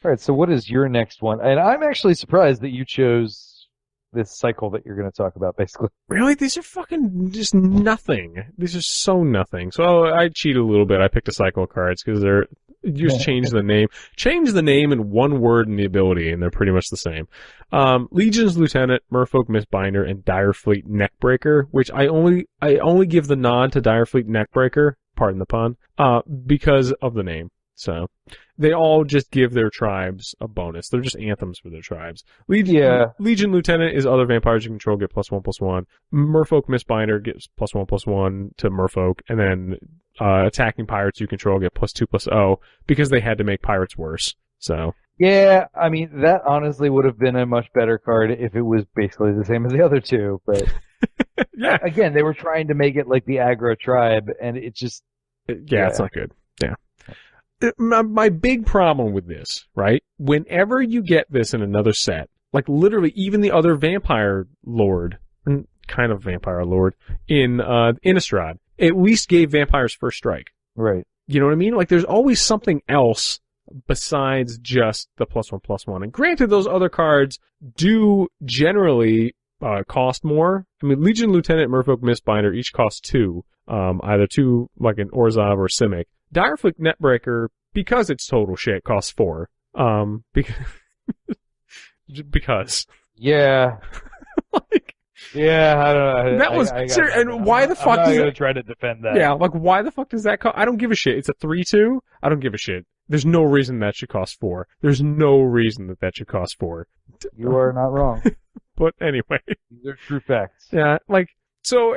S2: Alright, so what is your next one? And I'm actually surprised that you chose this cycle that you're going to talk about, basically.
S1: Really? These are fucking just nothing. These are so nothing. So I cheated a little bit. I picked a cycle of cards because you just change the name. Change the name and one word in the ability, and they're pretty much the same. Legion's Lieutenant, Merfolk Mistbinder, and Direfleet Neckbreaker, which I only give the nod to Direfleet Neckbreaker, pardon the pun, because of the name. So they all just give their tribes a bonus. They're just anthems for their tribes. Legion Lieutenant is other vampires you control get +1/+1. Merfolk Mistbinder gets +1/+1 to Merfolk, and then attacking pirates you control get +2/+0 because they had to make pirates worse. So
S2: yeah, I mean that honestly would have been a much better card if it was basically the same as the other two. But
S1: yeah,
S2: again, they were trying to make it like the aggro tribe, and it just
S1: it's not good. Yeah. My big problem with this, right? Whenever you get this in another set, like literally even the other vampire lord, kind of vampire lord, in Innistrad, at least gave vampires first strike.
S2: Right.
S1: You know what I mean? Like there's always something else besides just the +1/+1. And granted, those other cards do generally cost more. I mean, Legion Lieutenant, Merfolk Mistbinder each cost 2. Either 2 like an Orzhov or Simic. Direfleet Neckbreaker, because it's total shit, costs 4. Because.
S2: Yeah.
S1: Like.
S2: Yeah, I don't know.
S1: That was and why the fuck
S2: I'm not gonna try to defend that.
S1: Yeah, like why the fuck does that cost? I don't give a shit. It's a 3/2. I don't give a shit. There's no reason that should cost 4. There's no reason that should cost 4.
S2: You are not wrong.
S1: But anyway.
S2: These are true facts.
S1: Yeah, like so.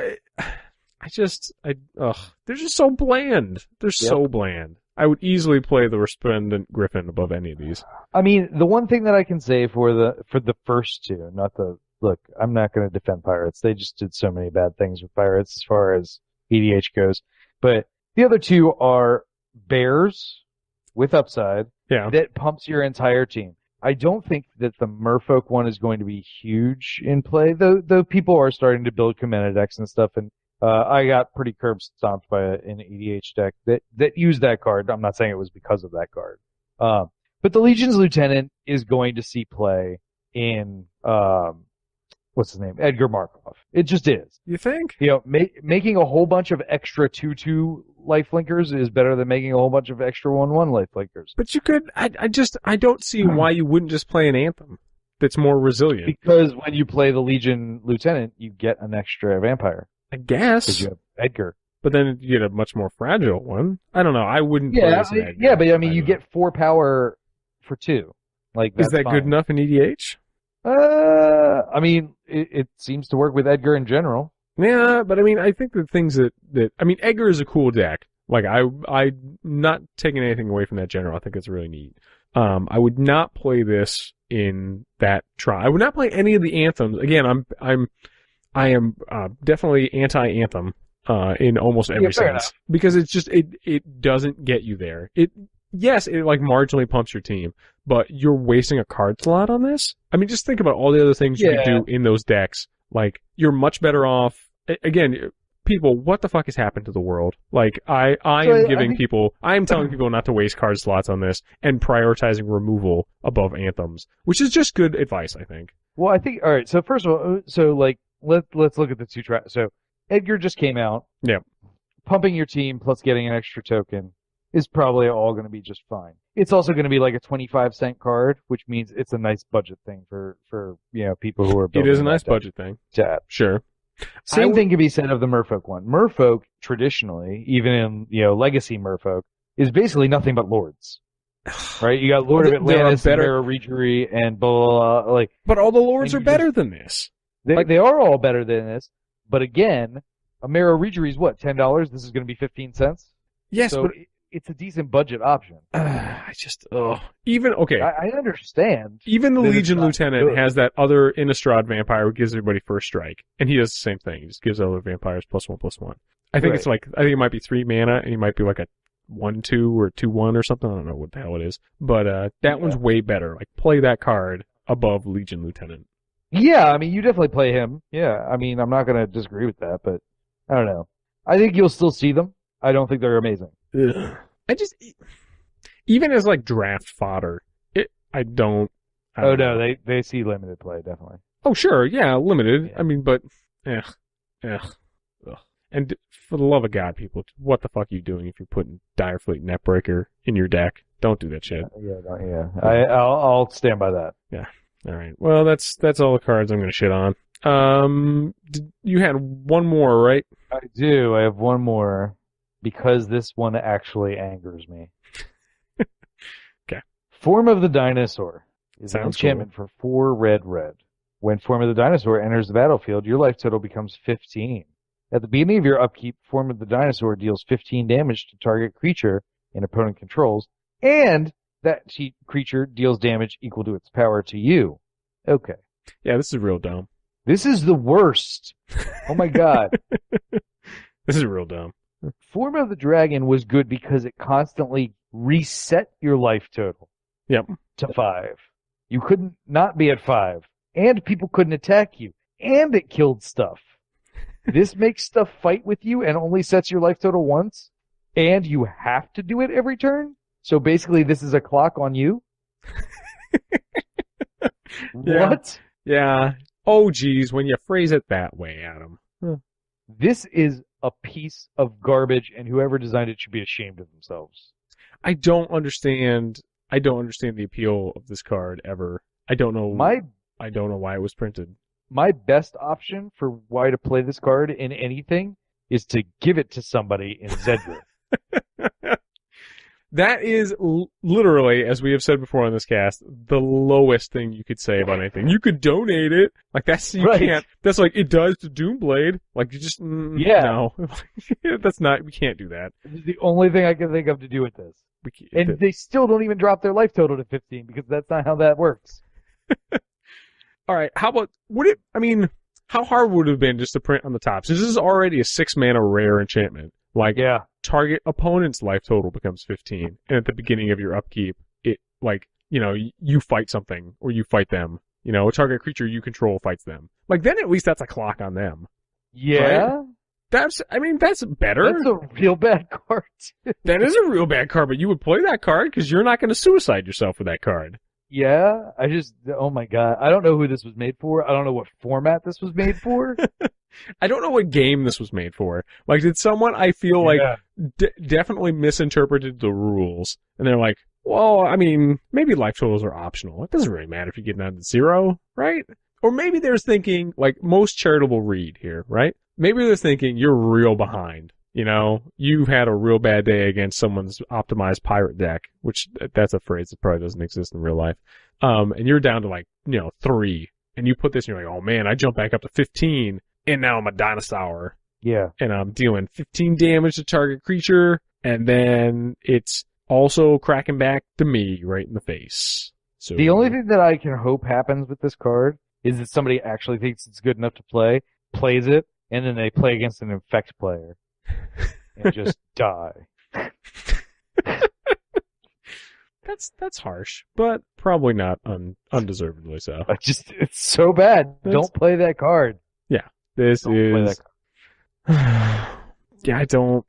S1: They're just so bland. They're so bland. I would easily play the Resplendent Griffin above any of these.
S2: I mean, the one thing that I can say for the first two, look, I'm not going to defend Pirates. They just did so many bad things with Pirates as far as EDH goes. But the other two are Bears with upside that pumps your entire team. I don't think that the Merfolk one is going to be huge in play, though people are starting to build Commander decks and stuff, and I got pretty curb stomped by an EDH deck that used that card. I'm not saying it was because of that card. But the Legion's Lieutenant is going to see play in, what's his name? Edgar Markov. It just is.
S1: You think?
S2: Making a whole bunch of extra 2/2 lifelinkers is better than making a whole bunch of extra 1/1 lifelinkers.
S1: But you could, I don't see why you wouldn't just play an Anthem that's more resilient.
S2: Because when you play the Legion Lieutenant, you get an extra vampire.
S1: I guess.
S2: Because you have Edgar.
S1: But then you get a much more fragile one. I don't know. I wouldn't play as an Edgar.
S2: Yeah, but I mean, you get 4 power for 2. Like,
S1: is that
S2: fine.
S1: good enough in EDH?
S2: I mean, it seems to work with Edgar in general.
S1: Yeah, but I mean, I think the things that I mean, Edgar is a cool deck. Like, I'm not taking anything away from that general. I think it's really neat. I would not play this in that try. I would not play any of the anthems. Again, I am definitely anti-anthem in almost every sense because it's just it doesn't get you there. Yes, it like marginally pumps your team, but you're wasting a card slot on this. I mean, just think about all the other things you could do in those decks. Like, you're much better off. Again, people, what the fuck has happened to the world? Like, I am telling people not to waste card slots on this and prioritizing removal above anthems, which is just good advice, I think.
S2: Well, I think, alright, so first of all, let's look at the two tracks. So, Edgar just came out.
S1: Yeah.
S2: Pumping your team plus getting an extra token is probably all going to be just fine. It's also going to be like a 25-cent card, which means it's a nice budget thing for people who are building.
S1: It is a nice budget thing.
S2: Yeah.
S1: Sure.
S2: Same thing can be said of the Merfolk one. Merfolk, traditionally, even in, Legacy Merfolk, is basically nothing but lords. Right? You got Lord of Atlantis, and Mara Regery, and blah, blah, blah, like.
S1: But all the lords are better than this.
S2: They are all better than this, but again, a Mero Rejury is what, $10? This is going to be 15 cents?
S1: Yes,
S2: so
S1: but
S2: it's a decent budget option.
S1: I just, even, okay.
S2: I understand.
S1: Even the
S2: that
S1: Legion
S2: it's not
S1: Lieutenant
S2: good.
S1: has that other Innistrad vampire who gives everybody first strike, and he does the same thing. He just gives other vampires +1/+1. I think it's like, I think it might be 3 mana, and he might be like a 1/2 or 2/1 or something. I don't know what the hell it is. But, that one's way better. Like, play that card above Legion Lieutenant.
S2: Yeah, I mean, you definitely play him. Yeah, I mean, I'm not going to disagree with that, but I don't know. I think you'll still see them. I don't think they're amazing.
S1: Ugh. Even as like draft fodder, I don't
S2: No,
S1: know.
S2: they see limited play, definitely.
S1: Oh, sure, yeah, limited.
S2: Yeah.
S1: I mean, but, ugh. And for the love of God, people, what the fuck are you doing if you're putting Direfleet Netbreaker in your deck? Don't do that shit.
S2: Yeah. I'll stand by that.
S1: Yeah. All right. Well, that's all the cards I'm going to shit on. You had one more, right?
S2: I do. I have one more because this one actually angers me.
S1: Okay.
S2: Form of the Dinosaur is an
S1: Sounds
S2: enchantment for 4 red. When Form of the Dinosaur enters the battlefield, your life total becomes 15. At the beginning of your upkeep, Form of the Dinosaur deals 15 damage to target creature an opponent controls, and that creature deals damage equal to its power to you. Okay.
S1: Yeah, this is real dumb.
S2: This is the worst. Oh my god.
S1: This is real dumb.
S2: Form of the Dragon was good because it constantly reset your life total.
S1: Yep.
S2: To 5. You couldn't not be at 5. And people couldn't attack you. And it killed stuff. This makes stuff fight with you and only sets your life total once. And you have to do it every turn. So basically this is a clock on you.
S1: Yeah.
S2: What?
S1: Yeah. Oh, geez, when you phrase it that way, Adam.
S2: This is a piece of garbage, and whoever designed it should be ashamed of themselves.
S1: I don't understand the appeal of this card ever. I don't know why it was printed.
S2: My best option for why to play this card in anything is to give it to somebody in Zedra.
S1: That is literally, as we have said before on this cast, the lowest thing you could say about anything. You could donate it. Like, can't. That's like, it does to Doomblade. Like, you just, no. We can't do that.
S2: This is the only thing I can think of to do with this. And they still don't even drop their life total to 15 because that's not how that works.
S1: All right, how about, how hard would it have been just to print on the top? Since this is already a 6 mana rare enchantment. Like, target opponent's life total becomes 15. And at the beginning of your upkeep, it, like, you fight something, or you fight them. A target creature you control fights them. Like, then at least that's a clock on them.
S2: Yeah?
S1: Right? That's better.
S2: That's a real bad card.
S1: That is a real bad card, but you would play that card because you're not going to suicide yourself with that card.
S2: Yeah? Oh my god. I don't know who this was made for. I don't know what format this was made for.
S1: I don't know what game this was made for. Like, did someone, I feel like, definitely misinterpreted the rules. And they're like, well, maybe life totals are optional. It doesn't really matter if you get down to 0, right? Or maybe they're thinking, like, most charitable read here, right? Maybe they're thinking, you're real behind. You've had a real bad day against someone's optimized pirate deck, which, that's a phrase that probably doesn't exist in real life. And you're down to 3. And you put this and you're like, oh man, I jump back up to 15. And now I'm a Dinosaur.
S2: Yeah.
S1: And I'm dealing 15 damage to target creature, and then it's also cracking back to me right in the face. So
S2: the only thing that I can hope happens with this card is that somebody actually thinks it's good enough to play, plays it, and then they play against an infect player and just die.
S1: That's harsh, but probably not undeservedly so.
S2: It's so bad. Don't play that card.
S1: Yeah. This is, yeah, I don't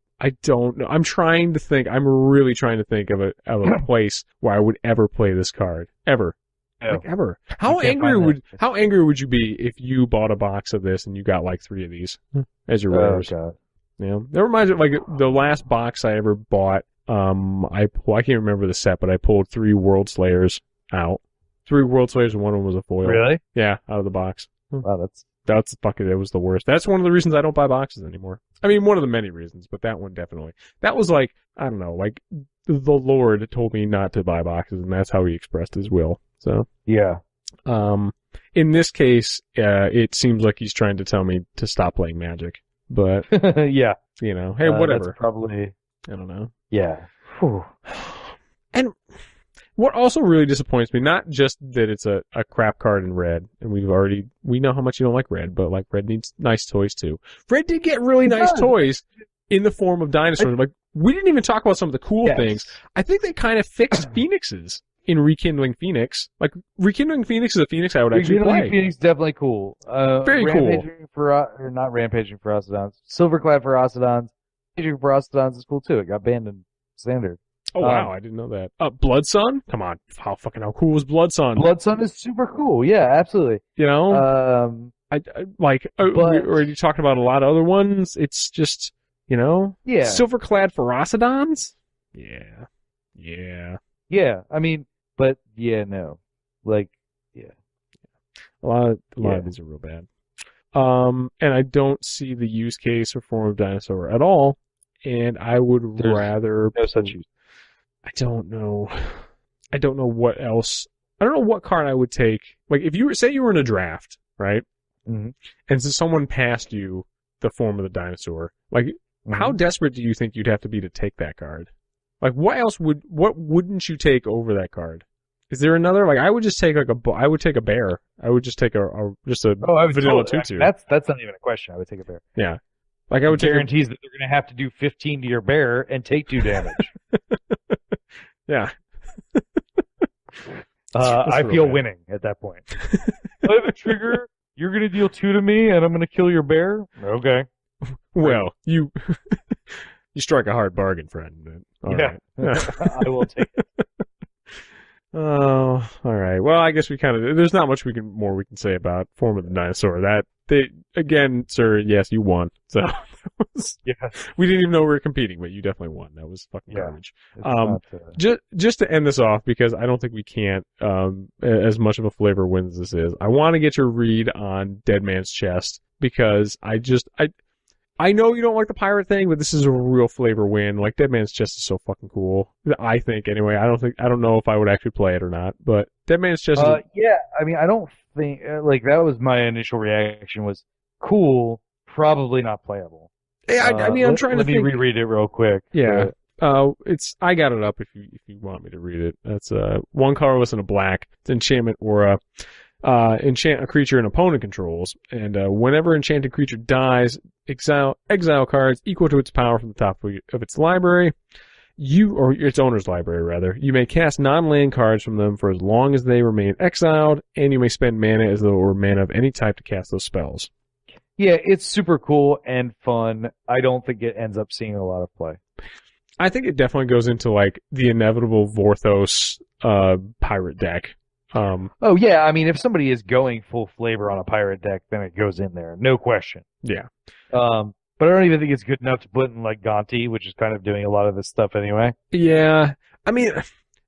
S1: know. I'm trying to think, I'm really trying to think of a place where I would ever play this card. Ever. Like, ever. How angry would you be if you bought a box of this and you got like 3 of these as your rares?
S2: Oh, God.
S1: That reminds me of, like, the last box I ever bought, I can't remember the set, but I pulled 3 World Slayers out. 3 World Slayers and one of them was a foil.
S2: Really?
S1: Yeah, out of the box.
S2: Wow,
S1: it was the worst. That's one of the reasons I don't buy boxes anymore. One of the many reasons, but that one definitely. That was like, I don't know, like, the Lord told me not to buy boxes, and that's how he expressed his will. So.
S2: Yeah.
S1: In this case, it seems like he's trying to tell me to stop playing Magic. But,
S2: yeah.
S1: you know, hey, whatever.
S2: That's probably...
S1: I don't know.
S2: Yeah. Whew.
S1: And what also really disappoints me, not just that it's a crap card in red, and we know how much you don't like red, but like red needs nice toys too. Red did get really nice toys in the form of Dinosaur. Like, we didn't even talk about some of the cool things. I think they kind of fixed Phoenixes in Rekindling Phoenix. Like, Rekindling Phoenix is a Phoenix I would actually play.
S2: Rekindling Phoenix definitely cool.
S1: Very cool.
S2: Or not Rampaging Ferocidons. Silverclad Ferocidons. Rampaging Ferocidons is cool too. It got banned in Standard.
S1: Oh wow, I didn't know that. Blood Sun? Come on. How cool was Blood Sun?
S2: Blood Sun is super cool. Yeah, absolutely.
S1: You know? Or you talking about a lot of other ones? It's just, you know?
S2: Yeah.
S1: Silverclad Ferocidons? Yeah.
S2: Yeah, I mean, but yeah, no. Like, yeah.
S1: A lot of these are real bad. And I don't see the use case or form of Dinosaur at all. And I would rather...
S2: No such use.
S1: I don't know what else. I don't know what card I would take. Like, if you were in a draft, right?
S2: Mm-hmm.
S1: And so someone passed you the form of the Dinosaur. Like, how desperate do you think you'd have to be to take that card? Like, what wouldn't you take over that card? Is there another? Like, I would just take I would take a bear. I would just take a vanilla tutu.
S2: That's not even a question. I would take a bear.
S1: Yeah. Like, I would
S2: guarantees that they're going to have to do 15 to your bear and take 2 damage.
S1: Yeah.
S2: I feel winning at that point. I have a trigger. You're going to deal 2 to me, and I'm going to kill your bear? Okay.
S1: Well, you strike a hard bargain, friend. All right.
S2: I will take it.
S1: Oh, all right. Well, I guess there's not much more we can say about Form of the Dinosaur. Again, sir, yes, you won. So, we didn't even know we were competing, but you definitely won. That was fucking garbage. Just to end this off, because I don't think we can't, as much of a flavor win as this is, I want to get your read on Dead Man's Chest, because I know you don't like the pirate thing, but this is a real flavor win. Like, Dead Man's Chest is so fucking cool. I think, anyway. I don't know if I would actually play it or not, but Dead Man's Chest
S2: yeah, I mean, I don't think, like, that was my initial reaction was, cool, probably not playable.
S1: Yeah, I mean, I'm trying to think.
S2: Let me reread it real quick.
S1: Yeah. I got it up if you want me to read it. That's, 1 colorless and a black. It's enchantment aura. Enchant a creature an opponent controls, and whenever enchanted creature dies, exile cards equal to its power from the top of its library, or its owner's library rather. You may cast non-land cards from them for as long as they remain exiled, and you may spend mana as though it were mana of any type to cast those spells.
S2: Yeah, it's super cool and fun. I don't think it ends up seeing a lot of play.
S1: I think it definitely goes into like the inevitable Vorthos pirate deck.
S2: Oh yeah, I mean, if somebody is going full flavor on a pirate deck, then it goes in there, no question.
S1: Yeah.
S2: But I don't even think it's good enough to put in like Gonti, which is kind of doing a lot of this stuff anyway.
S1: Yeah. I mean,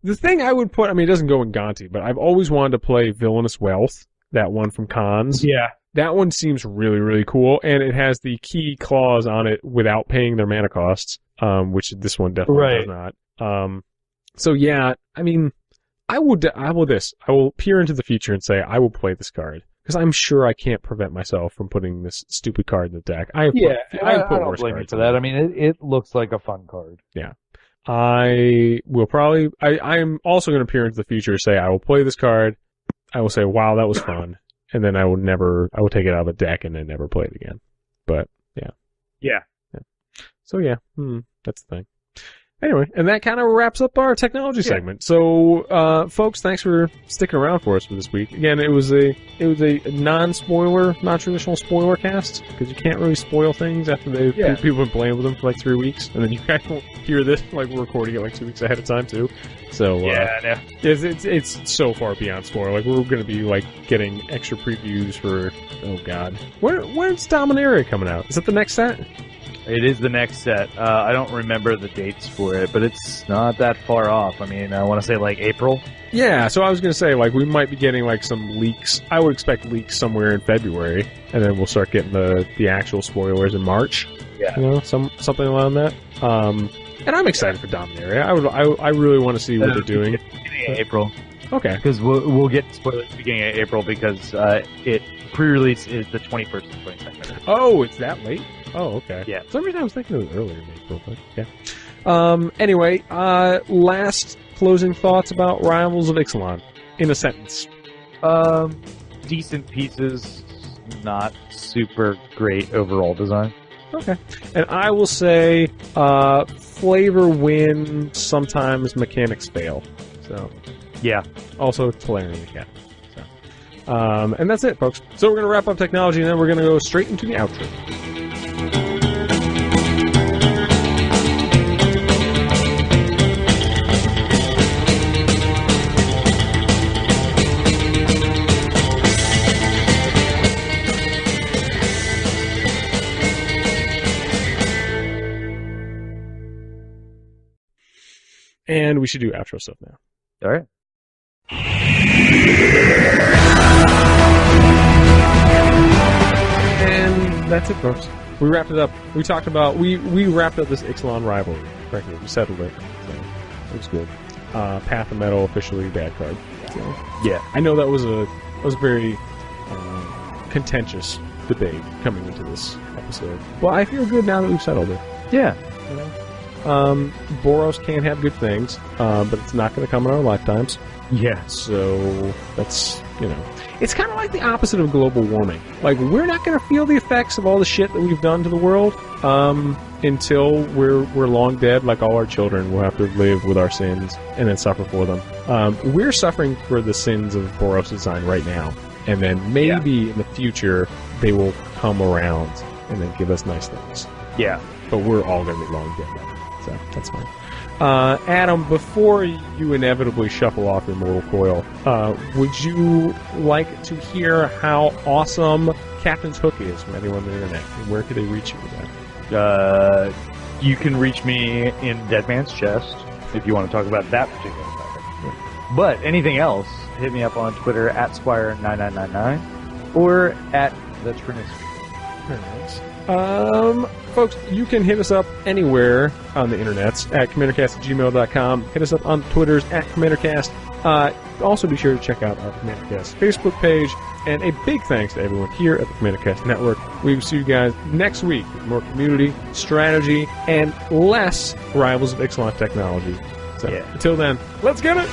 S1: the thing I would put, it doesn't go in Gonti, but I've always wanted to play Villainous Wealth, that one from Cons.
S2: Yeah.
S1: That one seems really, really cool, and it has the key clause on it without paying their mana costs, which this one definitely does not. So yeah, I mean, I will peer into the future and say I will play this card, because I'm sure I can't prevent myself from putting this stupid card in the deck. I
S2: don't blame you for that. I mean, it looks like a fun card.
S1: Yeah. I am also going to peer into the future and say I will play this card. I will say, wow, that was fun. And then I will take it out of the deck and then never play it again. But, yeah.
S2: Yeah.
S1: So, yeah. That's the thing. Anyway, and that kind of wraps up our technology segment. So, folks, thanks for sticking around for us for this week. Again, it was a non-spoiler, non-traditional spoiler cast, because you can't really spoil things after people have been playing with them for like 3 weeks, and then you guys won't hear this, like we're recording it like 2 weeks ahead of time too. So, it's so far beyond spoiler. Like, we're going to be like getting extra previews for, oh god. When's Dominaria coming out? Is that the next set?
S2: It is the next set. I don't remember the dates for it, but it's not that far off. I mean, I want to say like April.
S1: Yeah, so I was going to say, like, we might be getting like some leaks. I would expect leaks somewhere in February, and then we'll start getting the actual spoilers in March.
S2: Yeah.
S1: You know, something around that. And I'm excited for Dominaria. I really want to see what they're doing.
S2: April.
S1: Okay.
S2: Because we'll get spoilers at the beginning of April because it pre-release is the 21st and 22nd.
S1: Oh, it's that late? Oh, okay.
S2: Yeah.
S1: For some reason I was thinking it was earlier in April, but yeah. Anyway, last closing thoughts about Rivals of Ixalan in a sentence.
S2: Decent pieces, not super great overall design.
S1: Okay. And I will say, flavor win, sometimes mechanics fail. So,
S2: yeah.
S1: Also, Polarium mechanic. So, and that's it, folks. So we're going to wrap up technology, and then we're going to go straight into the outro. And we should do outro stuff now.
S2: All right.
S1: And that's it, folks. We wrapped it up. We talked about we wrapped up this Ixalan rivalry. Correctly, we settled it. So it was good. Path of Metal officially bad card. So,
S2: yeah,
S1: I know that was a very contentious debate coming into this episode. Well, I feel good now that we've settled it.
S2: Yeah.
S1: You know? Boros can have good things, but it's not going to come in our lifetimes.
S2: Yeah.
S1: So that's, it's kind of like the opposite of global warming. Like, we're not going to feel the effects of all the shit that we've done to the world until we're long dead. Like all our children will have to live with our sins and then suffer for them. We're suffering for the sins of Boros design right now, and then maybe in the future they will come around and then give us nice things.
S2: Yeah.
S1: But we're all going to be long dead now. So that's fine. Adam, before you inevitably shuffle off your mortal coil, would you like to hear how awesome Captain's Hook is from anyone on the internet? And where could they reach you with that?
S2: You can reach me in Dead Man's Chest if you want to talk about that particular topic. Yeah. But anything else, hit me up on Twitter at Squire9999 or at the Trinity.
S1: Very nice. Folks, you can hit us up anywhere on the internets at CommanderCast@gmail.com. Hit us up on Twitters at CommanderCast. Also be sure to check out our CommanderCast Facebook page. And a big thanks to everyone here at the CommanderCast Network. We will see you guys next week with more community, strategy, and less Rivals of Ixalan technology. So, until then, let's get it!